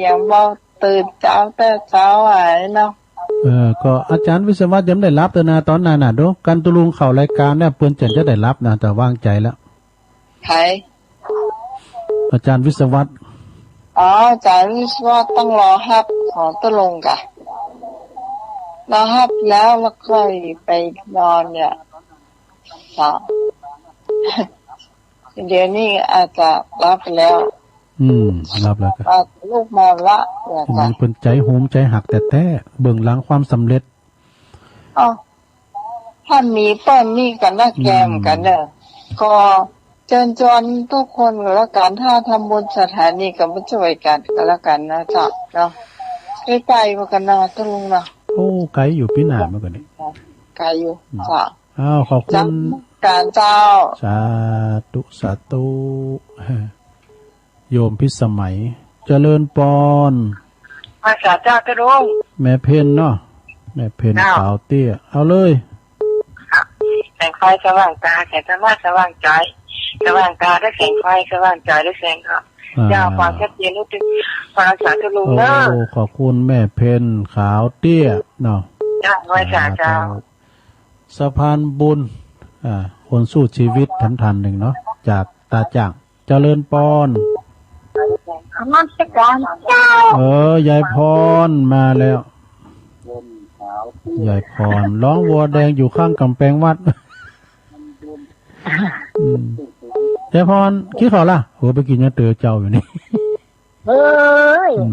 อย่างบอกตื่นเช้าแต่เช้าไหวเนาะก็อาจารย์วิศวะยังได้รับแต่นาตอนนั้นน่ะดูกันตะลุงเข้ารายการเนี่ยเพิ่นจะได้รับนะแต่วางใจแล้วใครอาจารย์วิศวะอาจารย์วิศวะต้องรอฮับของตะลุงกะรอฮับแล้วก็ไปนอนเนี่ยเดี๋ยวนี้อาจจะรับไปแล้วรับแล้วก็ลูกมาละมีเพิ่นใจโหมใจหักแต่เบื้องหลังความสำเร็จถ้ามีเปิ้นนี่กันนะแกมกันเด้อก็เชิญชวนทุกคนแล้วกันถ้าทำบุญสถานีก็มาช่วยกันก็แล้วกันนะจ๊ะเนาะใกล้ๆมากันนะทุกลุงนะโอ้ไกลอยู่พี่หนาเมื่อก่อนนี้ไกลอยู่จ้ะขอบคุณการเจ้าสาธุสาธุโยมพิสมัยเจริญปอนมาสาเจ้าตะลุงแม่เพนเนาะแม่เพนขาวเตี้ยเอาเลยแสงไฟสว่างตาแสงธรรมะสว่างใจสว่างตาได้แสงไฟสว่างใจได้แสงครับเจ้าความชัดเจนรู้ถึงฟังสาตะลุงเนาะขอบคุณแม่เพนขาวเตี้ยเนาะมาสาเจ้าสะพานบุญคนสู้ชีวิตทันหนึ่งเนาะจากตาจ่างเจริญปอนมาสการเจ้ายายพรมาแล้วยายพรร้องวัวแดงอยู่ข้างกำแพงวัดยายพรคิดเขาล่ะโหไปกินยาเตือเจ้าอยู่นี่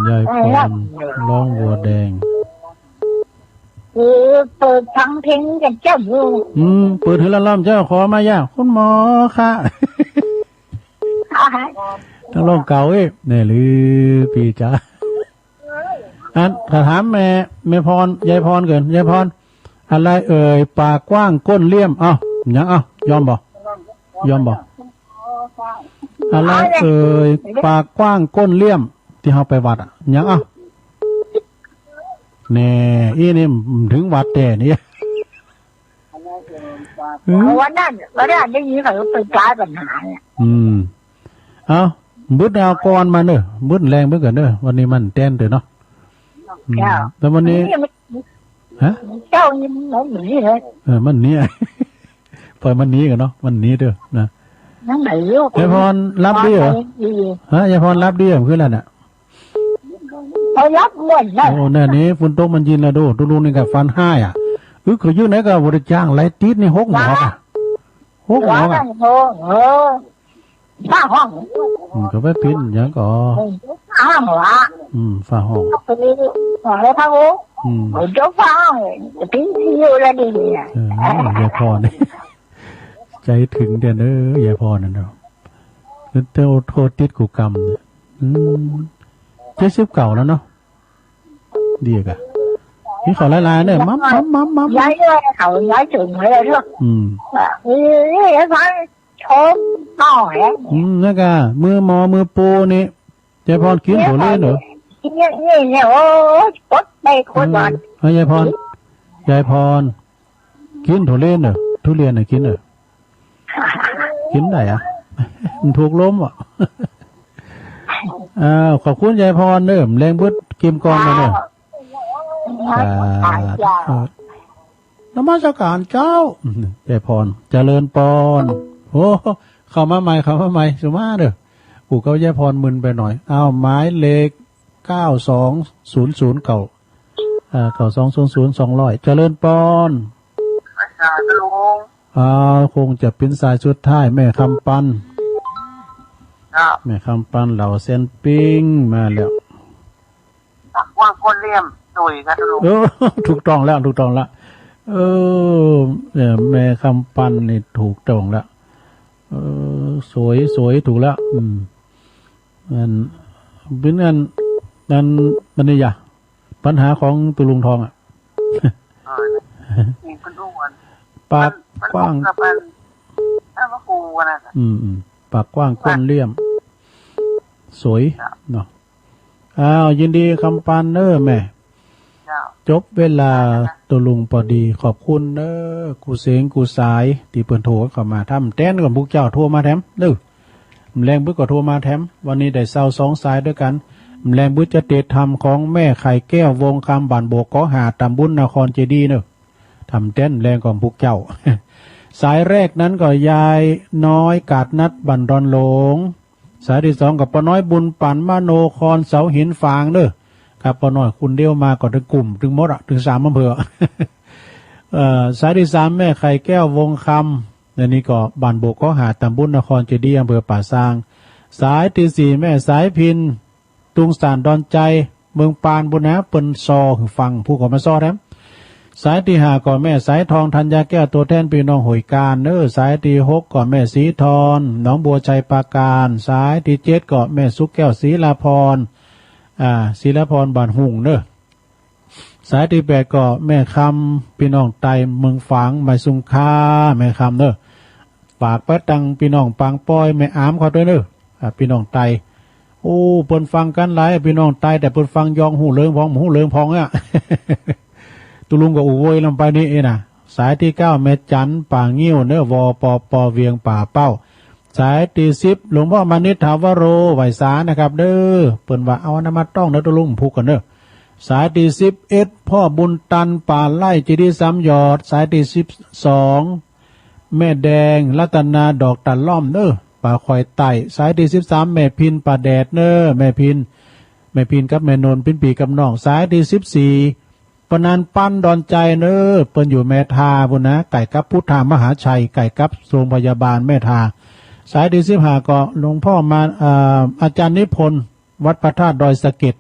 ยายพรร้องวัวแดงเปิดฟังเพลงกันเจ้าอยู่เปิดถึงละล่ำเจ้าขอมาย่าคุณหมอค่ะต้องลองเก่าเนี่ยหรือพี่จ๋าถามแม่พรยายพรเกินยายพรอะไรปากกว้างก้นเลี่ยมยังยอมบอกอะไรปากกว้างก้นเลี่ยมที่เขาไปวัดยังแน่นี่ถึงวัดแต่นี่วันนั้นได้ยินเขาเป็นกลายปัญหาบึ้ดเอาก้อนมาเนอะบึ้ดแรงเบื่อเกินเนอะวันนี้มันเต้นเถอะเนาะแต่วันนี้เจ้านี่มันหนีเลยมันหนีปล่อยมันหนีกันเนาะมันหนีเด้อนะนั่งไหนลูกยายพรรับดีเหรอยายพรรับดีเหรอคืออะไรน่ะเขารับหมดนะโอ้เนี่ยนี้ฝุ่นตกมันยินแล้วดูลุงนี่กับฟันห้าเขายื่นไหนกับบริจาคไรติดนี่6 หมอก6 หมอกฝ้าห้องก็ไปปิ้นยังก็ห้องวะฝ้าห้องไปนี่ห้องผ้าห่มเจ้าฝ้าจะปิ้นที่อยู่แล้วดีเนี่ยยายพรใจถึงเดี๋ยวเนอะยายพรนั่นเนาะเต้าโทษติดกูกรรม70 เก่าแล้วเนาะดีกะ มีเขาหลายๆเนี่ยมัมย้ายเลยเขาย้ายถึงเลยเนาะนี่ไอ้พันชมต่อแหงนั่นก็มือหมอมือปูนี่ยายพรกินถั่วเล่นเหรอนี่โอ้ปดไปคนบ้านยายพรกินถั่วเล่นเหรอทุเรียนน่ะกินเหรอกินไหนอ่ะมันถูกล้มอ่ะขอบคุณยายพรเด้อแรงบึดกิมกรมาเด้อนมัสการเจ้ายายพรเจริญปอนโอ้เข้ามาใหม่สุมาเด้อกูก็ยายพรมึนไปหน่อยหมายเลข9200เก่า9200 200เจริญปอนคงจะเป็นสายสุดท้ายแม่คำปันเหล่าเซนปิ้งมาแล้วว่าคนเลี่ยมสวยครับลุงถูกต้องแล้วแม่คำปันนี่ถูกต้องแล้วสวยถูกแล้วเป็นนั้นมันนี่อย่าปัญหาของตุลุงทองอ่ะปากกว้างปากกว้างก้นเลี่ยมสวยเนาะยินดีคำปันเนอแม่จบเวลาตัวลุงพอดีขอบคุณเนอกูเสียงกูสายที่เปิ่นโทรเข้ามาทำแต้นกับพวกเจ้าโทรมาแถมเด้อแรงบึ้ก็โทรมาแถมวันนี้ได้เศร้า2สายด้วยกันแรงบึ้จะเตะธรรมของแม่ไข่แก้ววงคำบ้านโบกก็หาตำบุญนครเจดีเนอทำแต้นแรงกับพวกเจ้าสายแรกนั้นก็ยายน้อยกาดนัดบันดอนหลงสายที่2กับป้าน้อยบุญปั่นมโนครเสาหินฟางเด้อครับป้าน้อยคุณเดียวมาก่อนถึงกลุ่มถึงมดถึง3อำเภอสายที่3แม่ไข่แก้ววงคำนี่ก็บ้านโบกก็หาตำบุญนครเจดีอำเภอป่าซางสายที่4แม่สายพินตุงสานดอนใจเมืองปานบุญนะเปิ้นซอฟังผู้ก็มาซอแถมสายที่5ก่อนแม่สายทองธัญญาแก้วตัวแทนพี่น้องหอยการสายที่6ก่อนแม่สีทรหนองบัวชัยปราการสายที่7ก่อนแม่สุกแก้วศรีลาพรศรีลาพรบ้านหุ่งสายที่8ก่อนแม่คำพี่น้องไตเมืองฝางไม้สุงค่าแม่คำฝากประตังพี่น้องปางป้อยแม่อามเขาด้วยพี่น้องไตโอ้เปิ้นฟังกันหลายพี่น้องไตแต่เปิ้นฟังยองหูเลิงพองตุลุงก็โวยลงไปนี่นะสายที่9แม่จันป่างิ้ววปเวียงป่าเป้าสายที่10หลวงพ่อมานิถาวโรไหวสานะครับเด้อเปิ้นว่าเอาน้ำมาต้องตุลุงพูกกันสายที่11พ่อบุญตันป่าไล่เจดีย์ซ้ำยอดสายที่12แม่แดงรัตนาดอกตันล่อมป่าคอยไต่สายที่13แม่พินป่าแดดแม่พินกับแม่นนพินปีกับน้องสายที่14ปนันปั้นดอนใจเปิ้นอยู่แม่ทาพุ่นนะไก่กับพุทธามหาชัยไก่กับโรงพยาบาลแม่ทาสายที่15ก็หลวงพ่อมาอาจารย์นิพนธ์วัดพระธาตุดอยสะเก็ด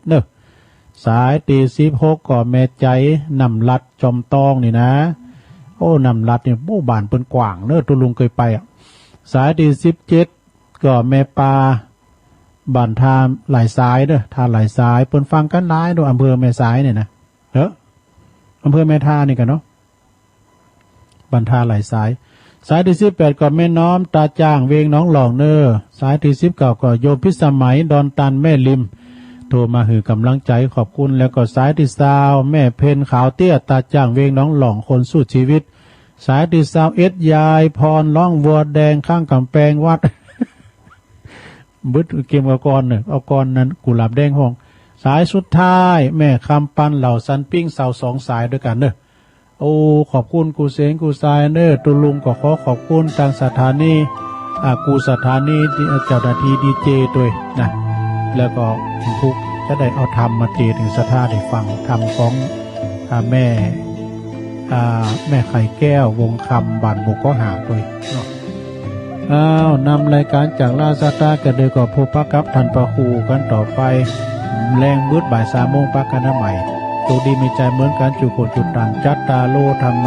สายที่16ก็แม่ใจนำลัดจอมตองนี่นะโอ้นำลัดนี่หมู่บ้านเปิ้นกว้างตุลุงเคยไปสายที่17ก็แม่ปาบ้านทาหลายสายทาหลายสายเปิ้นฟังกันหลายอำเภอแม่สายเนี่ยนะอำเภอแม่ทานี่กันบันทาหลายสายสายที่18ก็แม่น้อมตาจ้างเวงน้องหลองสายที่19ก็โยมพิสมัยดอนตันแม่ริมโทรมาหือกำลังใจขอบคุณแล้วก็สายที่20แม่เพนขาวเตี้ยตาจ้างเวงน้องหลองคนสู้ชีวิตสายที่21ยายพรล่องวัวแดงข้างกำแพงวัดบึดเกมกับกรเอากรนั้นกุหลาบแดงห้องสายสุดท้ายแม่คำปันเหล่าสันปิ้งเสา2สายด้วยกันโอ้ขอบคุณกูเสียงกูสายตุลุงก็ขอบคุณทางสถานีกูสถานีเจ้าหน้าที่ดีเจด้วยนะแล้วก็ทุกจะได้เอาธรรมมาเทศน์สถาได้ฟังธรรมของแม่ไข่แก้ววงคำบ้านบุกก็หาด้วยนำรายการจากราชตากระเดยก็พบปะกับท่านประครูกันต่อไปแรงมืดบ่าย3 โมงปักกันใหม่ตัวดีมีใจเหมือนกันจุคนจุดต่างจัตตาโลธรรมะ